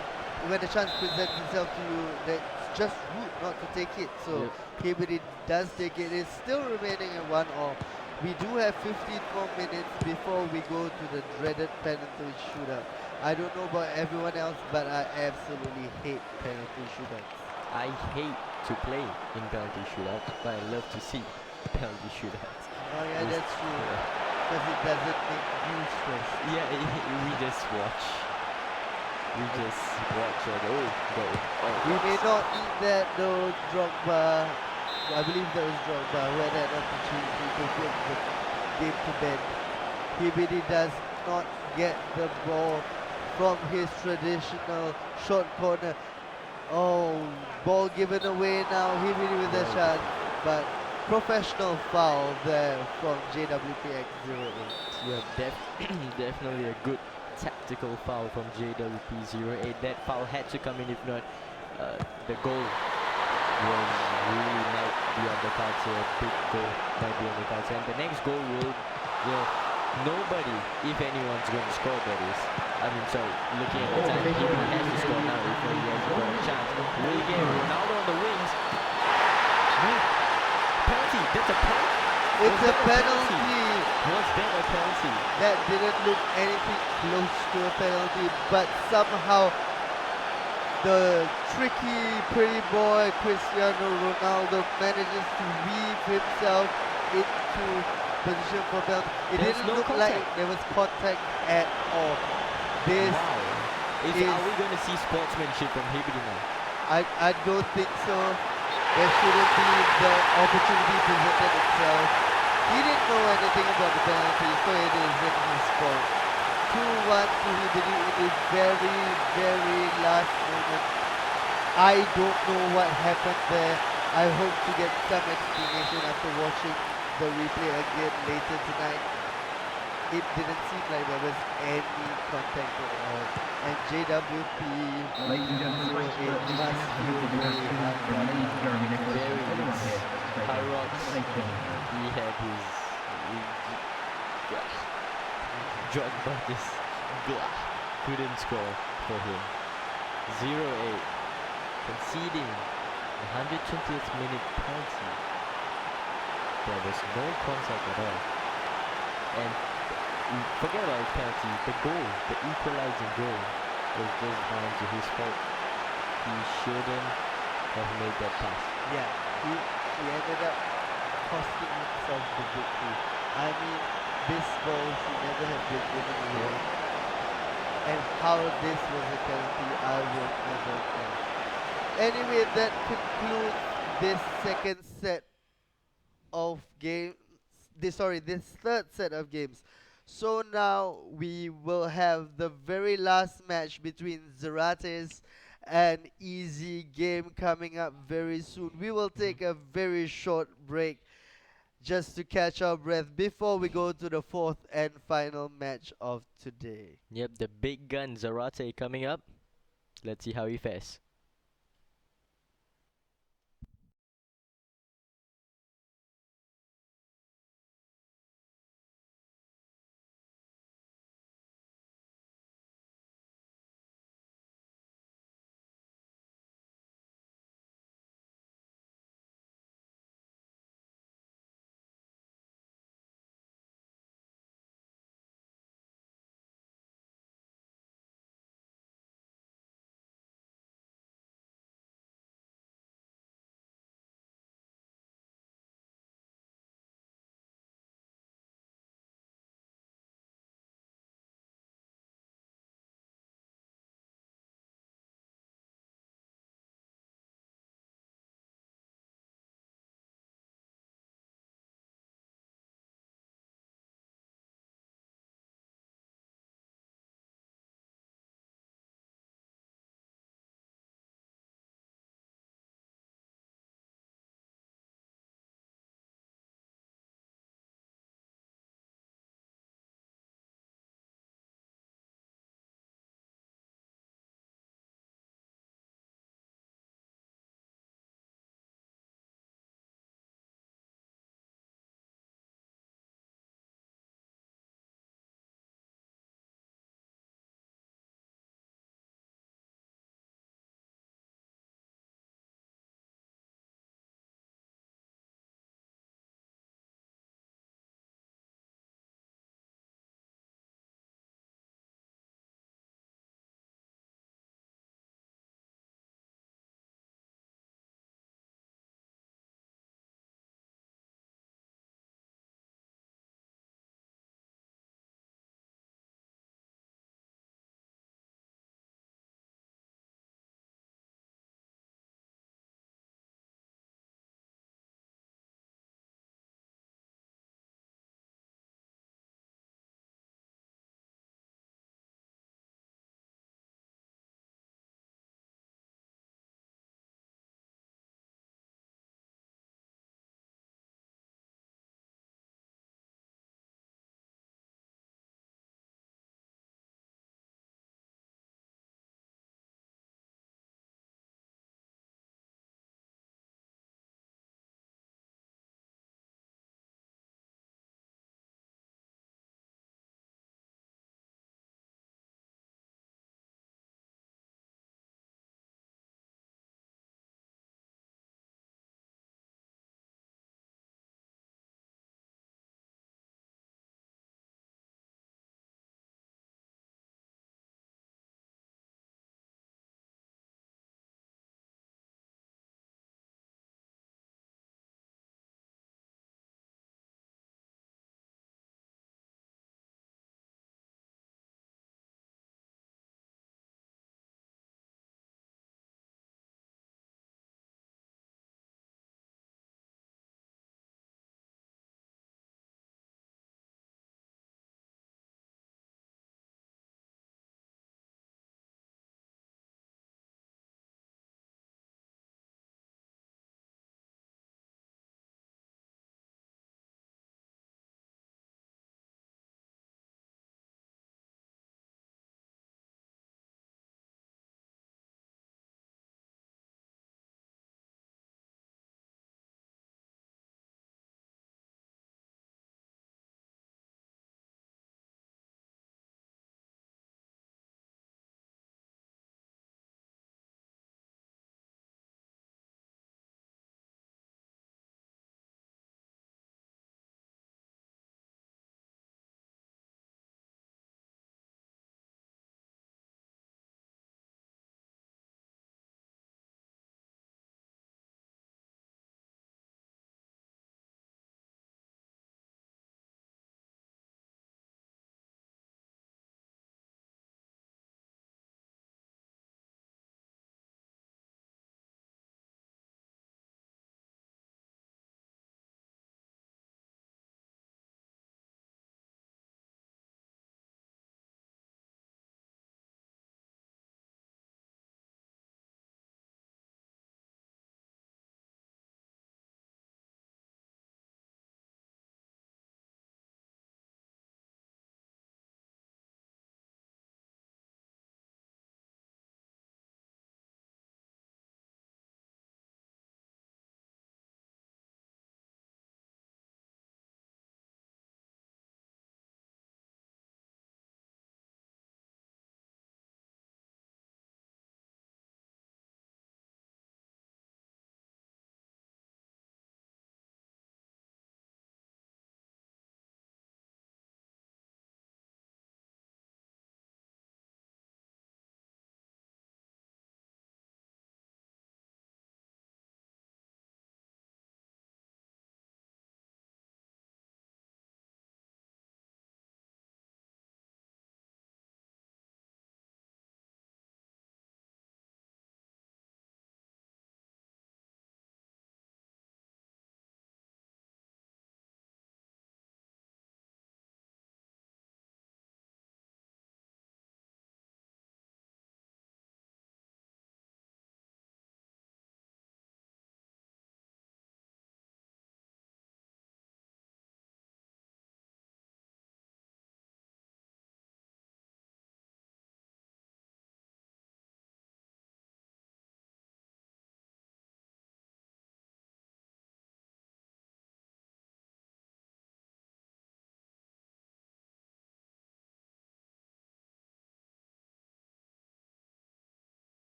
when the chance presents itself to you, that's just rude not to take it. So Yep. Hibbity does take it. It's still remaining at 1-all. We do have 15 more minutes before we go to the dreaded penalty shootout. I don't know about everyone else, but I absolutely hate penalty shootouts. I hate to play in penalty shootouts, but I love to see penalty shootouts. Oh yeah, It's- that's true. yeah. Because it doesn't make you stress. Yeah, we just watch. We just watch and go. We may not need that though, Drogba. I believe that was Drogba who had that opportunity to put the game to bed. Hibbity does not get the ball from his traditional short corner. Oh, ball given away now. Hibbity with a Well, chance, but professional foul there from JWPX08. Yeah, definitely a good tactical foul from JWP08. That foul had to come in, if not, the goal was really might be on the cards here. A big goal might be on the cards. And the next goal will, nobody, if anyone's going to score, that is. I mean, sorry, looking at the time, he has to score now if he has got a chance. Will get Ronaldo on the wings. Penalty, that's a penalty. It's a penalty. Was that a penalty? That didn't look anything close to a penalty, but somehow the tricky pretty boy Cristiano Ronaldo manages to weave himself into position for penalty. It There's didn't no look like contact. there was contact at all. This Wow. is- Are we going to see sportsmanship from Hibbity now? I don't think so. There shouldn't be the opportunity presented itself. He didn't know anything about the penalty, so it is in his fault. 2-1 to Hibbity in the very, very last moment. I don't know what happened there. I hope to get some explanation after watching the replay again later tonight. It didn't seem like there was any contact at all. And JWP Ladies and gentlemen, thanks for it this must afternoon. feel Good very afternoon. hard My name is Jeremy Nicholas. Very Everyone nice. here is very High good. rocks. Thank you. He had his. Drogba just couldn't score for him. 0-8. Conceding the 120th minute penalty. There was no contact at all. And forget about the penalty. The goal, the equalizing goal, was just down to his fault. He shouldn't have made that pass. Yeah, he ended up costing himself the victory. I mean, this ball should never have been given away. And how this was a penalty, I will never know. Anyway, that concludes this second set of games. This third set of games. So now we will have the very last match between Zarates and Easy game coming up very soon. We will take a very short break just to catch our breath before we go to the fourth and final match of today. Yep, the big gun Zarate coming up. Let's see how he fares.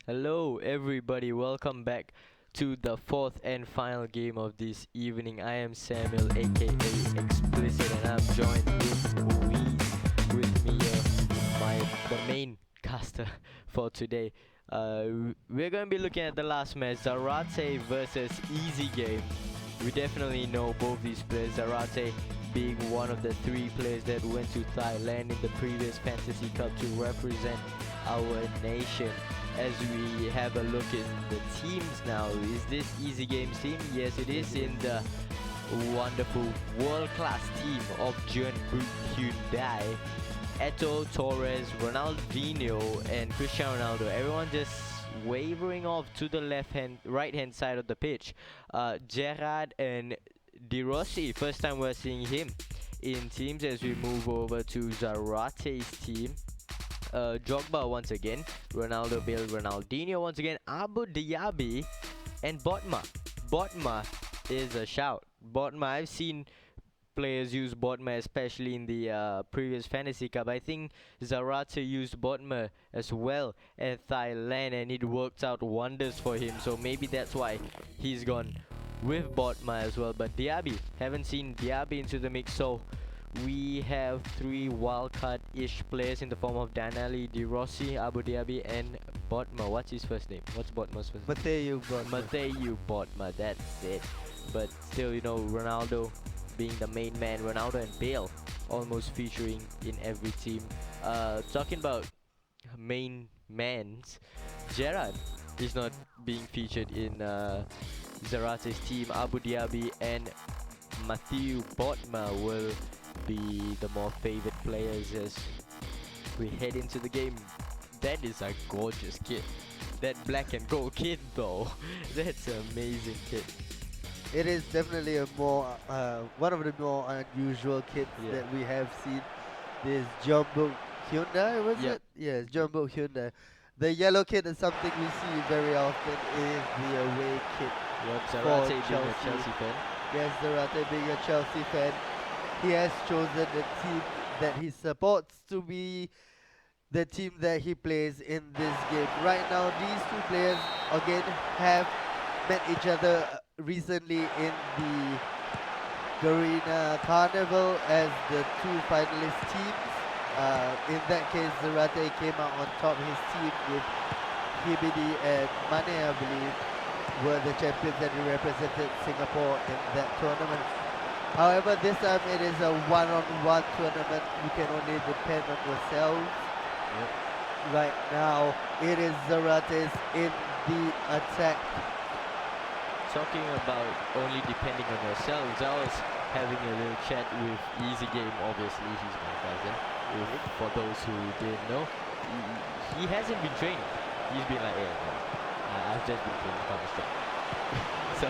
Hello, everybody. Welcome back to the fourth and final game of this evening. I am Samuel, aka Explicit, and I'm joined with Louise. With me, the main caster for today. We're gonna be looking at the last match, Zarate versus Easy Game. We definitely know both these players. Zarate being one of the three players that went to Thailand in the previous Fantasy Cup to represent our nation. As we have a look in the teams now, is this Easy Games team? Yes, it is in the wonderful world-class team of Jeonbuk Hyundai, Eto, Torres, Ronaldinho, and Cristiano Ronaldo. Everyone just wavering off to the right-hand side of the pitch. Gerard and De Rossi, first time we're seeing him in teams. As we move over to Zarate's team. Drogba once again, Ronaldo, Bale, Ronaldinho once again, Abu Dhabi, and Botma. Botma is a shout. Botma, I've seen players use Botma, especially in the previous Fantasy Cup. I think Zarate used Botma as well at Thailand, and it worked out wonders for him. So maybe that's why he's gone with Botma as well. But Diaby, haven't seen Diaby into the mix, so we have three wildcard-ish players in the form of Danali, De Rossi, Abu Dhabi, and Botma. What's his first name? What's Botma's first name? Mateo Botma. Mateu Botma, that's it. But still, you know, Ronaldo being the main man, Ronaldo and Bale almost featuring in every team. Talking about main mans, Gerard is not being featured in Zarate's team. Abu Dhabi and Matthew Botma will be the more favored players as we head into the game. That is a gorgeous kit. That black and gold kit though, that's an amazing kit. It is definitely a more one of the more unusual kits Yeah. that we have seen. This Jeonbuk Hyundai, was Yep. it? Yes, Jeonbuk Hyundai. The yellow kit is something we see very often is the away kit. Yep, For Zarate being a Chelsea. Chelsea fan. Yes, Zarate being a Chelsea fan, he has chosen the team that he supports to be the team that he plays in this game. Right now, these two players again have met each other recently in the Garena Carnival as the two finalist teams. In that case, Zarate came out on top. His team with Hibidi and Mane, I believe, were the champions and he represented Singapore in that tournament. However, this time it is a one-on-one tournament. You can only depend on yourselves. Yep. Right now, it is Zarate's in the attack. Talking about only depending on yourselves, I was having a little chat with Easy Game. Obviously, he's my cousin. For those who didn't know, he hasn't been training. He's been like, yeah, no, I've just been playing Counter-Strike. So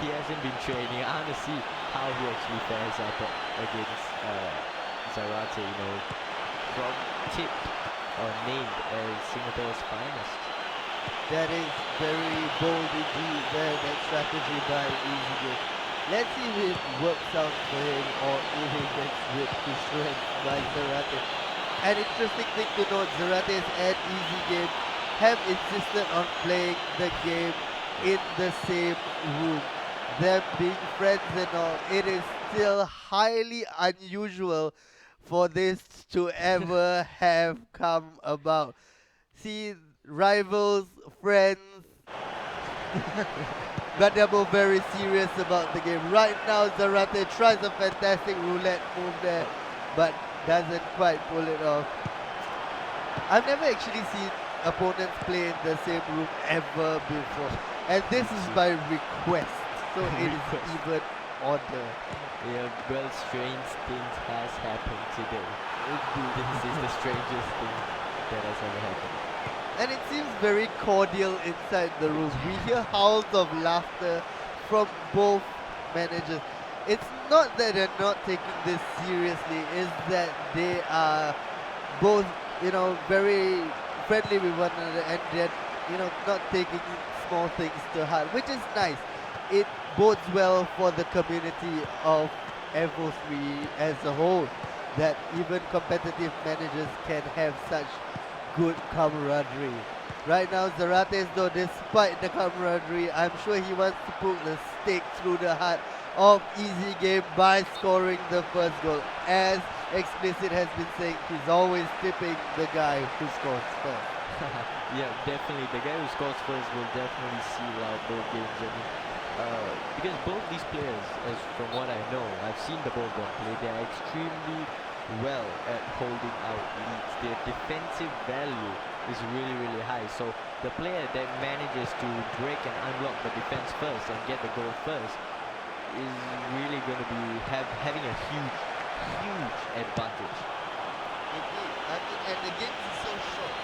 he hasn't been training. I want to see how he actually fares up against Zarate, you know, from tipped or named as Singapore's finest. That is very bold indeed there, that strategy by Easy Game. Let's see if it works out for him or if he gets ripped to shreds by Zarate. An interesting thing to note, Zarate's and Easy Game have insisted on playing the game in the same room. Them being friends and all, it is still highly unusual for this to ever have come about. See, rivals, friends, but they're both very serious about the game. Right now, Zarate tries a fantastic roulette move there, but doesn't quite pull it off. I've never actually seen opponents play in the same room ever before, and this is by request, so it is even odder. Yeah, well, strange things has happened today. This is the strangest thing that has ever happened. And it seems very cordial inside the room. We hear howls of laughter from both managers. It's not that they're not taking this seriously, it's that they are both, you know, very friendly with one another and they're, you know, not taking small things to heart, which is nice. It bodes well for the community of FO3 as a whole, that even competitive managers can have such good camaraderie. Right now, Zarate, though, despite the camaraderie, I'm sure he wants to put the stake through the heart of Easy Game by scoring the first goal. As Explicit has been saying, he's always tipping the guy who scores first. Yeah, definitely. The guy who scores first will definitely seal out both games. I mean, because both these players, as from what I know, I've seen the both of them play. They are extremely well at holding out leads. Their defensive value is really, really high. So the player that manages to break and unlock the defense first and get the goal first is really going to be having a huge, huge advantage. Indeed. I mean, and the game is so short.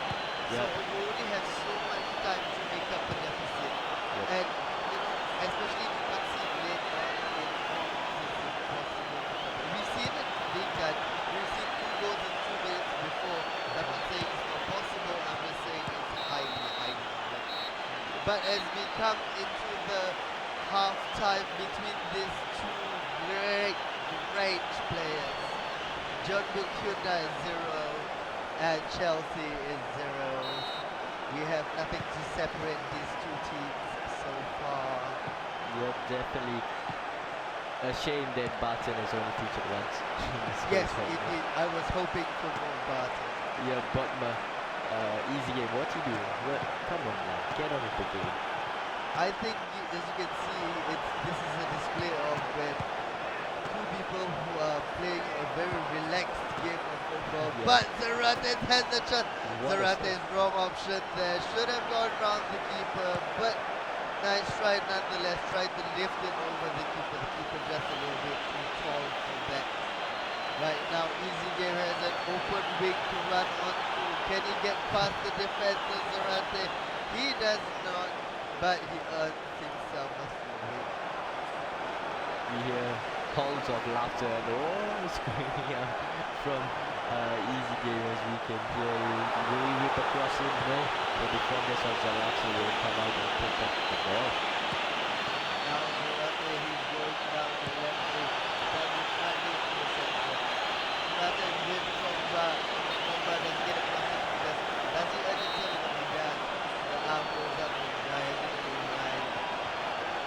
So Yep. you only have so much time to make up the deficit. Yep. And, you know, especially if you concede late on in form, it's impossible. We've seen it being done. We've seen 2 goals in 2 minutes before. I'm not saying it's not possible. I'm just saying it's highly, highly unlikely. But as we come into the half time between these two great, great players, John Book Hyundai is 0 and Chelsea is 0. We have nothing to separate these two teams so far. Yep, definitely. A shame that Barton is only featured once. in this Yes, first half. indeed. I was hoping for more Barton. Yeah, Botma, easy game. What you doing? What? Come on, man. Get on with the game. I think, as you can see, this is a display of when two people who are playing a very relaxed game of football. Yeah. But Zarate has the chance. What a Zarate's wrong option there. Should have gone round the keeper, but nice try nonetheless. Tried to lift it over the keeper. The keeper just a little bit too tall for that. Right now, Easy Game has an open wing to run onto. Can he get past the defense of Zarate? He does not, but he earns himself a free hit. We hear calls of laughter and screaming out from easy game as we can hear it. Will he whip across it? No. The defenders of Zarate will come out and pick up the ball. Now Zarate, he's going down the left wing. That is not his to the center. Zarate wins from Bomba doesn't get across it because does he earn himself in the gun? The arm goes up and diagonally behind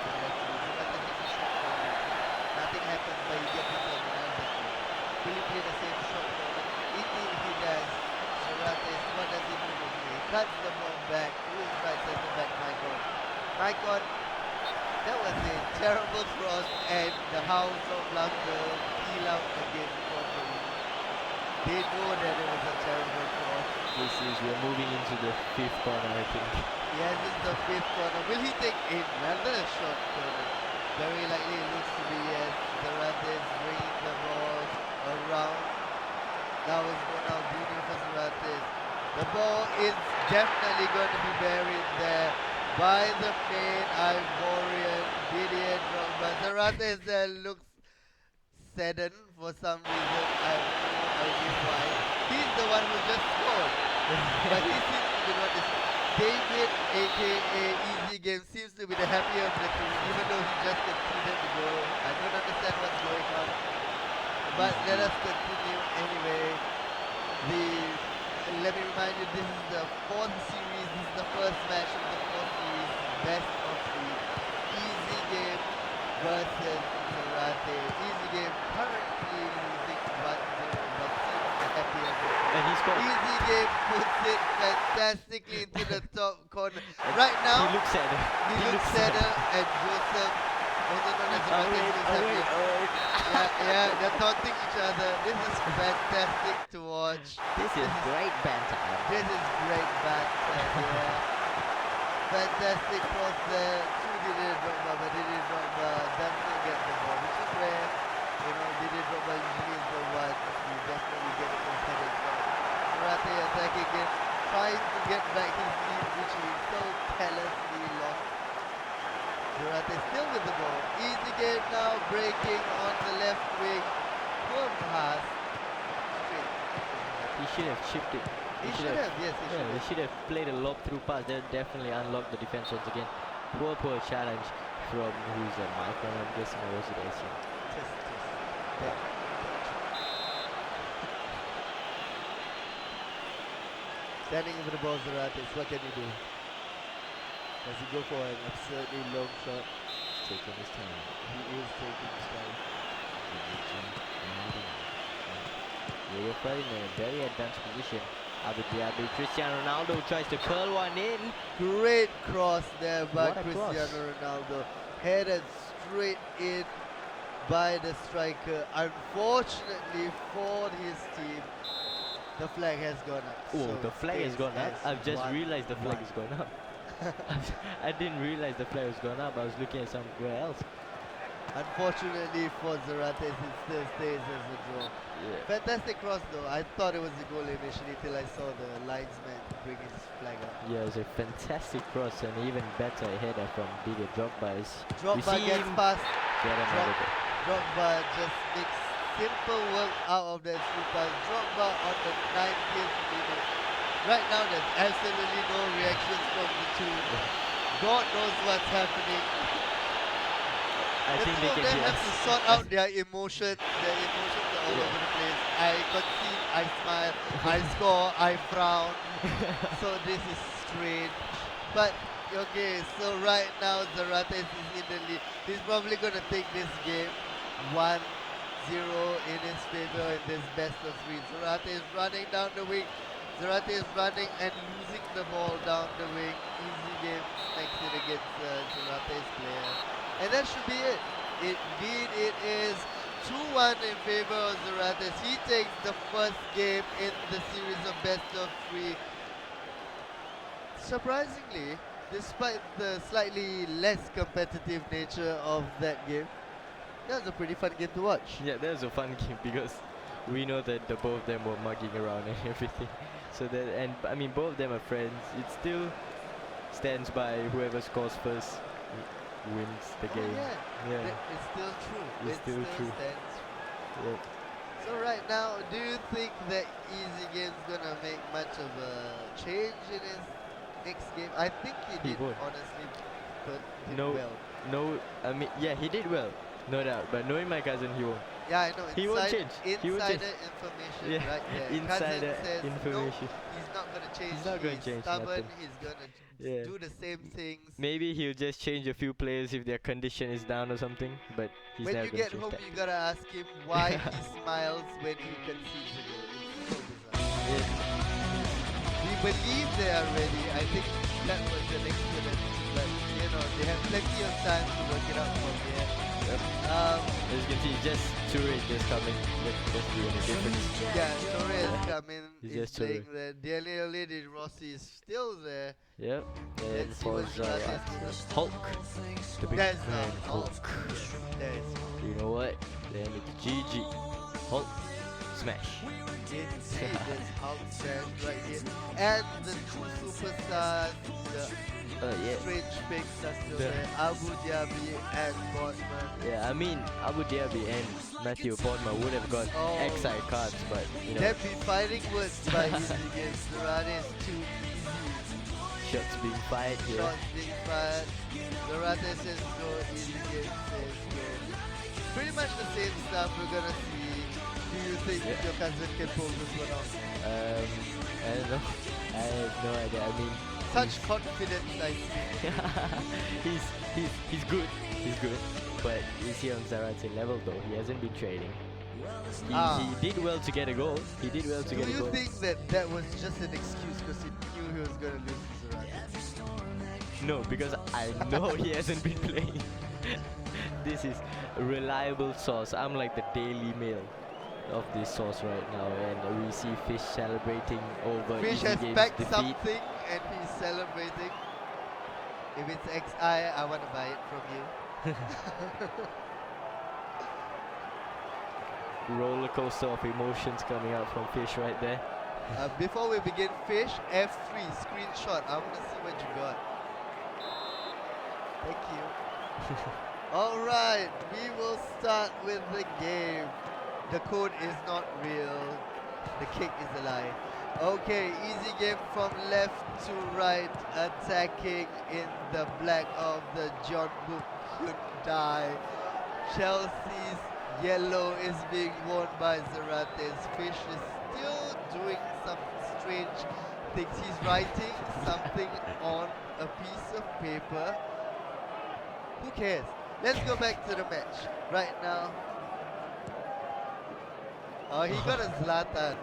the referee. Zarate takes a shot corner. Nothing happens, but he gets himself another goal. Will he play the same shot corner? Indeed he does. Zarate, what does he do from here? He cuts the ball back. Who is right center back? Maicon. Maicon. That was a terrible cross, and the House of Laughter peel out again for the win. They know that it was a terrible cross. This is, we're moving into the fifth corner, I think. Yes, it's the fifth corner. Will he take another short corner? Very likely it looks to be yes. Zarate is bringing the ball around. Now it's going out beauty for Zarate. The ball is definitely going to be buried there by the main Ivorian Didier Drogba. Zarate looks saddened for some reason. I have no idea why. He's the one who just scored. But he seems to be not this. David, aka Easy Game, seems to be the happier of the two, even though he just conceded the goal. I don't understand what's going on. But let us continue anyway. Let me remind you, this is the 4th series. This is the first match of the 4th series. Best of 3. Easy Game versus Zarate. Easy Game currently losing 1-0, but seems the happier of the two. And he scored. Easy Game puts it fantastically into the top corner. Right now, He looks at it. he looks sadder, and Joseph, also known as Zarate, Joseph, yeah, they're taunting each other. This is fantastic to watch. This is great banter. This is great banter, yeah. Fantastic cross there. True Didier Drogba, but Didier Drogba does not get the ball, which is rare. You know, Didier Drogba usually is the one who definitely gets those headed. Zarate attacking again, trying to get back his lead, which he so carelessly lost. Zarate still with the ball. Easy Game now breaking on the left wing. Poor pass. Straight. He should have chipped it. He should have, yes, he should Yeah, he have. should have played a lob through pass. That definitely unlocked the defense once again. Poor challenge from who's a Michael, I'm guessing, or was it Asian? Test. Yeah. Standing over the ball, Zarate. What can he do? Does he go for an absurdly long shot? Taking his time. He is taking his time. Liverpool in a very advanced position. Abu Dhabi, Cristiano Ronaldo tries to curl one in. Great cross there by What a cross. Cristiano Ronaldo. Headed straight in by the striker. Unfortunately for his team, the flag has gone up. Oh, So the flag has stays gone up. as I've just 1-1. realized the flag has gone up. I didn't realize the flag was gone up. I was looking at somewhere else. Unfortunately for Zarate, it still stays as a draw. Yeah. Fantastic cross though. I thought it was a goal initially till I saw the linesman bring his flag up. Yeah, it was a fantastic cross and even better header from Didier Drogba. Drogba gets past. Get another goal. Drogba just makes simple work out of that through pass. Drogba on the 90th minute. Right now there's absolutely no reactions from the two. God knows what's happening. I The think two they of can them hear have us. to sort out their emotions. Their emotions are all Yeah. over the place. I concede, I smile, I score, I frown. So this is strange. But okay, so right now Zarate is in the lead. He's probably gonna take this game 1-0 in his favor in this best of three. Zarate is running down the wing. Zarate is running and losing the ball down the wing. Easy game next it against Zarate's player. And that should be it. Indeed, it is 2-1 in favor of Zarate. He takes the first game in the series of best of three. Surprisingly, despite the slightly less competitive nature of that game, that was a pretty fun game to watch. Yeah, that was a fun game because we know that the both of them were mugging around and everything. So that, and I mean, both of them are friends. It still stands by whoever scores first wins the game. Yeah, it's still true. It's It still true. stands true. Yeah. So right now, do you think that Easy Game's gonna make much of a change in his next game? I think he He did, won't. honestly, but did No. well. No, I mean, yeah, he did well, no doubt. But knowing my cousin, he won't. Yeah, I know. He won't change. He won't Insider change. information Yeah, right there. insider Cousin says information. No, he's not gonna change. He's not gonna change stubborn. nothing. He's gonna Yeah. do the same things. Maybe he'll just change a few players if their condition is down or something. But he's When never you gonna get change home, that. you gotta ask him why he smiles when he concedes a goal. It's so bizarre. Yeah. We believe they are ready. I think that was an excellent, but you know they have plenty of time to work it out from here. Yep. Um, As you can see, just Toure just coming. Just doing a difference. yeah, Torres coming. He's Is just playing Toure. there. Daniele Di Rossi is still there. Yep. And Let's see for what Zarate Zarate, does. Hulk, the big There's man Hulk. Hulk. There is You know what? Then it's GG. Hulk, smash. Indeed, there's Hulk stand right here. And the two superstars, the Yeah. strange picks are still The- there. Abu Dhabi and Botman. Yeah, I mean, Abu Dhabi and Matthew Portman would have got Oh. XI cards, but you know, They've been fighting words by Easy Games. Zarate is too easy. shots being fired here. Shots being fired. Zarate says go, Easy Games says go. Pretty much the same stuff we're gonna see. Do you think Yeah. your cousin can pull this one off? I don't know. I have no idea. I mean, Such confidence, I see. he's good. He's good. But is he on Zarate level though? He hasn't been training. He did well to get a goal. He did well to Do get a you goal. think that was just an excuse because he knew he was gonna lose to Zarate? No, because I know he hasn't been playing. This is a reliable source. I'm like the Daily Mail of this source right now, and we see Fish celebrating over Fish Easy has Game's packed defeat. something and he's celebrating. If it's XI, I want to buy it from you. Roller coaster of emotions coming out from Fish right there. Before we begin, Fish, F3, screenshot. I want to see what you got. Thank you. Alright, we will start with the game. The code is not real. The kick is a lie. Okay, easy game from left to right, attacking in the black of the John Book Hyundai. Chelsea's yellow is being worn by Zarate's. Fish is still doing some strange thinks he's writing something on a piece of paper. Who cares? Let's go back to the match right now. Oh, he got a Zlatan.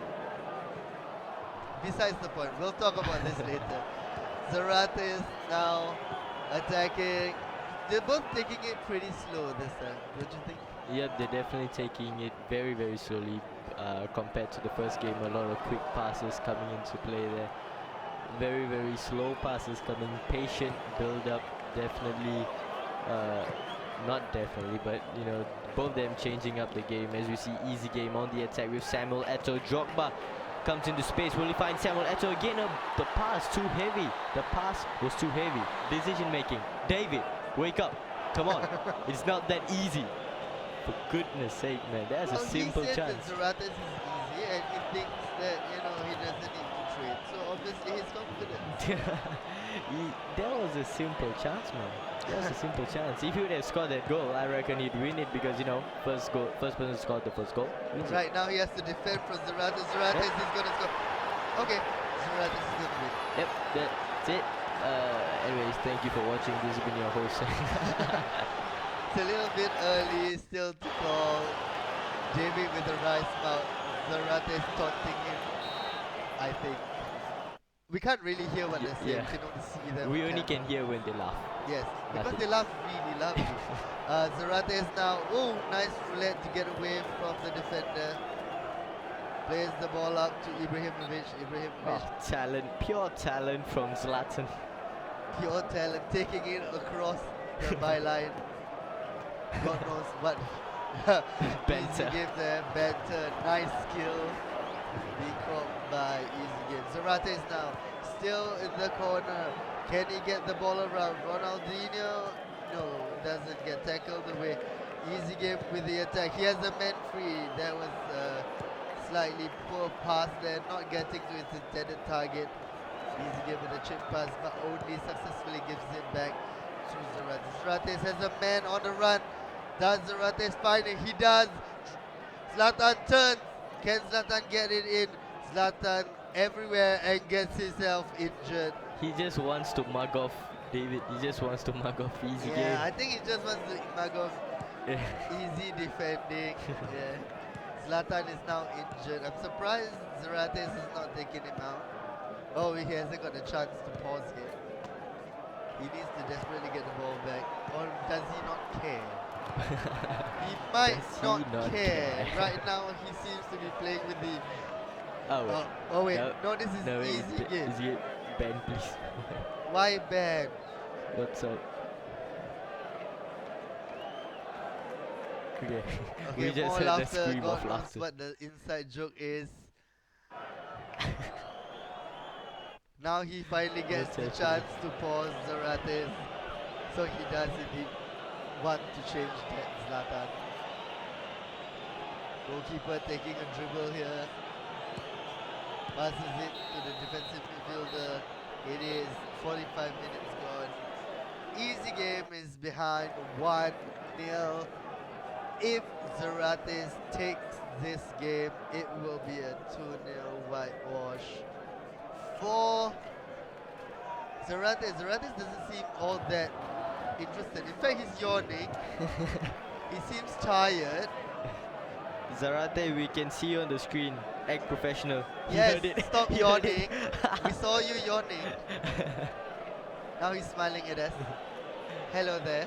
Besides the point, we'll talk about this later. Zarate is now attacking. They're both taking it pretty slow this time, don't you think? Yep, they're definitely taking it very, very slowly compared to the first game. A lot of quick passes coming into play there. Very, very slow passes coming. Patient build up. Definitely, not definitely, but you know, both them changing up the game as we see easy game on the attack with Samuel Eto'o. Drogba comes into space. Will he find Samuel Eto'o again? The pass too heavy. The pass was too heavy. Decision making. David, wake up. Come on. It's not that easy. For goodness sake, man. That's a simple he said chance. that Zarate is easy and he thinks that, you know, he doesn't need to trade. So obviously he's confident. That was a simple chance, man. That was a simple chance. If he would have scored that goal, I reckon he'd win it because, you know, first person scored the first goal. wins it. Right now he has to defend from Zarate. Zarate is going to score. Okay, Zarate is going to win. Yep, that's it. Anyways, thank you for watching. This has been your host. It's a little bit early still to call David with the rice mouth. Zarate is taunting him, I think. We can't really hear what they're saying. yeah. We can only see them. We on only camera. can hear when they laugh. Yes, because Nothing. they laugh really loudly. Zarate is now, nice roulette to get away from the defender. Plays the ball up to Ibrahimovic. Ibrahimovic, Oh, talent, pure talent from Zlatan. pure talent, taking it across the byline. God knows what. Banter. Easy game there, banter, nice skill. Being caught by Easy game. Zarate is now still in the corner. Can he get the ball around? Ronaldinho, no, doesn't get tackled away. Easy game with the attack. He has a man free. That was slightly poor pass there, not getting to its intended target. Easy game with a chip pass, but only successfully gives it back to Zarate. Zarate has a man on the run. Does Zarate find it? He does. Zlatan turns. Can Zlatan get it in? Zlatan everywhere and gets himself injured. He just wants to mug off David. He just wants to mug off easy Yeah, I game. think he just wants to mug off easy defending. Yeah. Zlatan is now injured. I'm surprised Zarate is not taking him out. Oh, he hasn't got a chance to pause here. He needs to desperately get the ball back. Or does he not care? He might Does he not, not care. care? Right now, he seems to be playing with the. Oh, wait. Oh wait, No, no, this is no, easy game. Easy game. Ben, please. Why ban? What's up? Okay. Okay, We just more heard the laughter. scream God of knows laughter. what the inside joke is. Now he finally gets the What's chance to pause Zarate. So he does indeed want to change that Zlatan. Goalkeeper taking a dribble here. Passes it to the defensive midfielder. It is 45 minutes gone. Easy game is behind 1-0. If Zarate takes this game, it will be a 2-0 whitewash for Zarate. Zarate doesn't seem all that interested. In fact, he's yawning. He seems tired. Zarate, we can see you on the screen. Act professional. You Yes, heard it. stop You heard yawning. it. We saw you yawning. Now he's smiling at us. Hello there.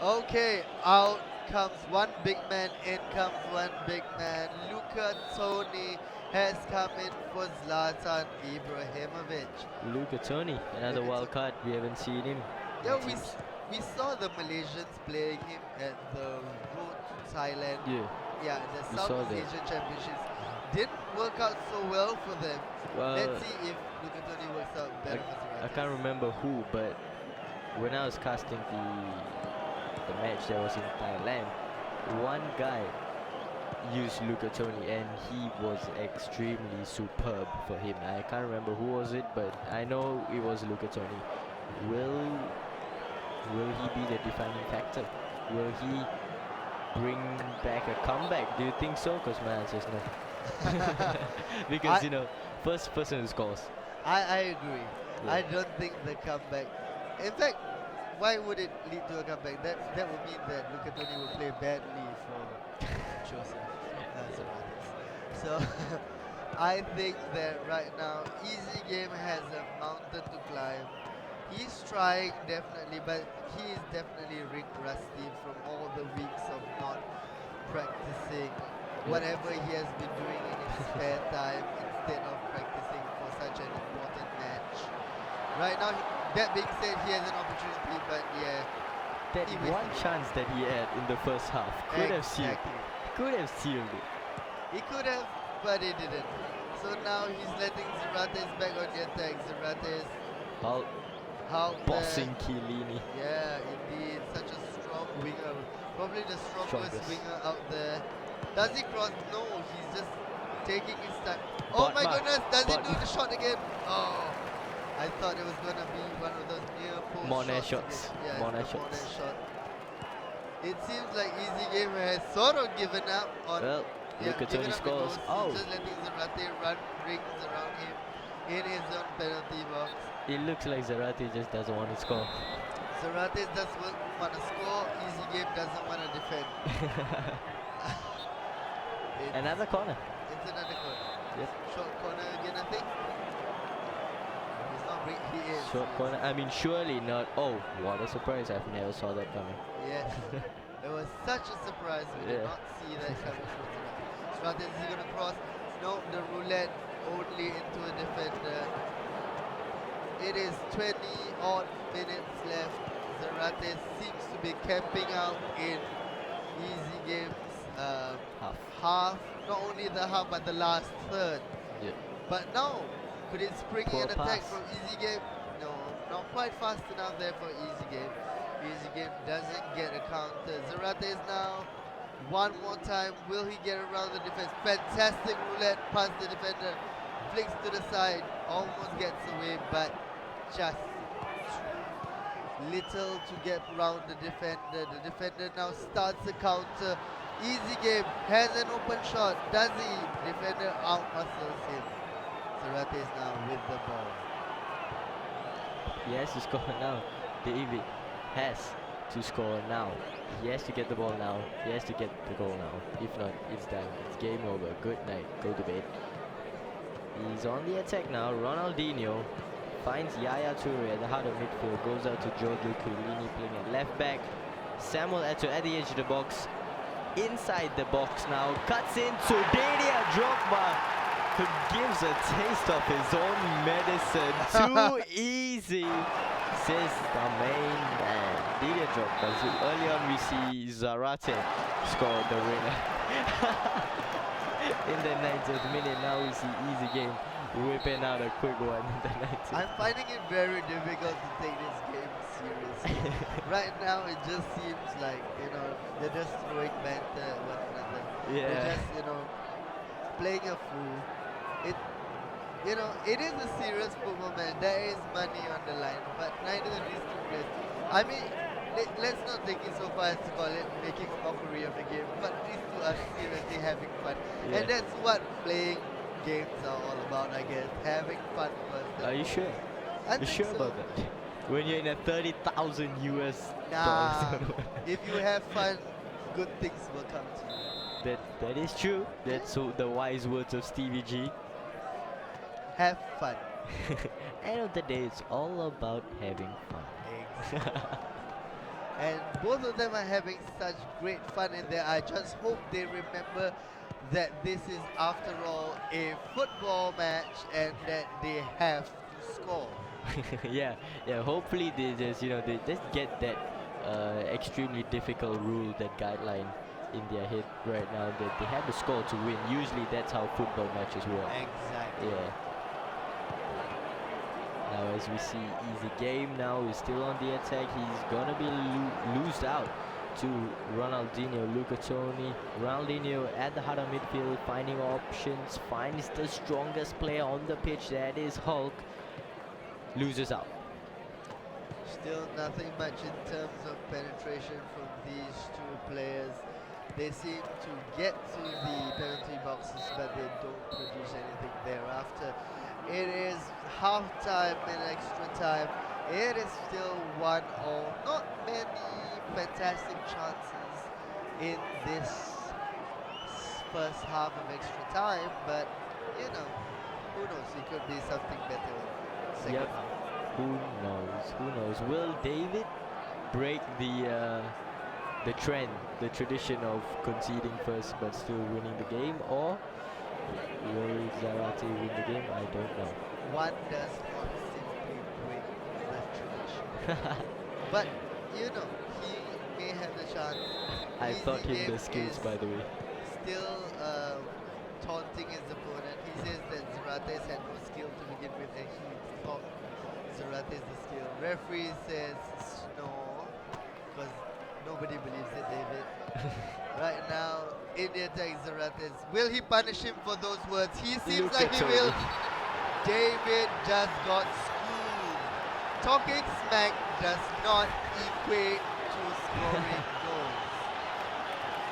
Okay, out comes one big man, in comes one big man. Luca Toni has come in for Zlatan Ibrahimovic. Luca Toni, another Luca wild card. We haven't seen him. Yeah, in teams. we saw the Malaysians playing him at the road to Thailand. Yeah. Yeah, the We saw Southeast that. Asian Championships. Didn't work out so well for them. Well, Let's see if Luca Toni works out better for Zarate. I can't remember who, but when I was casting the match that was in Thailand, one guy used Luca Toni and he was extremely superb for him. I can't remember who was it, but I know it was Luca Toni. Will he be the defining factor? Will he bring back a comeback? Do you think so? Because my answer is no. Because you know, first person who scores. I agree. Yeah. I don't think the comeback. In fact, why would it lead to a comeback? That would mean that Luca Toni will play badly for Joseph Zaratis. So I think that right now Easy Game has a mountain to climb. He's trying definitely, but he is definitely ring rusty from all the weeks of not practicing Yep. whatever he has been doing in his spare time instead of practicing for such an important match. Right now, that being said, he has an opportunity, but yeah, That he one wasted it. chance that he had in the first half could have sealed. Exactly. Could have sealed it. He could have, but he didn't. So now he's letting Zarates back on the attack. Zarates Hulk out bossing Chiellini. there. Yeah, indeed. Such a strong winger. Probably the strongest Strongest. winger out there. Does he cross? No, he's just taking his time. Oh my Botma. goodness, does he do Botma. the shot again? Oh, I thought it was going to be one of those near post Monet shots. shots. Again. Yeah, Monet it's the shots. Monet shot. It seems like Easy Game has sort of given up on Well, Luca given Toni up the scores. ghost. Oh, He's just letting Zarate run rings around him in his own penalty box. it looks like Zarate just doesn't want to score. Zarate does want to score. Easy Game doesn't want to defend. It's, Another corner. it's another corner. Yep. Short corner again, I think. He's not bring. He is. Short he is. corner. I mean, surely not. Oh, what a surprise. I've never saw that coming. Yes. It was such a surprise. We did Yeah. not see that coming from Zarate. Is he going to cross? No, the roulette only into a defender. It is 20 odd minutes left. Zarate seems to be camping out in Easy Games Half. half. Not only the half, but the last third. Yeah. But no, could it spring Poor an attack pass. from Easy Game? No, not quite fast enough there for Easy Game. Easy Game doesn't get a counter. Zarate is now one more time. Will he get around the defense? Fantastic roulette past the defender. Flicks to the side. Almost gets away, but just little to get around the defender. The defender now starts a counter. Easy Game has an open shot. Does he? Defender out muscles him. Zarate is now with the ball. He has to score now. David has to score now. He has to get the ball now. He has to get the goal now. If not, it's done. It's game over. Good night. Go to bed. He's on the attack now. Ronaldinho finds Yaya Toure at the heart of midfield. Goes out to Giorgio Chiellini playing at left back. Samuel Eto'o at the edge of the box. Inside the box now. Cuts into Didier Drogba, who gives a taste of his own medicine. Too easy, says the main man. Didier Drogba. So early on we see Zarate score the winner. In the 90th minute, now we see Easy Game whipping out a quick one in the 90th. I'm finding it very difficult to take this game seriously. Right now, it just seems like, they're just throwing banter at one another. Yeah. They're just, playing a fool. It is a serious football match. There is money on the line, but neither of these two players. I mean, let's not take it so far as to call it making a mockery of the game, but these two are seriously having fun. Yeah. And that's what playing games are all about, I guess. Having fun first. Are you sure? I You think sure so. about that? When you're in a 30,000 US Nah, dollars. if you have fun, good things will come to you. That is true. That's the wise words of Stevie G. Have fun. End of the day, it's all about having fun. Exactly. And both of them are having such great fun in there. I just hope they remember that this is, after all, a football match and that they have to score. yeah. Hopefully they just they just get that extremely difficult rule, that guideline in their head right now, that they have to score to win. Usually that's how football matches work. Exactly. Yeah. Now as we see Easy Game now is still on the attack. He's gonna be loosed out to Ronaldinho, Luca Toni. Ronaldinho at the heart of midfield, finding options, finds the strongest player on the pitch, that is Hulk. Loses out. Still nothing much in terms of penetration from these two players. They seem to get to the penalty boxes, but they don't produce anything thereafter. It is half time and extra time. It is still 1-0. Not many fantastic chances in this first half of extra time, but you know, who knows? It could be something better in second Yep. half. Who knows? Who knows? Will David break the trend, the tradition of conceding first but still winning the game, or will Zarate win the game? I don't know. One does not simply break the tradition. But you know, he may have the chance. I Easy taught him game the skills, is by the way. still taunting his opponent. He says that Zarate's had no skill to begin with, and he thought Zarate's the skill. Referee says no, because nobody believes it, David. Right now, India attacks Zarate's. Will he punish him for those words? He seems Look like at he will. Tony. David just got schooled. Talking smack does not equate to scoring goals.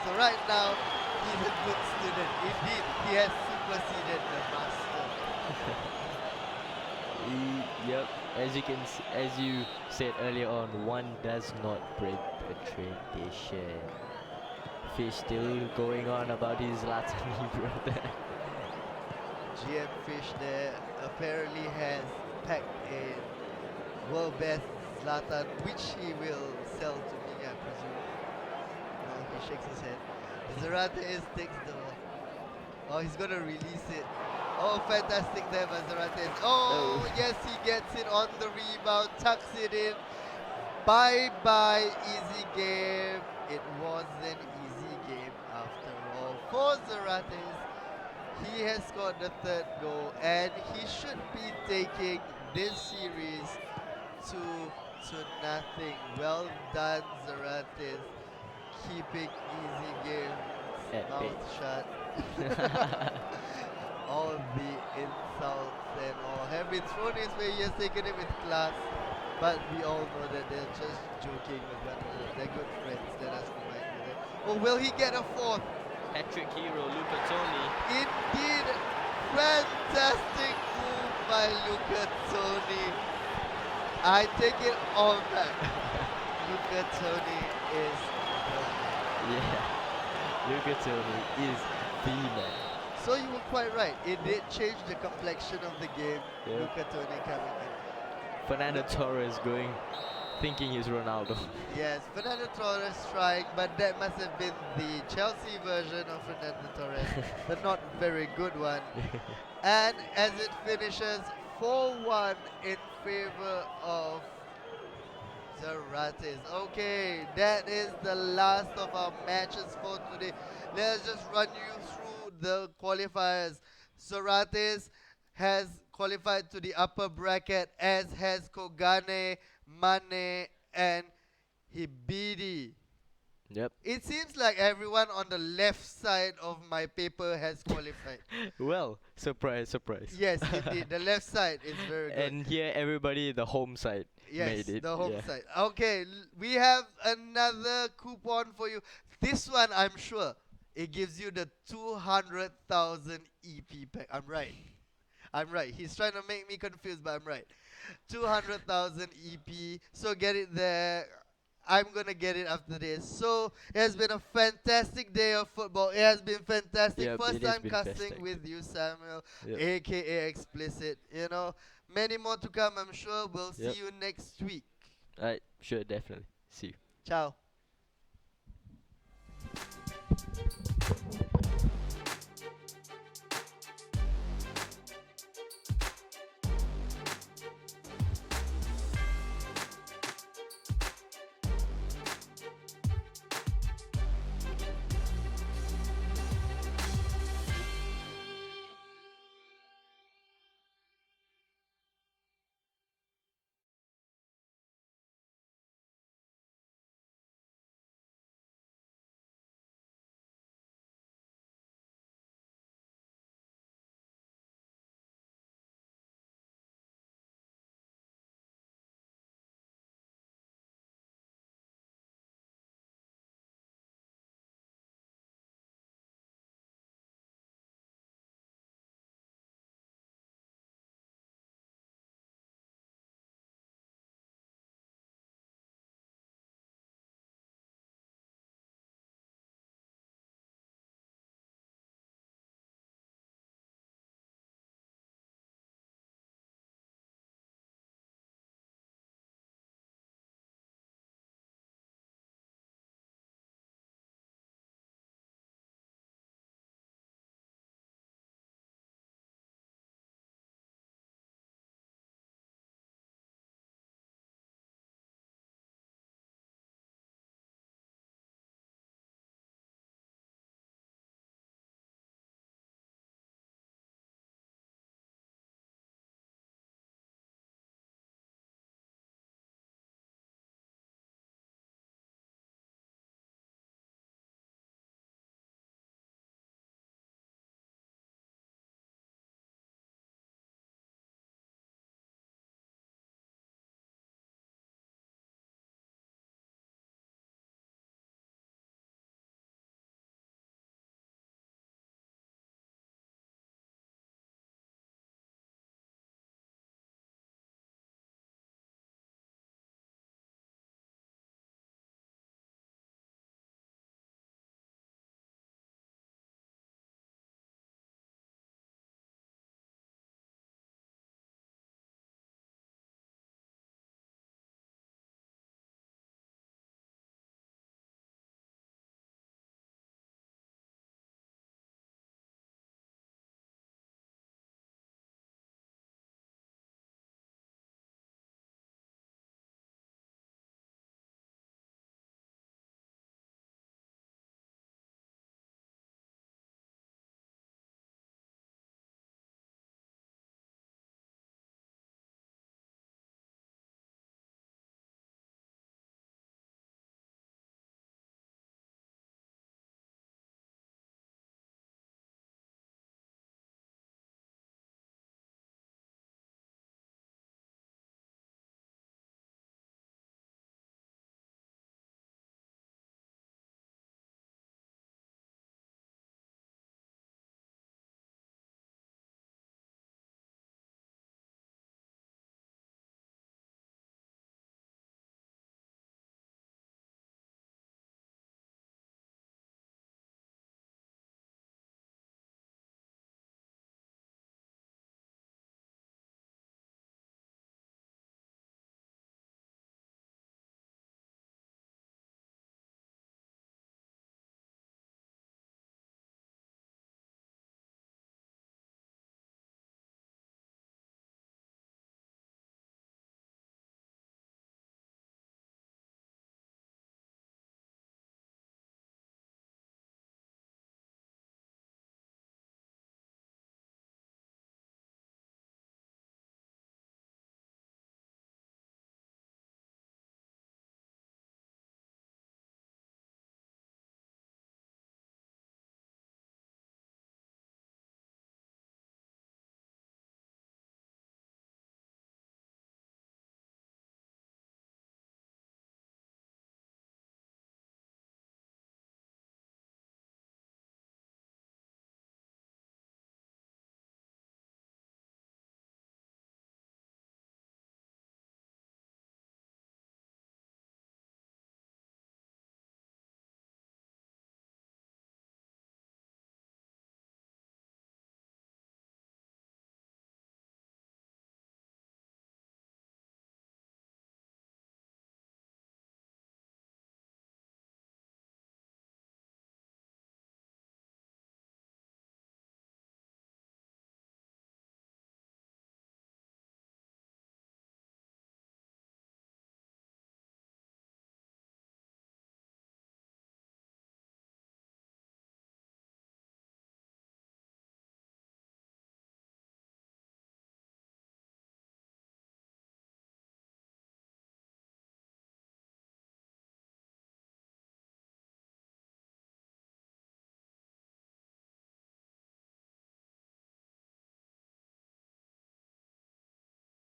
So right now, he's a good student. Indeed, he has superseded the master. Yep, as you said earlier on, one does not break the tradition. Fish still going on about his Latin brother. GM Fish there apparently has packed a world best Zlatan, which he will sell to me, I presume. No, he shakes his head. Zarate is takes the. Oh, he's gonna release it. Oh, fantastic there by Zarate. Oh, Oh. yes, he gets it on the rebound, tucks it in. Bye bye, easy game. It was an easy game after all. For Zarates, he has scored the third goal, and he should be taking this series to nothing. Well done, Zarates, keeping easy games At bay. mouth shut. All the insults and all have been thrown his way. He has taken it with class, but we all know that they're just joking with one another. They're good friends. Let us remind you that. Oh, will he get a fourth? Hat-trick hero Luca Toni. Indeed, fantastic move by Luca Toni. I take it all back. Luca Toni is the man. Yeah, Luca Toni is the man. So you were quite right. It did change the complexion of the game. Yeah. Luca Toni coming in. Fernando Torres thinking he's Ronaldo. Yes, Fernando Torres trying, but that must have been the Chelsea version of Fernando Torres, the not very good one. And as it finishes 4-1 in favor of Zarates. Okay, that is the last of our matches for today. Let's just run you through the qualifiers. Zarates has qualified to the upper bracket, as has Kogane, Mane, and Hibidi. Yep. It seems like everyone on the left side of my paper has qualified. Well, surprise, surprise. Yes, indeed. The left side is very good. And here everybody, the home side, Yes, made it. the home yeah. side. Okay, we have another coupon for you. This one, I'm sure, it gives you the 200,000 EP pack. I'm right. I'm right. He's trying to make me confused, but I'm right. 200,000 EP. So get it there. I'm gonna get it after this. So it has been a fantastic day of football. It has been fantastic. Yep, First it has time been casting fantastic. with you, Samuel, Yep. aka Explicit. You know, many more to come. I'm sure. We'll Yep. see you next week. Alright, sure, definitely. See you. Ciao.